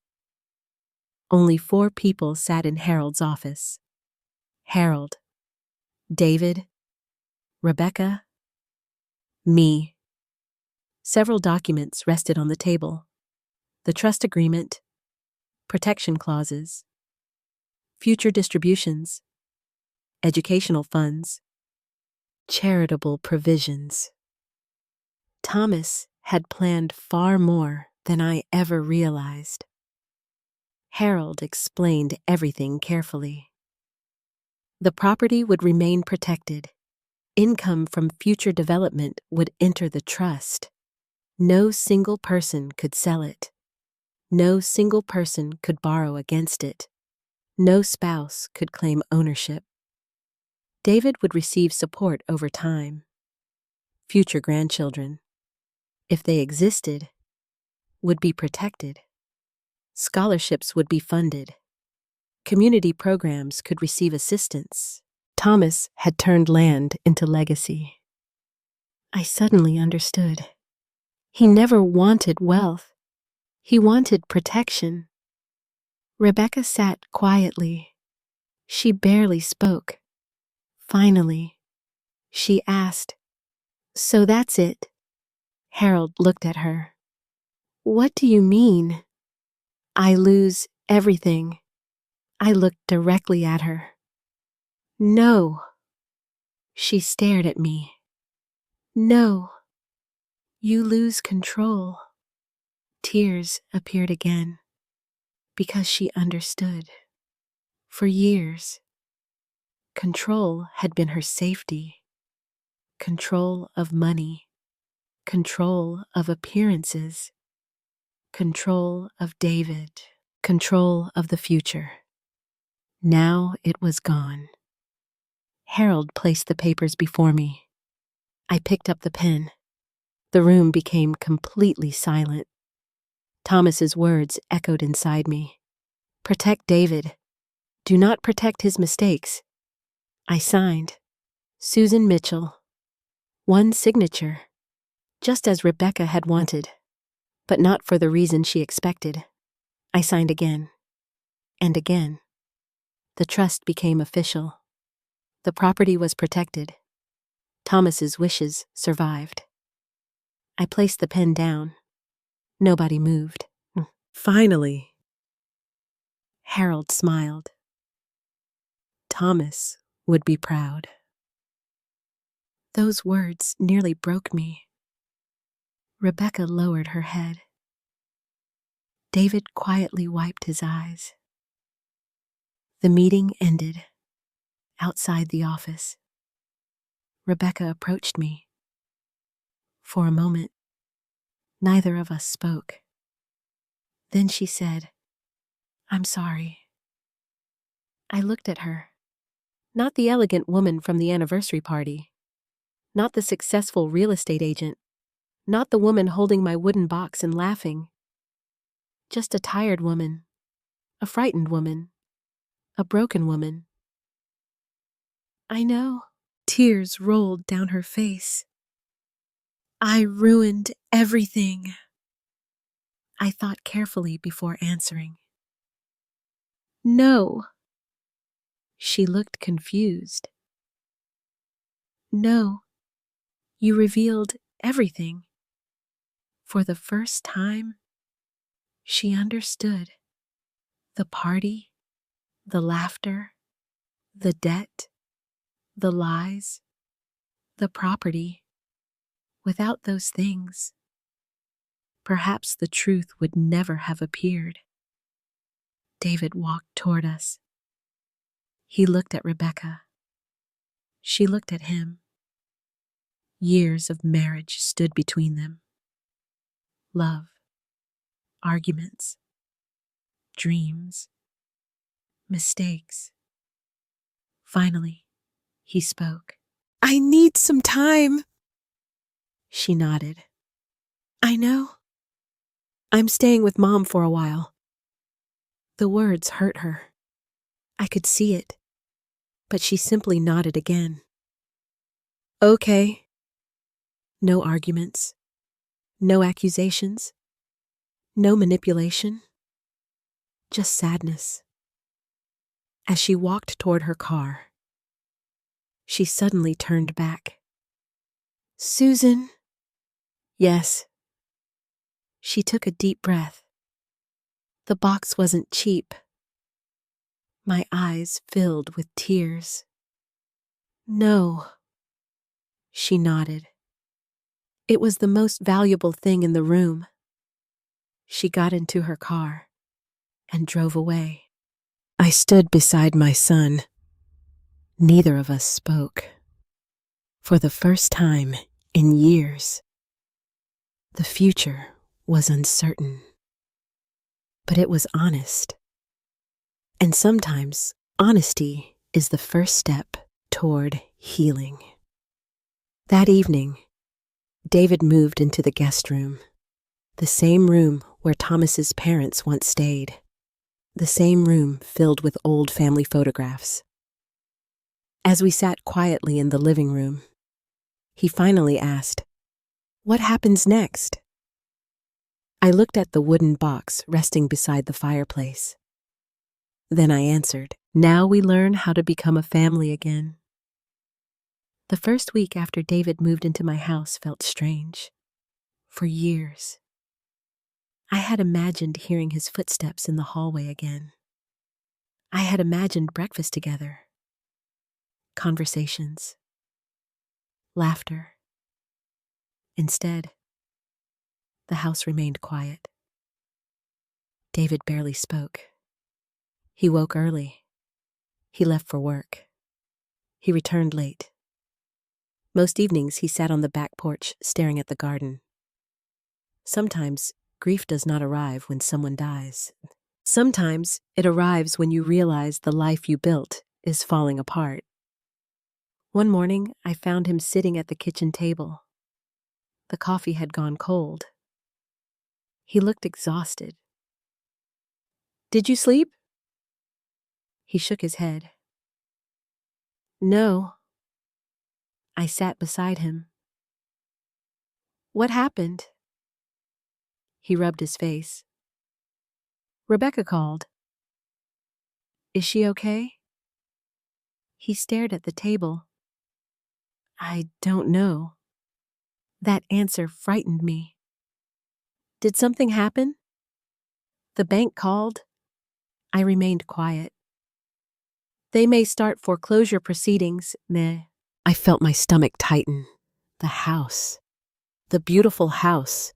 only 4 people sat in Harold's office. Harold, David, Rebecca, me. Several documents rested on the table. The trust agreement, protection clauses, future distributions, educational funds, charitable provisions. Thomas had planned far more than I ever realized. Harold explained everything carefully. The property would remain protected. Income from future development would enter the trust. No single person could sell it. No single person could borrow against it. No spouse could claim ownership. David would receive support over time. Future grandchildren, if they existed, would be protected. Scholarships would be funded. Community programs could receive assistance. Thomas had turned land into legacy. I suddenly understood. He never wanted wealth. He wanted protection. Rebecca sat quietly. She barely spoke. Finally, she asked, "So that's it?" Harold looked at her. "What do you mean?" "I lose everything." I looked directly at her. "No." She stared at me. "No. You lose control." Tears appeared again, because she understood. For years, control had been her safety. Control of money. Control of appearances. Control of David. Control of the future. Now it was gone. Harold placed the papers before me. I picked up the pen. The room became completely silent. Thomas's words echoed inside me. "Protect David. Do not protect his mistakes." I signed. Susan Mitchell. One signature, just as Rebecca had wanted, but not for the reason she expected. I signed again, and again. The trust became official. The property was protected. Thomas's wishes survived. I placed the pen down. Nobody moved. Finally, Harold smiled. Thomas would be proud. Those words nearly broke me. Rebecca lowered her head. David quietly wiped his eyes. The meeting ended. Outside the office, Rebecca approached me. For a moment, neither of us spoke. Then she said, "I'm sorry." I looked at her. Not the elegant woman from the anniversary party. Not the successful real estate agent. Not the woman holding my wooden box and laughing. Just a tired woman. A frightened woman. A broken woman. "I know." Tears rolled down her face. "I ruined everything." I thought carefully before answering. "No." She looked confused. "No, you revealed everything." For the first time, she understood. The party, the laughter, the debt, the lies, the property. Without those things, perhaps the truth would never have appeared. David walked toward us. He looked at Rebecca. She looked at him. Years of marriage stood between them. Love, arguments, dreams, mistakes. Finally, he spoke. "I need some time." She nodded. "I know. I'm staying with Mom for a while." The words hurt her. I could see it, but she simply nodded again. "Okay." No arguments. No accusations. No manipulation. Just sadness. As she walked toward her car, she suddenly turned back. "Susan." "Yes." She took a deep breath. The box wasn't cheap. My eyes filled with tears. "No." She nodded. It was the most valuable thing in the room. She got into her car and drove away. I stood beside my son. Neither of us spoke. For the first time in years, the future was uncertain, but it was honest. And sometimes honesty is the first step toward healing. That evening, David moved into the guest room, the same room where Thomas's parents once stayed, the same room filled with old family photographs. As we sat quietly in the living room, he finally asked, "What happens next?" I looked at the wooden box resting beside the fireplace. Then I answered, "Now we learn how to become a family again." The first week after David moved into my house felt strange. For years, I had imagined hearing his footsteps in the hallway again. I had imagined breakfast together, conversations, laughter. Instead, the house remained quiet. David barely spoke. He woke early. He left for work. He returned late. Most evenings he sat on the back porch staring at the garden. Sometimes grief does not arrive when someone dies. Sometimes it arrives when you realize the life you built is falling apart. One morning I found him sitting at the kitchen table. The coffee had gone cold. He looked exhausted. "Did you sleep?" He shook his head. "No." I sat beside him. "What happened?" He rubbed his face. "Rebecca called." "Is she okay?" He stared at the table. "I don't know." That answer frightened me. "Did something happen?" "The bank called." I remained quiet. "They may start foreclosure proceedings, meh." I felt my stomach tighten. The house. The beautiful house.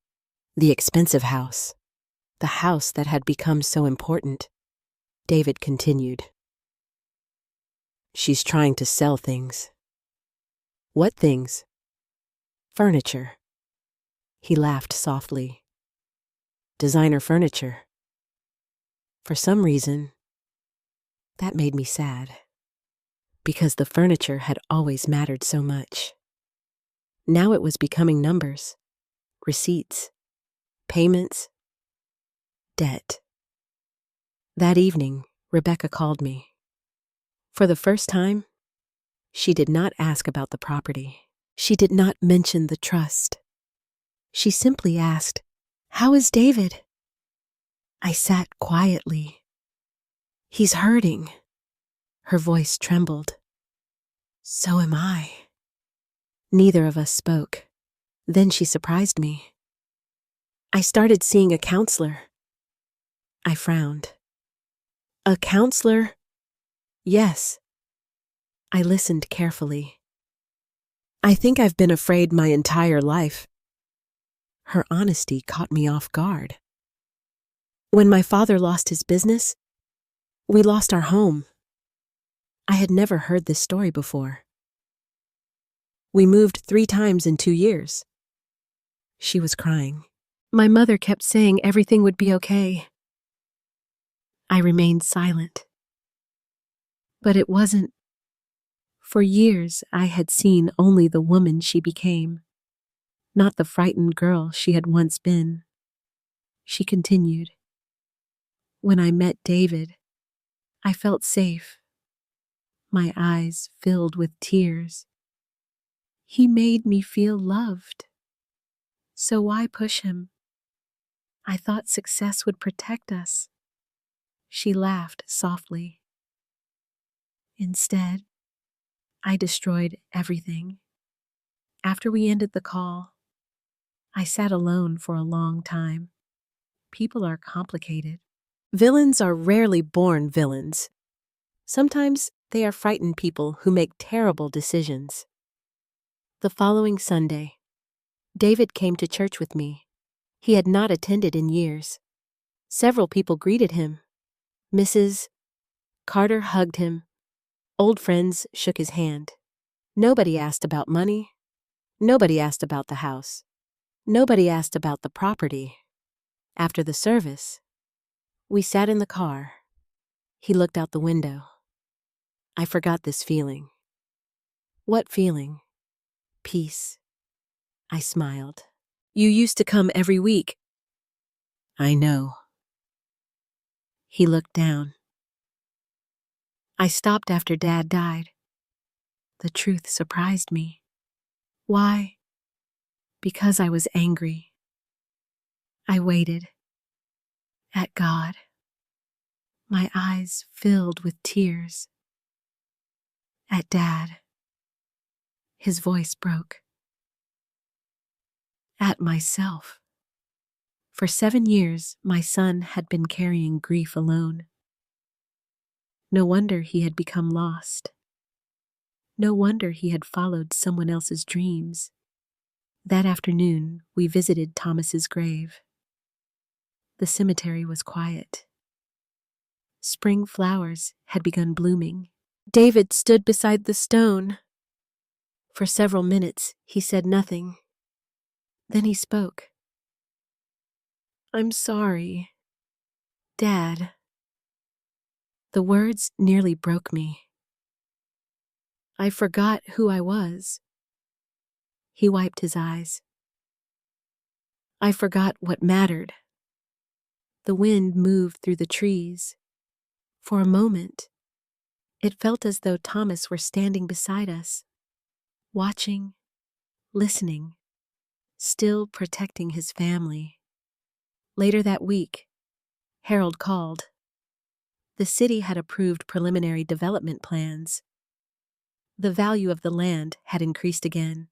The expensive house. The house that had become so important. David continued. "She's trying to sell things." "What things?" "Furniture." He laughed softly. "Designer furniture." For some reason, that made me sad. Because the furniture had always mattered so much. Now it was becoming numbers, receipts, payments, debt. That evening, Rebecca called me. For the first time, she did not ask about the property. She did not mention the trust. She simply asked, "How is David?" I sat quietly. "He's hurting." Her voice trembled. "So am I." Neither of us spoke. Then she surprised me. "I started seeing a counselor." I frowned. "A counselor?" "Yes." I listened carefully. "I think I've been afraid my entire life." Her honesty caught me off guard. "When my father lost his business, we lost our home." I had never heard this story before. "We moved 3 times in 2 years." She was crying. "My mother kept saying everything would be okay." I remained silent. But it wasn't. For years, I had seen only the woman she became, not the frightened girl she had once been. She continued. "When I met David, I felt safe. My eyes filled with tears. He made me feel loved. So why push him? I thought success would protect us." She laughed softly. "Instead, I destroyed everything." After we ended the call, I sat alone for a long time. People are complicated. Villains are rarely born villains. Sometimes they are frightened people who make terrible decisions. The following Sunday, David came to church with me. He had not attended in years. Several people greeted him. Mrs. Carter hugged him. Old friends shook his hand. Nobody asked about money. Nobody asked about the house. Nobody asked about the property. After the service, we sat in the car. He looked out the window. I forgot this feeling. What feeling? Peace. I smiled. You used to come every week. I know. He looked down. I stopped after Dad died. The truth surprised me. Why? Because I was angry. I waited. At God. My eyes filled with tears. At Dad. His voice broke. At myself. For 7 years, my son had been carrying grief alone. No wonder he had become lost. No wonder he had followed someone else's dreams. That afternoon, we visited Thomas's grave. The cemetery was quiet. Spring flowers had begun blooming. David stood beside the stone. For several minutes, he said nothing. Then he spoke. I'm sorry, Dad. The words nearly broke me. I forgot who I was. He wiped his eyes. I forgot what mattered. The wind moved through the trees. For a moment, it felt as though Thomas were standing beside us, watching, listening, still protecting his family. Later that week, Harold called. The city had approved preliminary development plans. The value of the land had increased again.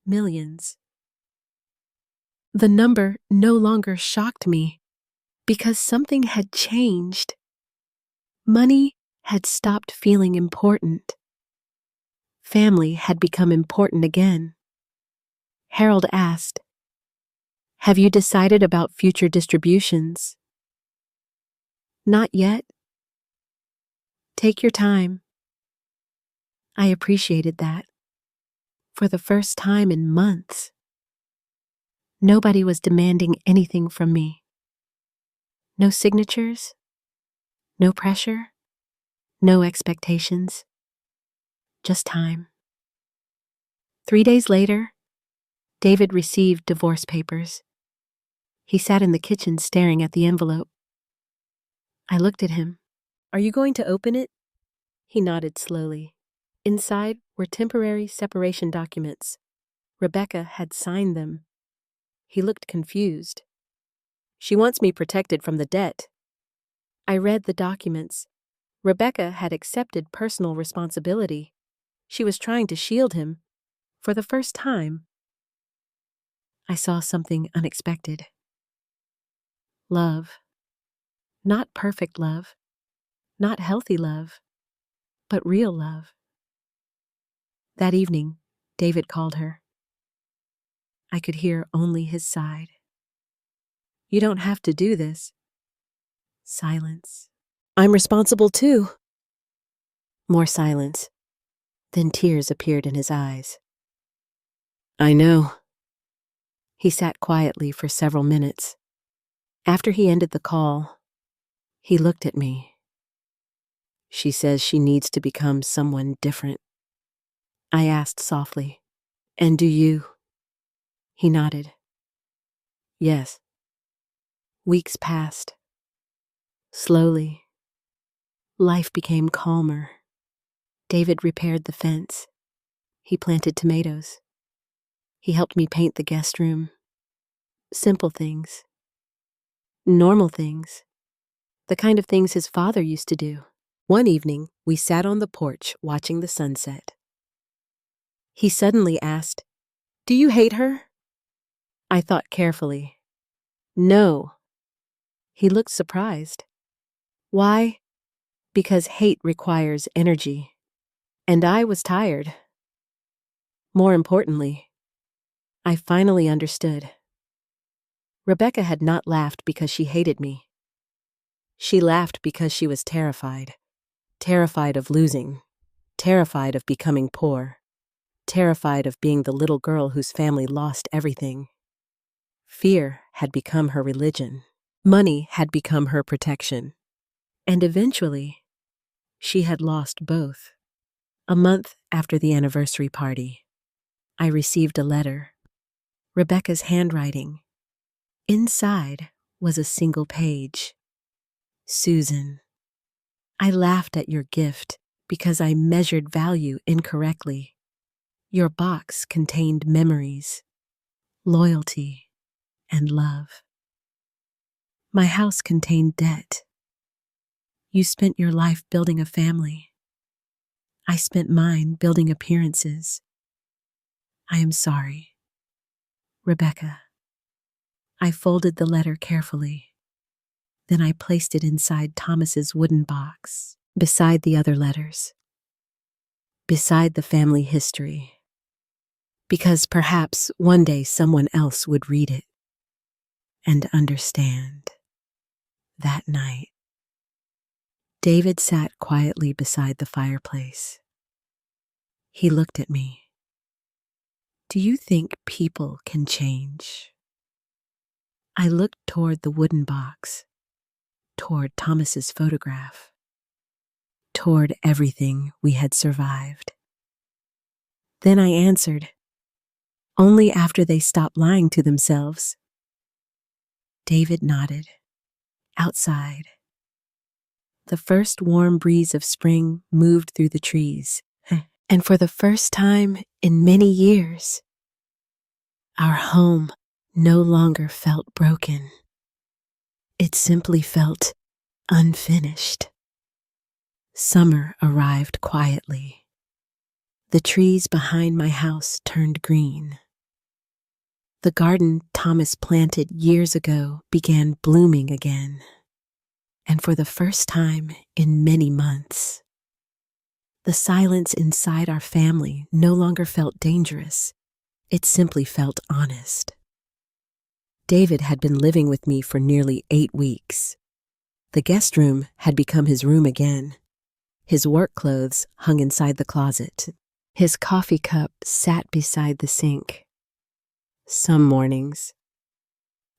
Millions. The number no longer shocked me because something had changed. Money had stopped feeling important. Family had become important again. Harold asked, "Have you decided about future distributions?" Not yet. Take your time. I appreciated that. For the first time in months, nobody was demanding anything from me. No signatures, no pressure, no expectations, just time. 3 days later, David received divorce papers. He sat in the kitchen staring at the envelope. I looked at him. Are you going to open it? He nodded slowly. Inside were temporary separation documents. Rebecca had signed them. He looked confused. She wants me protected from the debt. I read the documents. Rebecca had accepted personal responsibility. She was trying to shield him. For the first time, I saw something unexpected. Love. Not perfect love. Not healthy love. But real love. That evening, David called her. I could hear only his side. You don't have to do this. Silence. I'm responsible too. More silence. Then tears appeared in his eyes. I know. He sat quietly for several minutes. After he ended the call, he looked at me. She says she needs to become someone different. I asked softly, and do you? He nodded. Yes. Weeks passed. Slowly, life became calmer. David repaired the fence. He planted tomatoes. He helped me paint the guest room. Simple things. Normal things. The kind of things his father used to do. One evening, we sat on the porch watching the sunset. He suddenly asked, Do you hate her? I thought carefully. No. He looked surprised. Why? Because hate requires energy. And I was tired. More importantly, I finally understood. Rebecca had not laughed because she hated me. She laughed because she was terrified. Terrified of losing. terrified of becoming poor, terrified of being the little girl whose family lost everything. Fear had become her religion. Money had become her protection. And eventually, she had lost both. A month after the anniversary party, I received a letter. Rebecca's handwriting. Inside was a single page. Susan, I laughed at your gift because I measured value incorrectly. Your box contained memories, loyalty, and love. My house contained debt. You spent your life building a family. I spent mine building appearances. I am sorry. Rebecca. I folded the letter carefully. Then I placed it inside Thomas's wooden box, beside the other letters, beside the family history, because perhaps one day someone else would read it and understand. That night, David sat quietly beside the fireplace. He looked at me. Do you think people can change? I looked toward the wooden box, toward Thomas's photograph, toward everything we had survived. Then I answered, only after they stop lying to themselves. David nodded. Outside, the first warm breeze of spring moved through the trees, and for the first time in many years, our home no longer felt broken. It simply felt unfinished. Summer arrived quietly. The trees behind my house turned green. The garden Thomas planted years ago began blooming again. And for the first time in many months, the silence inside our family no longer felt dangerous. It simply felt honest. David had been living with me for nearly 8 weeks. The guest room had become his room again. His work clothes hung inside the closet. His coffee cup sat beside the sink. Some mornings,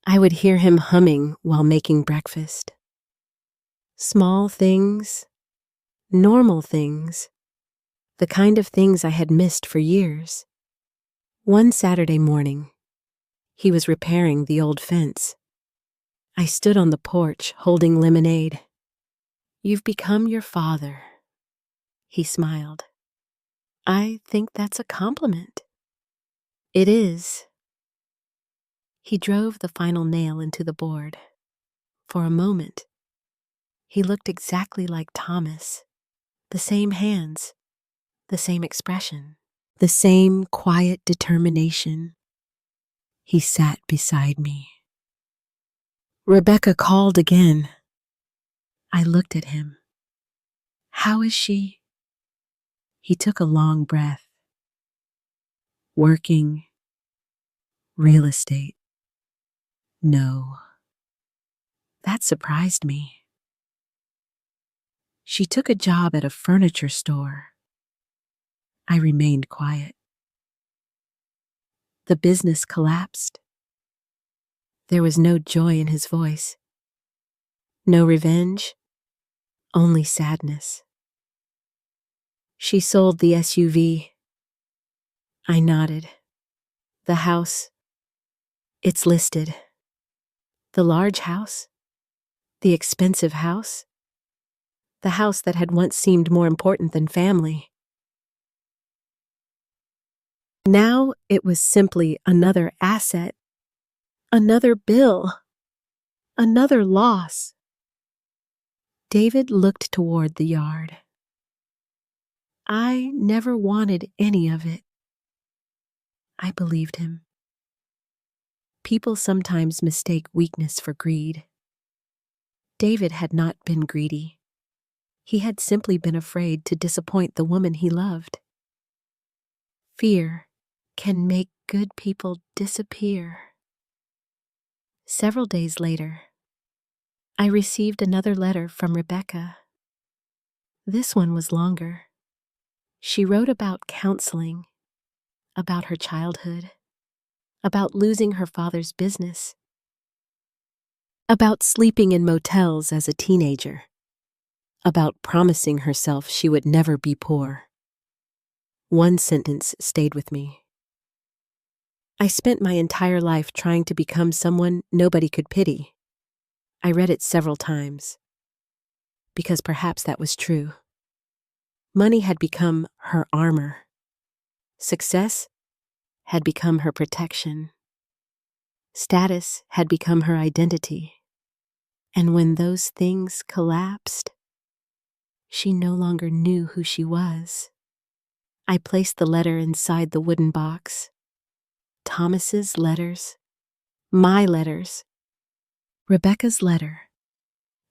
I would hear him humming while making breakfast. Small things, normal things, the kind of things I had missed for years. One Saturday morning, he was repairing the old fence. I stood on the porch holding lemonade. You've become your father, he smiled. I think that's a compliment. It is. He drove the final nail into the board. For a moment, he looked exactly like Thomas. The same hands, the same expression, the same quiet determination. He sat beside me. Rebecca called again. I looked at him. How is she? He took a long breath. Working. Real estate. No. That surprised me. She took a job at a furniture store. I remained quiet. The business collapsed. There was no joy in his voice. No revenge, only sadness. She sold the SUV. I nodded. The house, it's listed. The large house, the expensive house, the house that had once seemed more important than family. Now it was simply another asset, another bill, another loss. David looked toward the yard. I never wanted any of it. I believed him. People sometimes mistake weakness for greed. David had not been greedy. He had simply been afraid to disappoint the woman he loved. Fear can make good people disappear. Several days later, I received another letter from Rebecca. This one was longer. She wrote about counseling, about her childhood, about losing her father's business, about sleeping in motels as a teenager, about promising herself she would never be poor. One sentence stayed with me. I spent my entire life trying to become someone nobody could pity. I read it several times, because perhaps that was true. Money had become her armor. Success had become her protection. Status had become her identity. And when those things collapsed, she no longer knew who she was. I placed the letter inside the wooden box. Thomas's letters, my letters, Rebecca's letter.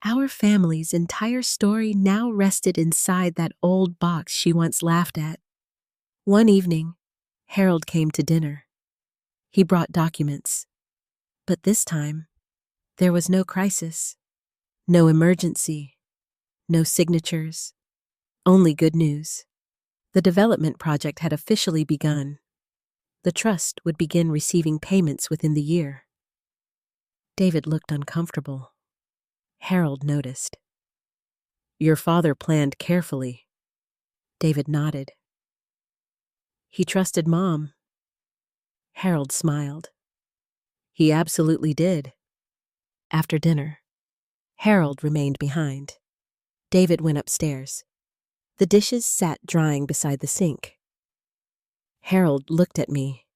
Our family's entire story now rested inside that old box she once laughed at. One evening, Harold came to dinner. He brought documents. But this time, there was no crisis, no emergency, no signatures, only good news. The development project had officially begun. The trust would begin receiving payments within the year. David looked uncomfortable. Harold noticed. Your father planned carefully. David nodded. He trusted Mom. Harold smiled. He absolutely did. After dinner, Harold remained behind. David went upstairs. The dishes sat drying beside the sink. Harold looked at me.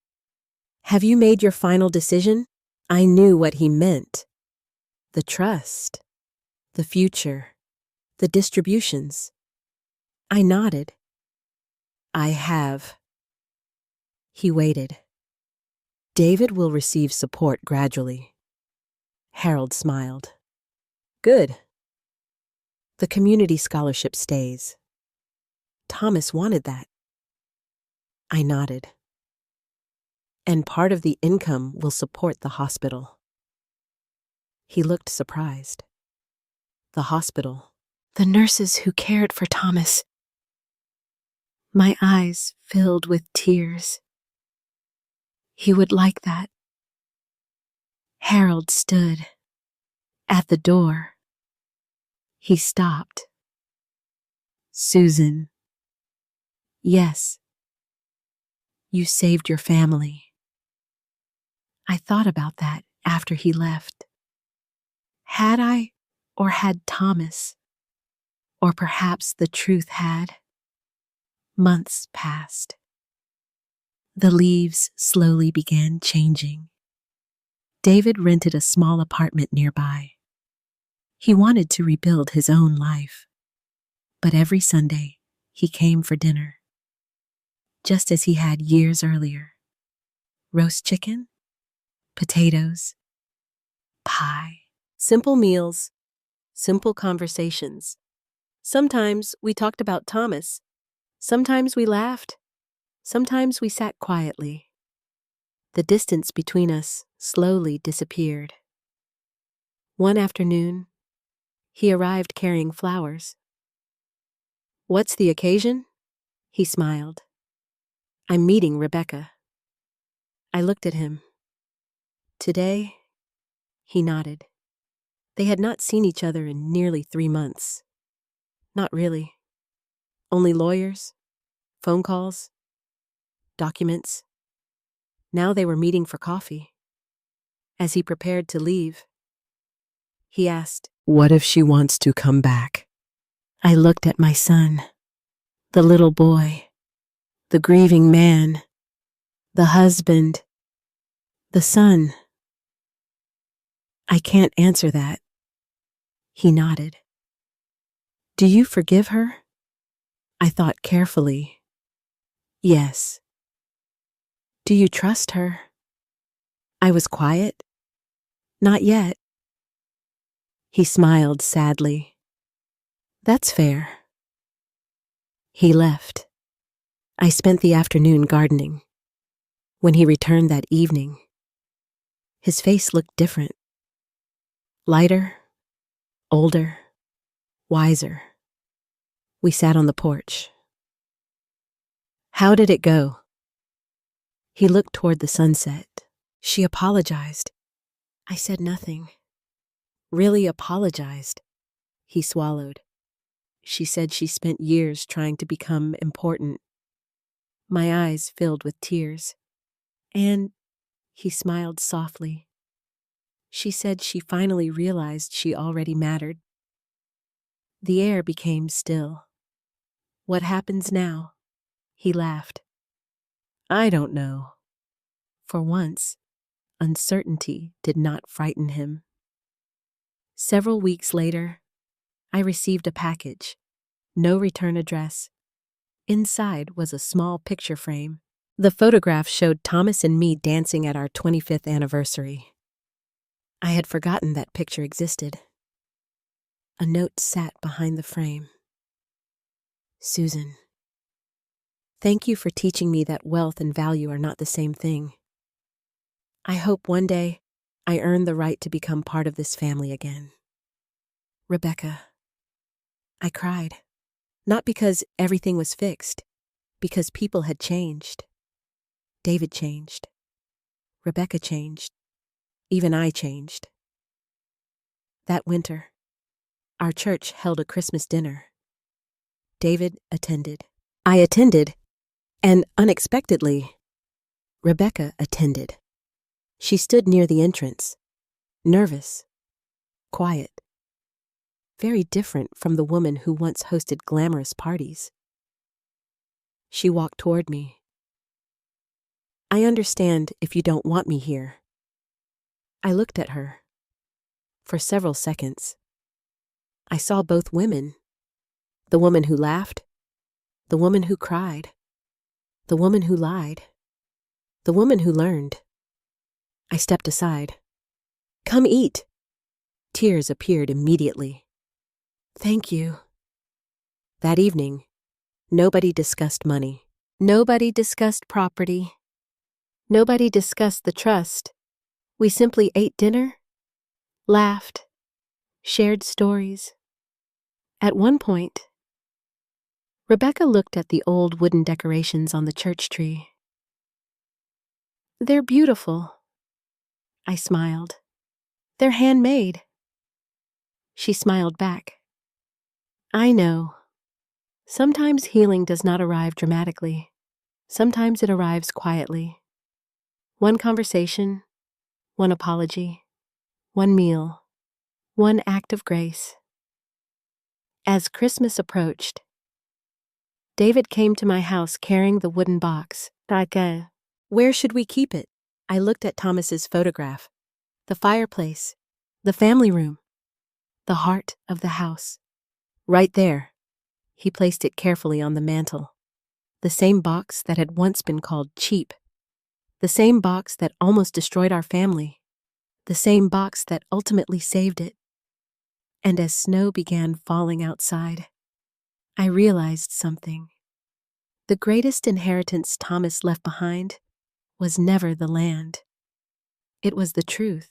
Have you made your final decision? I knew what he meant. The trust, the future, the distributions. I nodded. I have. He waited. David will receive support gradually. Harold smiled. Good. The community scholarship stays. Thomas wanted that. I nodded. And part of the income will support the hospital. He looked surprised. The hospital. The nurses who cared for Thomas. My eyes filled with tears. He would like that. Harold stood at the door. He stopped. Susan. Yes. You saved your family. I thought about that after he left. Had I, or had Thomas? Or perhaps the truth had. Months passed. The leaves slowly began changing. David rented a small apartment nearby. He wanted to rebuild his own life. But every Sunday, he came for dinner. Just as he had years earlier. Roast chicken, potatoes, pie. Simple meals, simple conversations. Sometimes we talked about Thomas. Sometimes we laughed. Sometimes we sat quietly. The distance between us slowly disappeared. One afternoon, he arrived carrying flowers. What's the occasion? He smiled. I'm meeting Rebecca. I looked at him. Today? He nodded. They had not seen each other in nearly 3 months. Not really. Only lawyers, phone calls, documents. Now they were meeting for coffee. As he prepared to leave, he asked, What if she wants to come back? I looked at my son, the little boy, the grieving man, the husband, the son. I can't answer that. He nodded. Do you forgive her? I thought carefully. Yes. Do you trust her? I was quiet. Not yet. He smiled sadly. That's fair. He left. I spent the afternoon gardening. When he returned that evening, his face looked different. Lighter, older, wiser. We sat on the porch. How did it go? He looked toward the sunset. She apologized. I said nothing. Really apologized. He swallowed. She said she spent years trying to become important. My eyes filled with tears. And he smiled softly. She said she finally realized she already mattered. The air became still. What happens now? He laughed. I don't know. For once, uncertainty did not frighten him. Several weeks later, I received a package. No return address. Inside was a small picture frame. The photograph showed Thomas and me dancing at our 25th anniversary. I had forgotten that picture existed. A note sat behind the frame. Susan, thank you for teaching me that wealth and value are not the same thing. I hope one day I earn the right to become part of this family again. Rebecca. I cried. Not because everything was fixed, because people had changed. David changed. Rebecca changed. Even I changed. That winter, our church held a Christmas dinner. David attended. I attended, and unexpectedly, Rebecca attended. She stood near the entrance, nervous, quiet, very different from the woman who once hosted glamorous parties. She walked toward me. I understand if you don't want me here. I looked at her. For several seconds, I saw both women. The woman who laughed, the woman who cried, the woman who lied, the woman who learned. I stepped aside. Come eat. Tears appeared immediately. Thank you. That evening, nobody discussed money. Nobody discussed property. Nobody discussed the trust. We simply ate dinner, laughed, shared stories. At one point, Rebecca looked at the old wooden decorations on the church tree. They're beautiful. I smiled. They're handmade. She smiled back. I know. Sometimes healing does not arrive dramatically. Sometimes it arrives quietly. One conversation, one apology, one meal, one act of grace. As Christmas approached, David came to my house carrying the wooden box. Where should we keep it? I looked at Thomas's photograph. The fireplace, the family room, the heart of the house. Right there. He placed it carefully on the mantel. The same box that had once been called cheap. The same box that almost destroyed our family. The same box that ultimately saved it. And as snow began falling outside, I realized something. The greatest inheritance Thomas left behind was never the land. It was the truth.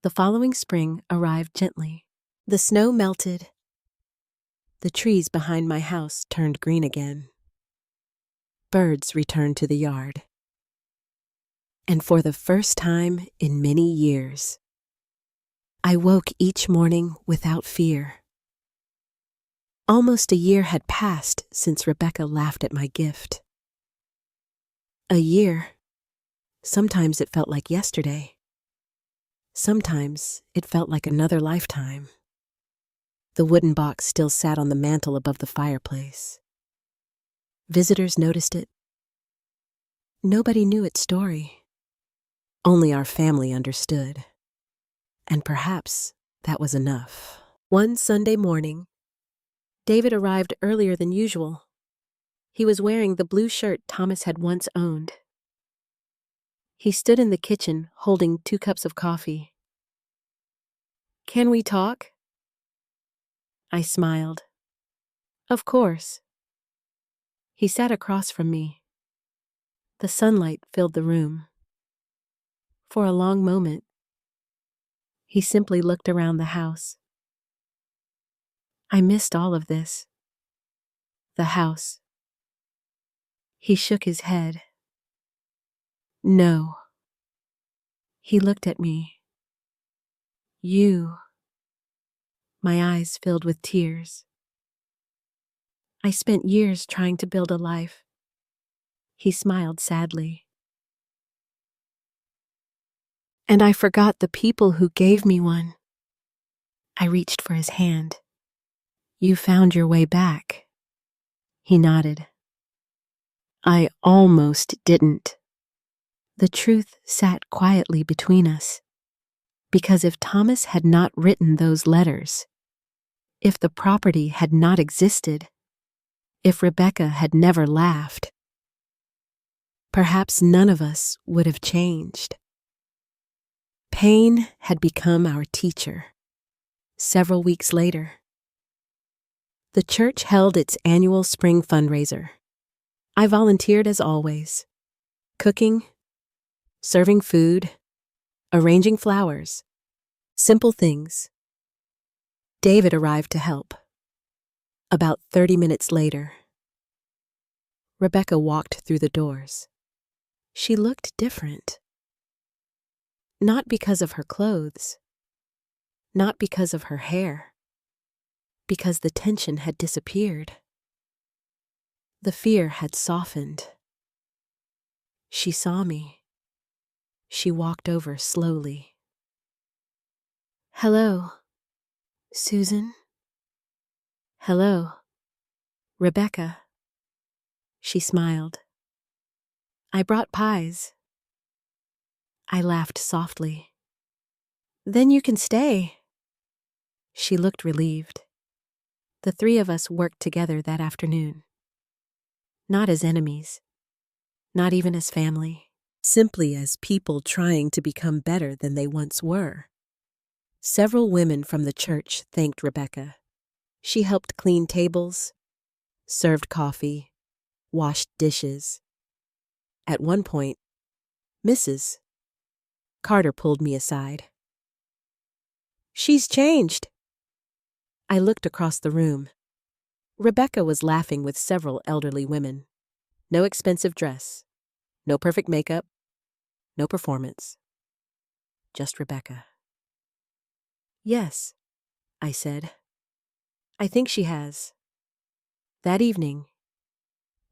The following spring arrived gently. The snow melted. The trees behind my house turned green again. Birds returned to the yard. And for the first time in many years, I woke each morning without fear. Almost a year had passed since Rebecca laughed at my gift. A year. Sometimes it felt like yesterday. Sometimes it felt like another lifetime. The wooden box still sat on the mantel above the fireplace. Visitors noticed it. Nobody knew its story. Only our family understood. And perhaps that was enough. One Sunday morning, David arrived earlier than usual. He was wearing the blue shirt Thomas had once owned. He stood in the kitchen holding 2 cups of coffee. Can we talk? I smiled. Of course. He sat across from me. The sunlight filled the room. For a long moment, he simply looked around the house. I missed all of this. The house, He shook his head. No. He looked at me. You. My eyes filled with tears. I spent years trying to build a life. He smiled sadly. And I forgot the people who gave me one. I reached for his hand. You found your way back. He nodded. I almost didn't. The truth sat quietly between us. Because if Thomas had not written those letters, if the property had not existed, if Rebecca had never laughed, perhaps none of us would have changed. Pain had become our teacher. Several weeks later, the church held its annual spring fundraiser. I volunteered as always, cooking, serving food, arranging flowers, simple things. David arrived to help. About 30 minutes later, Rebecca walked through the doors. She looked different. Not because of her clothes, not because of her hair, because the tension had disappeared. The fear had softened. She saw me. She walked over slowly. Hello, Susan. Hello, Rebecca. She smiled. I brought pies. I laughed softly. Then you can stay. She looked relieved. The three of us worked together that afternoon. Not as enemies, not even as family, simply as people trying to become better than they once were. Several women from the church thanked Rebecca. She helped clean tables, served coffee, washed dishes. At one point, Mrs. Carter pulled me aside. She's changed. I looked across the room. Rebecca was laughing with several elderly women. No expensive dress, no perfect makeup, no performance. Just Rebecca. Yes, I said. I think she has. That evening,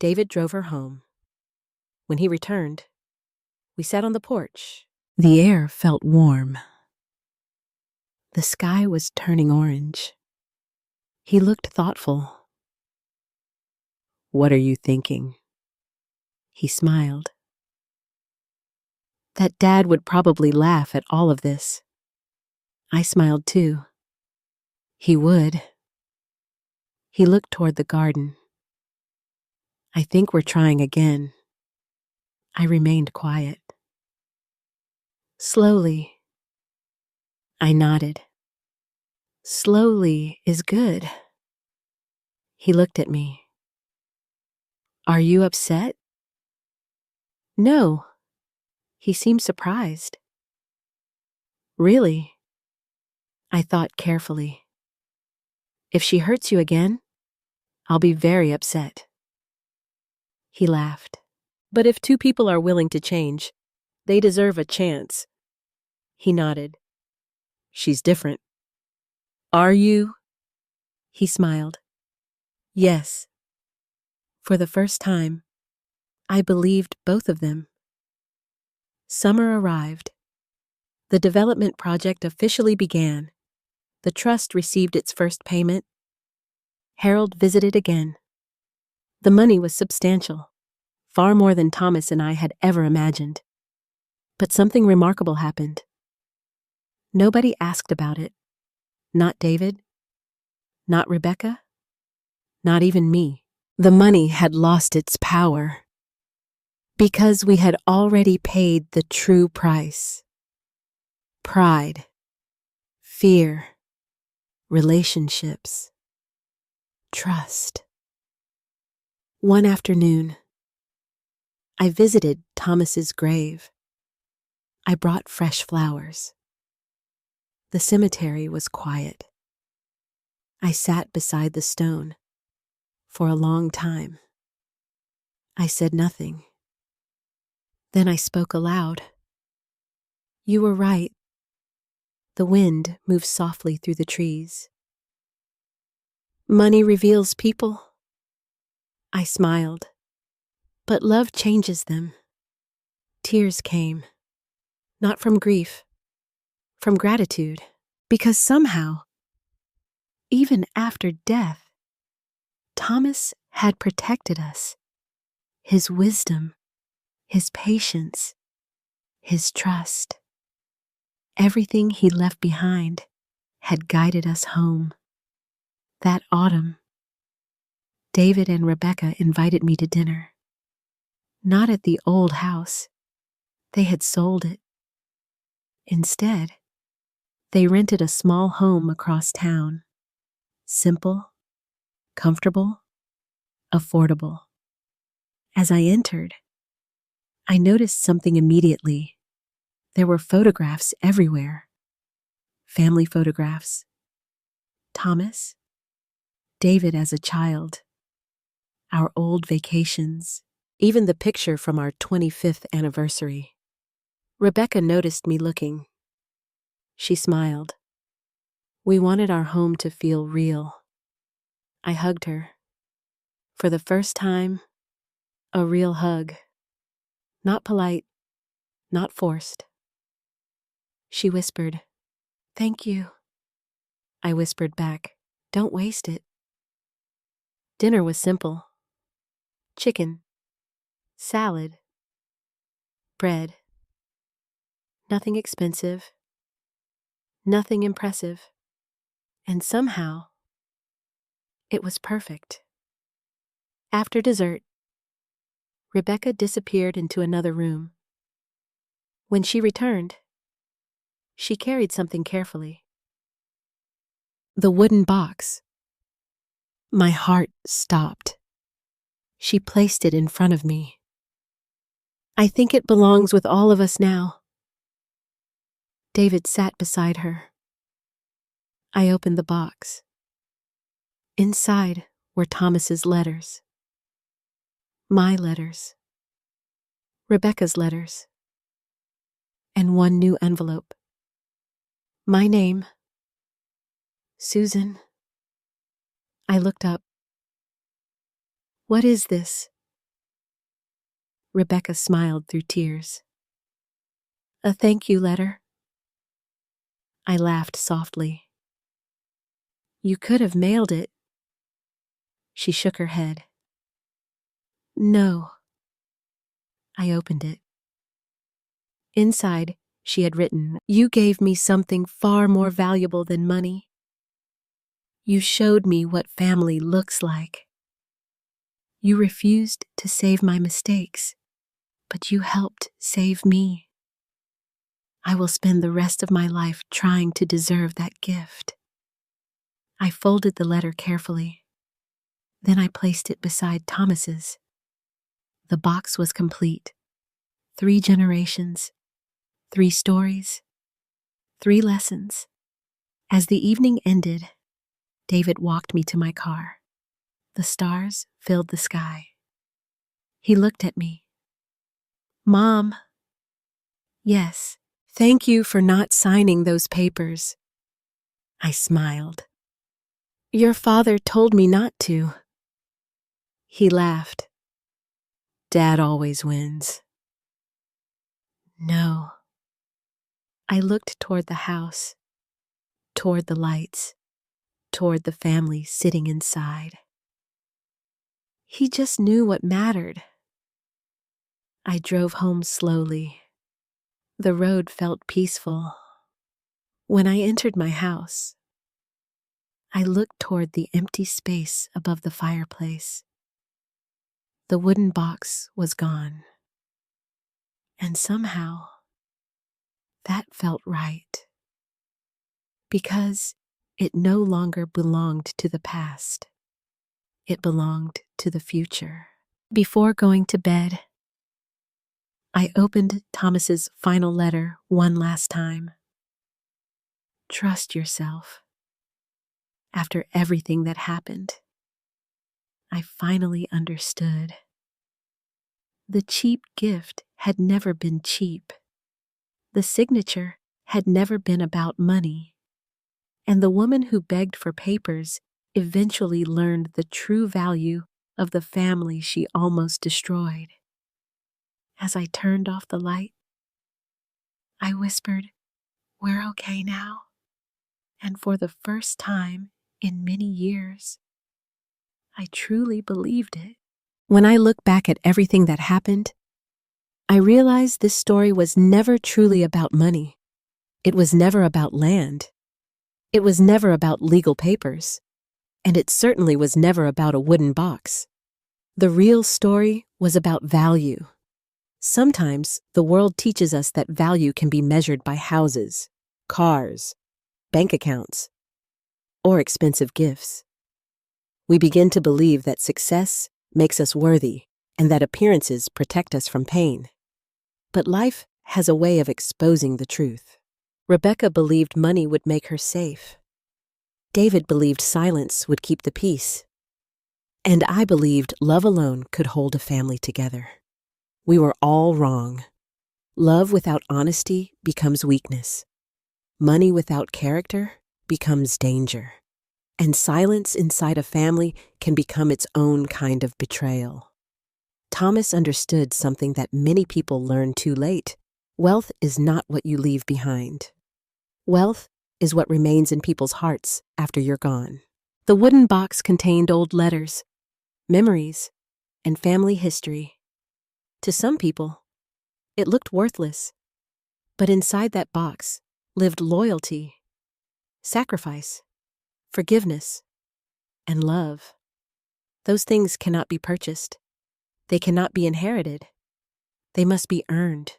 David drove her home. When he returned, we sat on the porch. The air felt warm. The sky was turning orange. He looked thoughtful. What are you thinking? He smiled. That Dad would probably laugh at all of this. I smiled too. He would. He looked toward the garden. I think we're trying again. I remained quiet. Slowly. I nodded. Slowly is good. He looked at me. Are you upset? No. He seemed surprised. Really? I thought carefully. If she hurts you again, I'll be very upset. He laughed. But if two people are willing to change, they deserve a chance. He nodded. She's different. Are you? He smiled. Yes. For the first time, I believed both of them. Summer arrived. The development project officially began. The trust received its first payment. Harold visited again. The money was substantial, far more than Thomas and I had ever imagined. But something remarkable happened. Nobody asked about it. Not David. Not Rebecca. Not even me. The money had lost its power. Because we had already paid the true price. Pride. Fear. Relationships. Trust. One afternoon, I visited Thomas's grave. I brought fresh flowers. The cemetery was quiet. I sat beside the stone for a long time. I said nothing. Then I spoke aloud. You were right. The wind moved softly through the trees. Money reveals people. I smiled. But love changes them. Tears came. Not from grief. From gratitude. Because somehow, even after death, Thomas had protected us. His wisdom, his patience, his trust. Everything he left behind had guided us home. That autumn, David and Rebecca invited me to dinner. Not at the old house. They had sold it. Instead, they rented a small home across town. Simple, comfortable, affordable. As I entered, I noticed something immediately. There were photographs everywhere. Family photographs. Thomas, David as a child, our old vacations, even the picture from our 25th anniversary. Rebecca noticed me looking. She smiled. We wanted our home to feel real. I hugged her. For the first time, a real hug. Not polite, not forced. She whispered, "Thank you." I whispered back, "Don't waste it." Dinner was simple. Chicken, salad, bread. Nothing expensive, nothing impressive. And somehow, it was perfect. After dessert, Rebecca disappeared into another room. When she returned, she carried something carefully. The wooden box. My heart stopped. She placed it in front of me. I think it belongs with all of us now. David sat beside her. I opened the box. Inside were Thomas's letters. My letters. Rebecca's letters. And one new envelope. My name. Susan. I looked up. What is this? Rebecca smiled through tears. A thank you letter. I laughed softly. You could have mailed it. She shook her head. No. I opened it. Inside, she had written, "You gave me something far more valuable than money. You showed me what family looks like. You refused to save my mistakes, but you helped save me. I will spend the rest of my life trying to deserve that gift." I folded the letter carefully. Then I placed it beside Thomas's. The box was complete. 3 generations, 3 stories, 3 lessons. As the evening ended, David walked me to my car. The stars filled the sky. He looked at me. Mom. Yes, thank you for not signing those papers. I smiled. Your father told me not to. He laughed. Dad always wins. No. I looked toward the house, toward the lights, toward the family sitting inside. He just knew what mattered. I drove home slowly. The road felt peaceful. When I entered my house, I looked toward the empty space above the fireplace. The wooden box was gone. And somehow, that felt right. Because it no longer belonged to the past. It belonged to the future. Before going to bed, I opened Thomas's final letter one last time. Trust yourself. After everything that happened, I finally understood. The cheap gift had never been cheap. The signature had never been about money. And the woman who begged for papers eventually learned the true value of the family she almost destroyed. As I turned off the light, I whispered, "We're okay now." And for the first time in many years, I truly believed it. When I look back at everything that happened, I realize this story was never truly about money. It was never about land. It was never about legal papers. And it certainly was never about a wooden box. The real story was about value. Sometimes the world teaches us that value can be measured by houses, cars, bank accounts, or expensive gifts. We begin to believe that success makes us worthy and that appearances protect us from pain. But life has a way of exposing the truth. Rebecca believed money would make her safe. David believed silence would keep the peace. And I believed love alone could hold a family together. We were all wrong. Love without honesty becomes weakness. Money without character becomes danger. And silence inside a family can become its own kind of betrayal. Thomas understood something that many people learn too late. Wealth is not what you leave behind. Wealth is what remains in people's hearts after you're gone. The wooden box contained old letters, memories, and family history. To some people, it looked worthless, but inside that box lived loyalty, sacrifice, forgiveness, and love. Those things cannot be purchased. They cannot be inherited. They must be earned.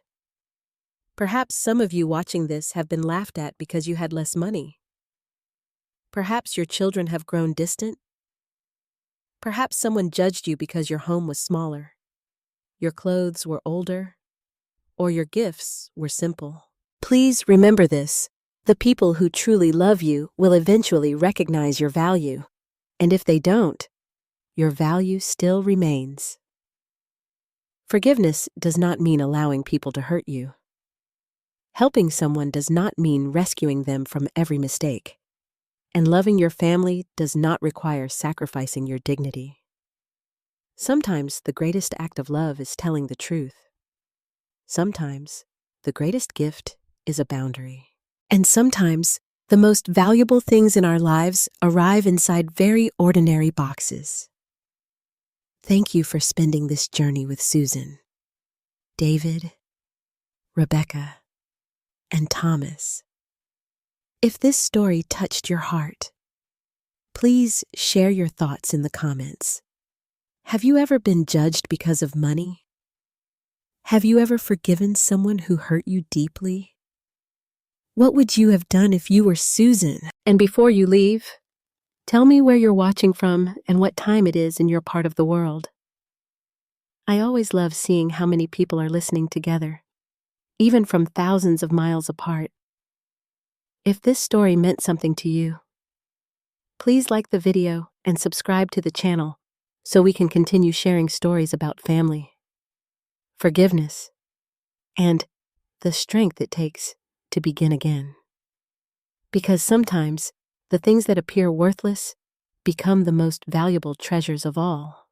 Perhaps some of you watching this have been laughed at because you had less money. Perhaps your children have grown distant. Perhaps someone judged you because your home was smaller, your clothes were older, or your gifts were simple. Please remember this. The people who truly love you will eventually recognize your value. And if they don't, your value still remains. Forgiveness does not mean allowing people to hurt you. Helping someone does not mean rescuing them from every mistake. And loving your family does not require sacrificing your dignity. Sometimes the greatest act of love is telling the truth. Sometimes the greatest gift is a boundary. And sometimes the most valuable things in our lives arrive inside very ordinary boxes. Thank you for spending this journey with Susan, David, Rebecca, and Thomas. If this story touched your heart, please share your thoughts in the comments. Have you ever been judged because of money? Have you ever forgiven someone who hurt you deeply? What would you have done if you were Susan? And before you leave, tell me where you're watching from and what time it is in your part of the world. I always love seeing how many people are listening together, even from thousands of miles apart. If this story meant something to you, please like the video and subscribe to the channel so we can continue sharing stories about family, forgiveness, and the strength it takes to begin again. Because sometimes the things that appear worthless become the most valuable treasures of all.